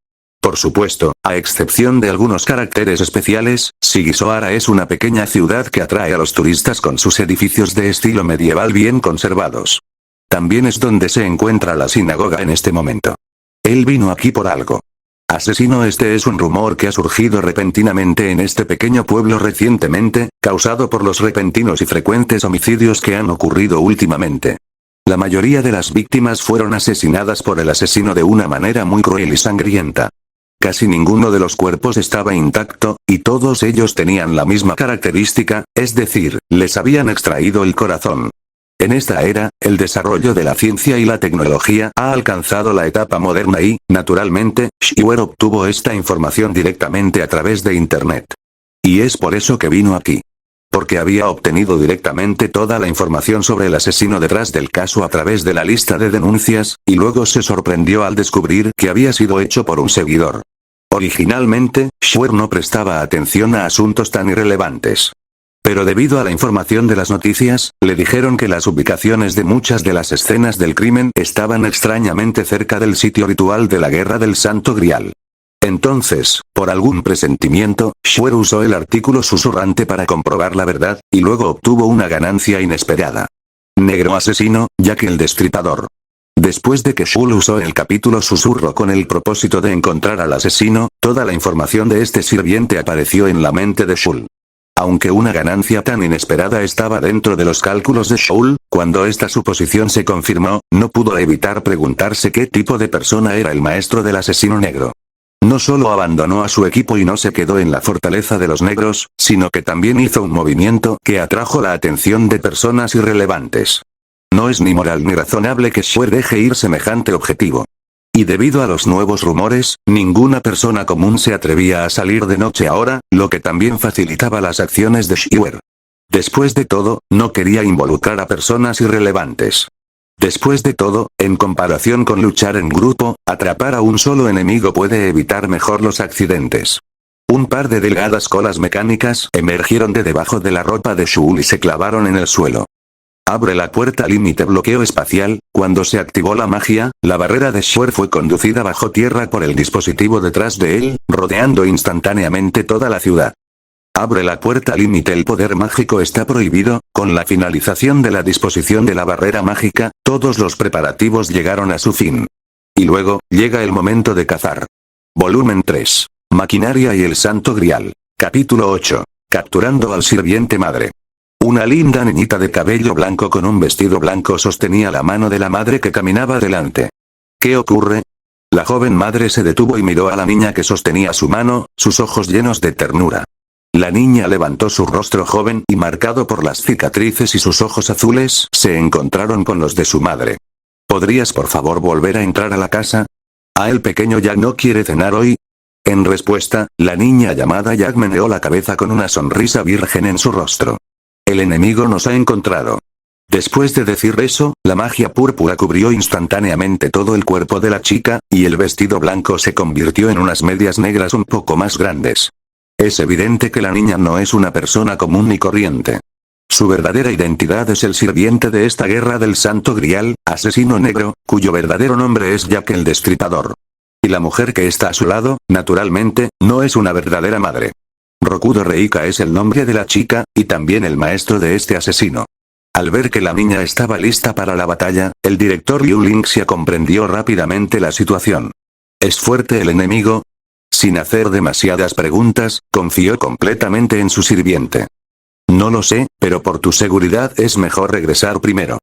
Por supuesto, a excepción de algunos caracteres especiales, Sigisoara es una pequeña ciudad que atrae a los turistas con sus edificios de estilo medieval bien conservados. También es donde se encuentra la sinagoga en este momento. Él vino aquí por algo. Asesino, este es un rumor que ha surgido repentinamente en este pequeño pueblo recientemente, causado por los repentinos y frecuentes homicidios que han ocurrido últimamente. La mayoría de las víctimas fueron asesinadas por el asesino de una manera muy cruel y sangrienta. Casi ninguno de los cuerpos estaba intacto, y todos ellos tenían la misma característica, es decir, les habían extraído el corazón. En esta era, el desarrollo de la ciencia y la tecnología ha alcanzado la etapa moderna y, naturalmente, Shiver obtuvo esta información directamente a través de Internet. Y es por eso que vino aquí. Porque había obtenido directamente toda la información sobre el asesino detrás del caso a través de la lista de denuncias, y luego se sorprendió al descubrir que había sido hecho por un seguidor. Originalmente, Shiver no prestaba atención a asuntos tan irrelevantes. Pero debido a la información de las noticias, le dijeron que las ubicaciones de muchas de las escenas del crimen estaban extrañamente cerca del sitio ritual de la Guerra del Santo Grial. Entonces, por algún presentimiento, Shiver usó el artículo susurrante para comprobar la verdad, y luego obtuvo una ganancia inesperada. Negro asesino, Jack el Destripador. Después de que Shul usó el capítulo Susurro con el propósito de encontrar al asesino, toda la información de este sirviente apareció en la mente de Shul. Aunque una ganancia tan inesperada estaba dentro de los cálculos de Shul, cuando esta suposición se confirmó, no pudo evitar preguntarse qué tipo de persona era el maestro del asesino negro. No solo abandonó a su equipo y no se quedó en la fortaleza de los negros, sino que también hizo un movimiento que atrajo la atención de personas irrelevantes. No es ni moral ni razonable que Shuer deje ir semejante objetivo. Y debido a los nuevos rumores, ninguna persona común se atrevía a salir de noche ahora, lo que también facilitaba las acciones de Shuer. Después de todo, no quería involucrar a personas irrelevantes. Después de todo, en comparación con luchar en grupo, atrapar a un solo enemigo puede evitar mejor los accidentes. Un par de delgadas colas mecánicas emergieron de debajo de la ropa de Shul y se clavaron en el suelo. Abre la puerta límite bloqueo espacial. Cuando se activó la magia, la barrera de Shuer fue conducida bajo tierra por el dispositivo detrás de él, rodeando instantáneamente toda la ciudad. Abre la puerta límite. El poder mágico está prohibido. Con la finalización de la disposición de la barrera mágica, todos los preparativos llegaron a su fin. Y luego, llega el momento de cazar. Volumen 3. Maquinaria y el Santo Grial. Capítulo 8. Capturando al sirviente madre. Una linda niñita de cabello blanco con un vestido blanco sostenía la mano de la madre que caminaba delante. ¿Qué ocurre? La joven madre se detuvo y miró a la niña que sostenía su mano, sus ojos llenos de ternura. La niña levantó su rostro joven y marcado por las cicatrices y sus ojos azules se encontraron con los de su madre. ¿Podrías por favor volver a entrar a la casa? ¿A el pequeño Jack no quiere cenar hoy? En respuesta, la niña llamada Jack meneó la cabeza con una sonrisa virgen en su rostro. El enemigo nos ha encontrado. Después de decir eso, la magia púrpura cubrió instantáneamente todo el cuerpo de la chica, y el vestido blanco se convirtió en unas medias negras un poco más grandes. Es evidente que la niña no es una persona común ni corriente. Su verdadera identidad es el sirviente de esta guerra del Santo Grial, asesino negro, cuyo verdadero nombre es Jack el Destripador. Y la mujer que está a su lado, naturalmente, no es una verdadera madre. Rokudo Reika es el nombre de la chica, y también el maestro de este asesino. Al ver que la niña estaba lista para la batalla, el director Liu Lingxia comprendió rápidamente la situación. ¿Es fuerte el enemigo? Sin hacer demasiadas preguntas, confió completamente en su sirviente. No lo sé, pero por tu seguridad es mejor regresar primero.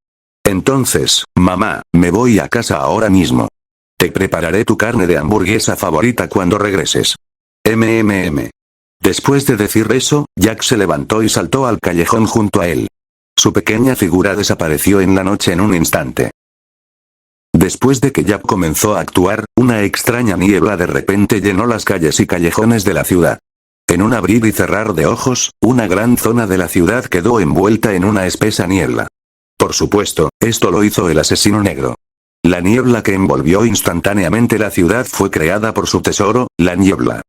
Entonces, mamá, me voy a casa ahora mismo. Te prepararé tu carne de hamburguesa favorita cuando regreses. Después de decir eso, Jack se levantó y saltó al callejón junto a él. Su pequeña figura desapareció en la noche en un instante. Después de que Jack comenzó a actuar, una extraña niebla de repente llenó las calles y callejones de la ciudad. En un abrir y cerrar de ojos, una gran zona de la ciudad quedó envuelta en una espesa niebla. Por supuesto, esto lo hizo el asesino negro. La niebla que envolvió instantáneamente la ciudad fue creada por su tesoro, la niebla.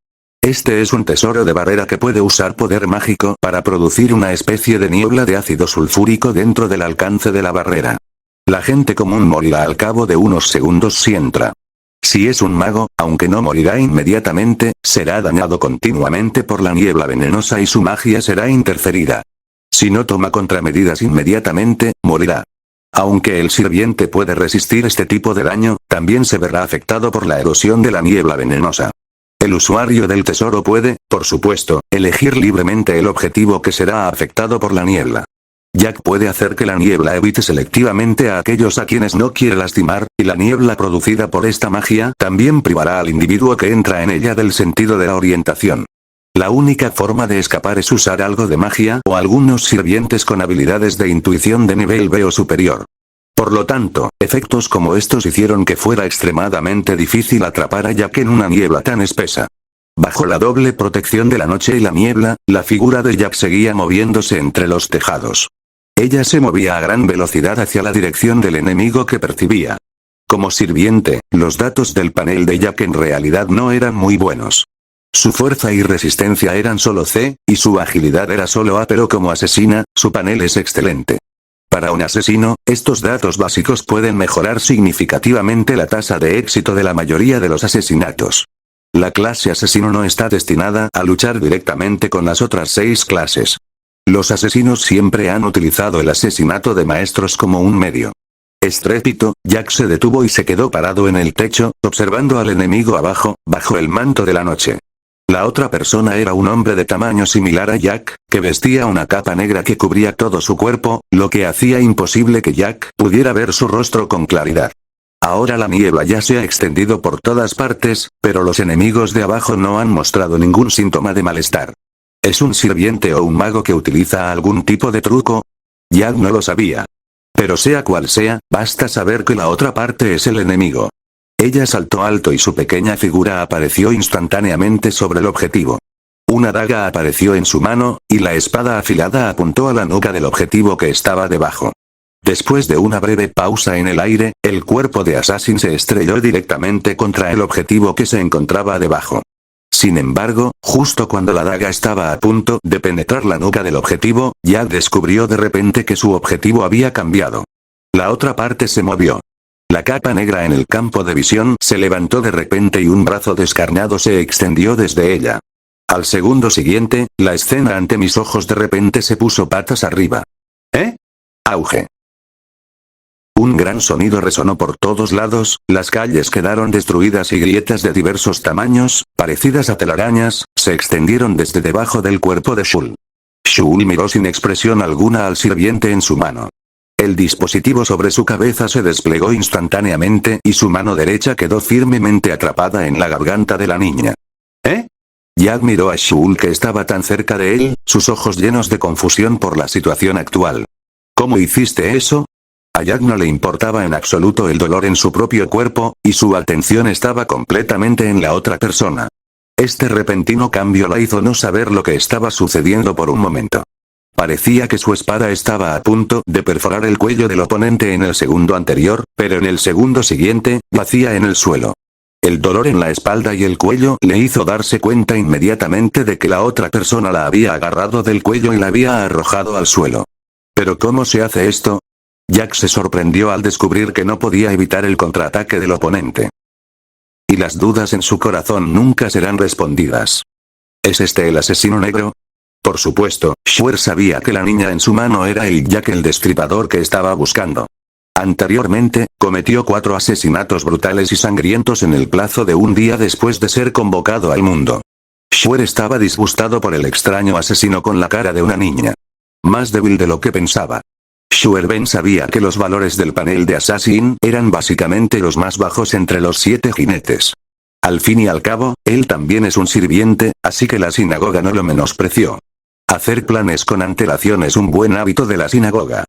Este es un tesoro de barrera que puede usar poder mágico para producir una especie de niebla de ácido sulfúrico dentro del alcance de la barrera. La gente común morirá al cabo de unos segundos si entra. Si es un mago, aunque no morirá inmediatamente, será dañado continuamente por la niebla venenosa y su magia será interferida. Si no toma contramedidas inmediatamente, morirá. Aunque el sirviente puede resistir este tipo de daño, también se verá afectado por la erosión de la niebla venenosa. El usuario del tesoro puede, por supuesto, elegir libremente el objetivo que será afectado por la niebla. Jack puede hacer que la niebla evite selectivamente a aquellos a quienes no quiere lastimar, y la niebla producida por esta magia también privará al individuo que entra en ella del sentido de la orientación. La única forma de escapar es usar algo de magia o algunos sirvientes con habilidades de intuición de nivel B o superior. Por lo tanto, efectos como estos hicieron que fuera extremadamente difícil atrapar a Jack en una niebla tan espesa. Bajo la doble protección de la noche y la niebla, la figura de Jack seguía moviéndose entre los tejados. Ella se movía a gran velocidad hacia la dirección del enemigo que percibía. Como sirviente, los datos del panel de Jack en realidad no eran muy buenos. Su fuerza y resistencia eran solo C, y su agilidad era solo A, pero como asesina, su panel es excelente. Para un asesino, estos datos básicos pueden mejorar significativamente la tasa de éxito de la mayoría de los asesinatos. La clase asesino no está destinada a luchar directamente con las otras 6 clases. Los asesinos siempre han utilizado el asesinato de maestros como un medio. estrépito, Jack se detuvo y se quedó parado en el techo, observando al enemigo abajo, bajo el manto de la noche. La otra persona era un hombre de tamaño similar a Jack, que vestía una capa negra que cubría todo su cuerpo, lo que hacía imposible que Jack pudiera ver su rostro con claridad. Ahora la niebla ya se ha extendido por todas partes, pero los enemigos de abajo no han mostrado ningún síntoma de malestar. ¿Es un sirviente o un mago que utiliza algún tipo de truco? Jack no lo sabía. Pero sea cual sea, basta saber que la otra parte es el enemigo. Ella saltó alto y su pequeña figura apareció instantáneamente sobre el objetivo. Una daga apareció en su mano, y la espada afilada apuntó a la nuca del objetivo que estaba debajo. Después de una breve pausa en el aire, el cuerpo de Assassin se estrelló directamente contra el objetivo que se encontraba debajo. Sin embargo, justo cuando la daga estaba a punto de penetrar la nuca del objetivo, Jack descubrió de repente que su objetivo había cambiado. La otra parte se movió. La capa negra en el campo de visión se levantó de repente y un brazo descarnado se extendió desde ella. Al segundo siguiente, la escena ante mis ojos de repente se puso patas arriba. ¿Eh? Auge. Un gran sonido resonó por todos lados, las calles quedaron destruidas y grietas de diversos tamaños, parecidas a telarañas, se extendieron desde debajo del cuerpo de Shul. Shul miró sin expresión alguna al sirviente en su mano. El dispositivo sobre su cabeza se desplegó instantáneamente y su mano derecha quedó firmemente atrapada en la garganta de la niña. ¿Eh? Jack miró a Shul que estaba tan cerca de él, sus ojos llenos de confusión por la situación actual. ¿Cómo hiciste eso? A Jack no le importaba en absoluto el dolor en su propio cuerpo, y su atención estaba completamente en la otra persona. Este repentino cambio la hizo no saber lo que estaba sucediendo por un momento. Parecía que su espada estaba a punto de perforar el cuello del oponente en el segundo anterior, pero en el segundo siguiente, yacía en el suelo. El dolor en la espalda y el cuello le hizo darse cuenta inmediatamente de que la otra persona la había agarrado del cuello y la había arrojado al suelo. ¿Pero cómo se hace esto? Jack se sorprendió al descubrir que no podía evitar el contraataque del oponente. Y las dudas en su corazón nunca serán respondidas. ¿Es este el asesino negro? Por supuesto, Schwer sabía que la niña en su mano era el Jack el Destripador que estaba buscando. Anteriormente, cometió 4 asesinatos brutales y sangrientos en el plazo de un día después de ser convocado al mundo. Schwer estaba disgustado por el extraño asesino con la cara de una niña. Más débil de lo que pensaba. Schwer Ben sabía que los valores del panel de Assassin eran básicamente los más bajos entre los 7 jinetes. Al fin y al cabo, él también es un sirviente, así que la sinagoga no lo menospreció. Hacer planes con antelación es un buen hábito de la sinagoga.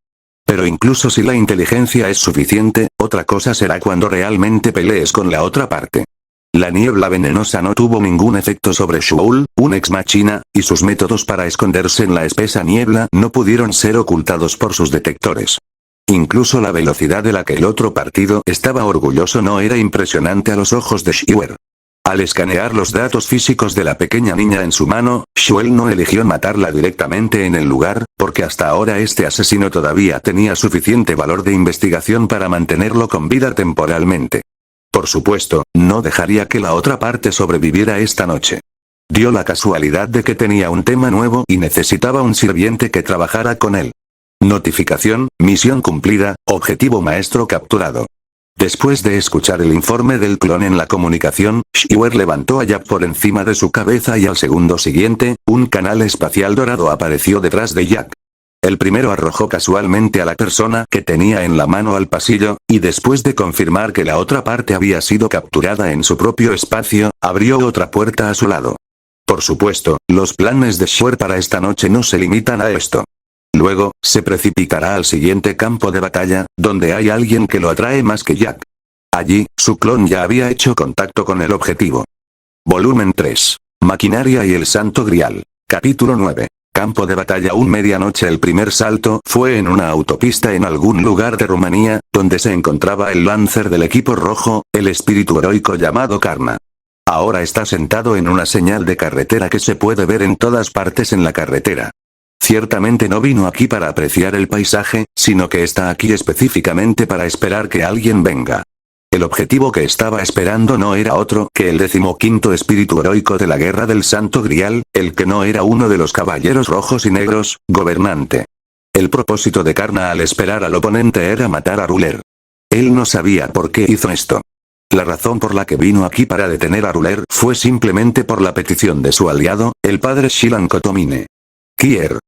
Pero incluso si la inteligencia es suficiente, otra cosa será cuando realmente pelees con la otra parte. La niebla venenosa no tuvo ningún efecto sobre Shul, un ex machina, y sus métodos para esconderse en la espesa niebla no pudieron ser ocultados por sus detectores. Incluso la velocidad de la que el otro partido estaba orgulloso no era impresionante a los ojos de Schwer. Al escanear los datos físicos de la pequeña niña en su mano, Schwer no eligió matarla directamente en el lugar, porque hasta ahora este asesino todavía tenía suficiente valor de investigación para mantenerlo con vida temporalmente. Por supuesto, no dejaría que la otra parte sobreviviera esta noche. Dio la casualidad de que tenía un tema nuevo y necesitaba un sirviente que trabajara con él. Notificación, misión cumplida, objetivo maestro capturado. Después de escuchar el informe del clon en la comunicación, Schwer levantó a Jack por encima de su cabeza y al segundo siguiente, un canal espacial dorado apareció detrás de Jack. El primero arrojó casualmente a la persona que tenía en la mano al pasillo, y después de confirmar que la otra parte había sido capturada en su propio espacio, abrió otra puerta a su lado. Por supuesto, los planes de Schwer para esta noche no se limitan a esto. Luego, se precipitará al siguiente campo de batalla, donde hay alguien que lo atrae más que Jack. Allí, su clon ya había hecho contacto con el objetivo. Volumen 3. Maquinaria y el Santo Grial. Capítulo 9. Campo de batalla. Medianoche. El primer salto fue en una autopista en algún lugar de Rumanía, donde se encontraba el Lancer del equipo rojo, el espíritu heroico llamado Karna. Ahora está sentado en una señal de carretera que se puede ver en todas partes en la carretera. Ciertamente no vino aquí para apreciar el paisaje, sino que está aquí específicamente para esperar que alguien venga. El objetivo que estaba esperando no era otro que el 15º espíritu heroico de la Guerra del Santo Grial, el que no era uno de los caballeros rojos y negros, gobernante. El propósito de Karna al esperar al oponente era matar a Ruler. Él no sabía por qué hizo esto. La razón por la que vino aquí para detener a Ruler fue simplemente por la petición de su aliado, el padre Shilan Kotomine. Kier.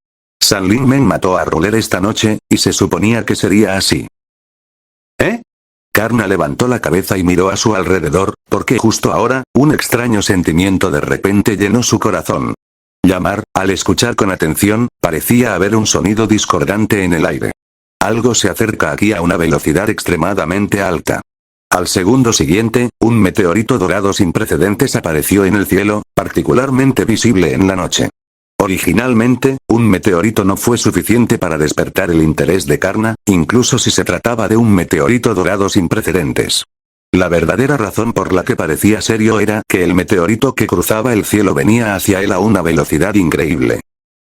San Lin Men mató a Ruler esta noche, y se suponía que sería así. ¿Eh? Karna levantó la cabeza y miró a su alrededor, porque justo ahora, un extraño sentimiento de repente llenó su corazón. Llamar, al escuchar con atención, parecía haber un sonido discordante en el aire. Algo se acerca aquí a una velocidad extremadamente alta. Al segundo siguiente, un meteorito dorado sin precedentes apareció en el cielo, particularmente visible en la noche. Originalmente, un meteorito no fue suficiente para despertar el interés de Karna, incluso si se trataba de un meteorito dorado sin precedentes. La verdadera razón por la que parecía serio era que el meteorito que cruzaba el cielo venía hacia él a una velocidad increíble.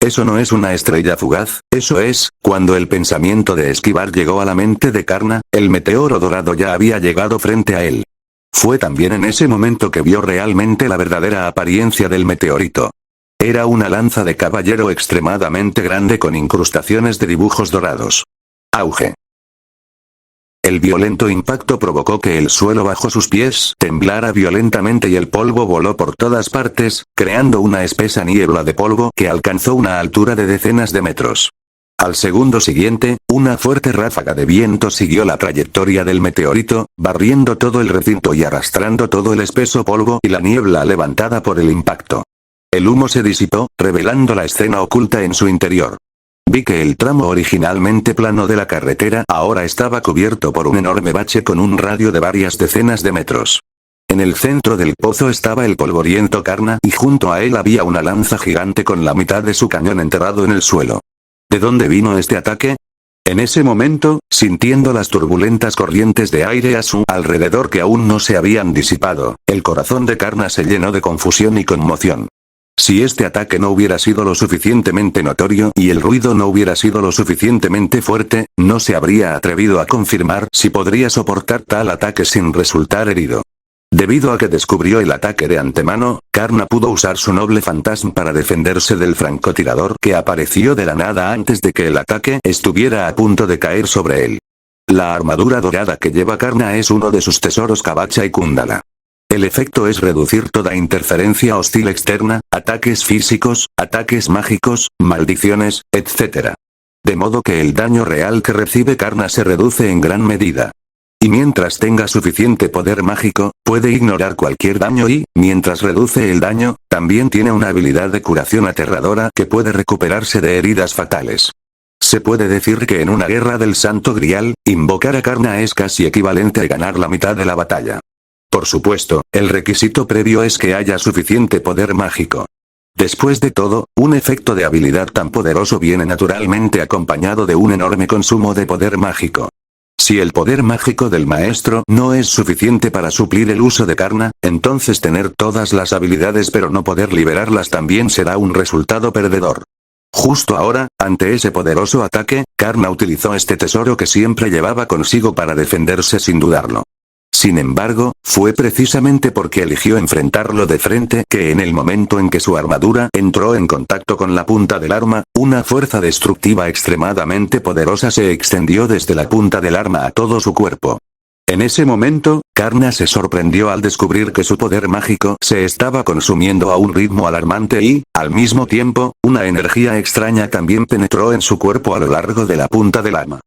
Eso no es una estrella fugaz, eso es, cuando el pensamiento de esquivar llegó a la mente de Karna, el meteoro dorado ya había llegado frente a él. Fue también en ese momento que vio realmente la verdadera apariencia del meteorito. Era una lanza de caballero extremadamente grande con incrustaciones de dibujos dorados. Auge. El violento impacto provocó que el suelo bajo sus pies temblara violentamente y el polvo voló por todas partes, creando una espesa niebla de polvo que alcanzó una altura de decenas de metros. Al segundo siguiente, una fuerte ráfaga de viento siguió la trayectoria del meteorito, barriendo todo el recinto y arrastrando todo el espeso polvo y la niebla levantada por el impacto. El humo se disipó, revelando la escena oculta en su interior. Vi que el tramo originalmente plano de la carretera ahora estaba cubierto por un enorme bache con un radio de varias decenas de metros. En el centro del pozo estaba el polvoriento Karna y junto a él había una lanza gigante con la mitad de su cañón enterrado en el suelo. ¿De dónde vino este ataque? En ese momento, sintiendo las turbulentas corrientes de aire a su alrededor que aún no se habían disipado, el corazón de Karna se llenó de confusión y conmoción. Si este ataque no hubiera sido lo suficientemente notorio y el ruido no hubiera sido lo suficientemente fuerte, no se habría atrevido a confirmar si podría soportar tal ataque sin resultar herido. Debido a que descubrió el ataque de antemano, Karna pudo usar su noble fantasma para defenderse del francotirador que apareció de la nada antes de que el ataque estuviera a punto de caer sobre él. La armadura dorada que lleva Karna es uno de sus tesoros Kavacha y Kundala. El efecto es reducir toda interferencia hostil externa, ataques físicos, ataques mágicos, maldiciones, etc. De modo que el daño real que recibe Karna se reduce en gran medida. Y mientras tenga suficiente poder mágico, puede ignorar cualquier daño y, mientras reduce el daño, también tiene una habilidad de curación aterradora que puede recuperarse de heridas fatales. Se puede decir que en una guerra del Santo Grial, invocar a Karna es casi equivalente a ganar la mitad de la batalla. Por supuesto, el requisito previo es que haya suficiente poder mágico. Después de todo, un efecto de habilidad tan poderoso viene naturalmente acompañado de un enorme consumo de poder mágico. Si el poder mágico del maestro no es suficiente para suplir el uso de Karna, entonces tener todas las habilidades pero no poder liberarlas también será un resultado perdedor. Justo ahora, ante ese poderoso ataque, Karna utilizó este tesoro que siempre llevaba consigo para defenderse sin dudarlo. Sin embargo, fue precisamente porque eligió enfrentarlo de frente que en el momento en que su armadura entró en contacto con la punta del arma, una fuerza destructiva extremadamente poderosa se extendió desde la punta del arma a todo su cuerpo. En ese momento, Karna se sorprendió al descubrir que su poder mágico se estaba consumiendo a un ritmo alarmante y, al mismo tiempo, una energía extraña también penetró en su cuerpo a lo largo de la punta del arma.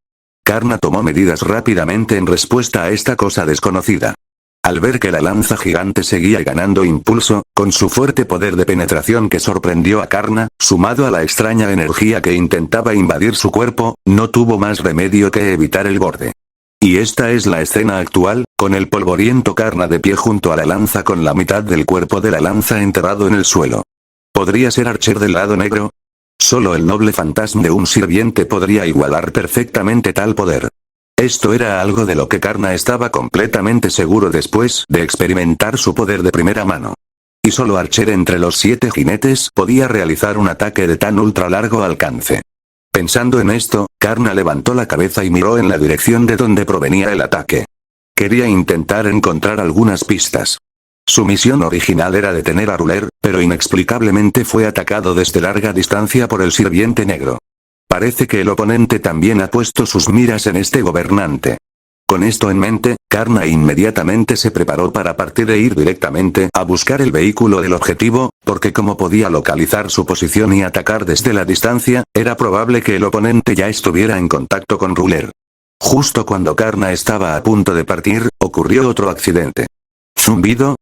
Karna tomó medidas rápidamente en respuesta a esta cosa desconocida. Al ver que la lanza gigante seguía ganando impulso, con su fuerte poder de penetración que sorprendió a Karna, sumado a la extraña energía que intentaba invadir su cuerpo, no tuvo más remedio que evitar el borde. Y esta es la escena actual, con el polvoriento Karna de pie junto a la lanza con la mitad del cuerpo de la lanza enterrado en el suelo. ¿Podría ser Archer del lado negro? Solo el noble fantasma de un sirviente podría igualar perfectamente tal poder. Esto era algo de lo que Karna estaba completamente seguro después de experimentar su poder de primera mano. Y solo Archer entre los 7 jinetes podía realizar un ataque de tan ultra largo alcance. Pensando en esto, Karna levantó la cabeza y miró en la dirección de donde provenía el ataque. Quería intentar encontrar algunas pistas. Su misión original era detener a Ruler, pero inexplicablemente fue atacado desde larga distancia por el sirviente negro. Parece que el oponente también ha puesto sus miras en este gobernante. Con esto en mente, Karna inmediatamente se preparó para partir e ir directamente a buscar el vehículo del objetivo, porque como podía localizar su posición y atacar desde la distancia, era probable que el oponente ya estuviera en contacto con Ruler. Justo cuando Karna estaba a punto de partir, ocurrió otro accidente. ¿Zumbido?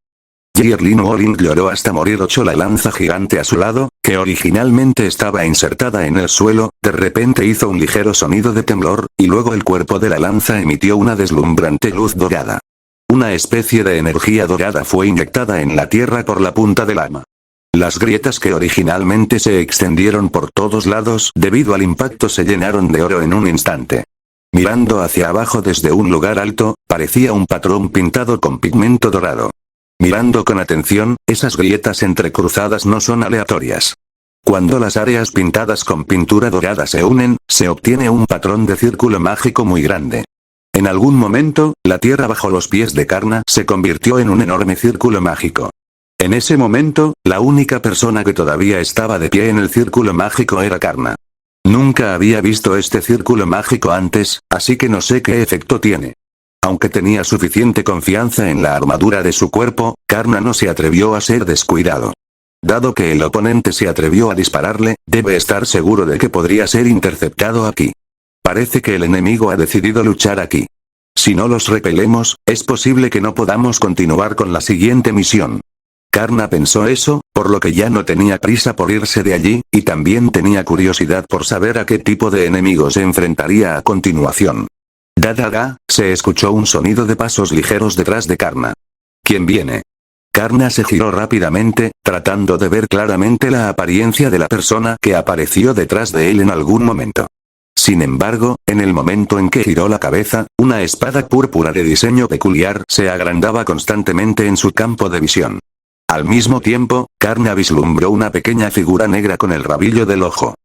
Yeerlin Wolin lloró hasta morir. La lanza gigante a su lado, que originalmente estaba insertada en el suelo, de repente hizo un ligero sonido de temblor, y luego el cuerpo de la lanza emitió una deslumbrante luz dorada. Una especie de energía dorada fue inyectada en la tierra por la punta del arma. Las grietas que originalmente se extendieron por todos lados debido al impacto se llenaron de oro en un instante. Mirando hacia abajo desde un lugar alto, parecía un patrón pintado con pigmento dorado. Mirando con atención, esas grietas entrecruzadas no son aleatorias. Cuando las áreas pintadas con pintura dorada se unen, se obtiene un patrón de círculo mágico muy grande. En algún momento, la tierra bajo los pies de Karna se convirtió en un enorme círculo mágico. En ese momento, la única persona que todavía estaba de pie en el círculo mágico era Karna. Nunca había visto este círculo mágico antes, así que no sé qué efecto tiene. Aunque tenía suficiente confianza en la armadura de su cuerpo, Karna no se atrevió a ser descuidado. Dado que el oponente se atrevió a dispararle, debe estar seguro de que podría ser interceptado aquí. Parece que el enemigo ha decidido luchar aquí. Si no los repelemos, es posible que no podamos continuar con la siguiente misión. Karna pensó eso, por lo que ya no tenía prisa por irse de allí, y también tenía curiosidad por saber a qué tipo de enemigo se enfrentaría a continuación. Da, se escuchó un sonido de pasos ligeros detrás de Karna. ¿Quién viene? Karna se giró rápidamente, tratando de ver claramente la apariencia de la persona que apareció detrás de él en algún momento. Sin embargo, en el momento en que giró la cabeza, una espada púrpura de diseño peculiar se agrandaba constantemente en su campo de visión. Al mismo tiempo, Karna vislumbró una pequeña figura negra con el rabillo del ojo.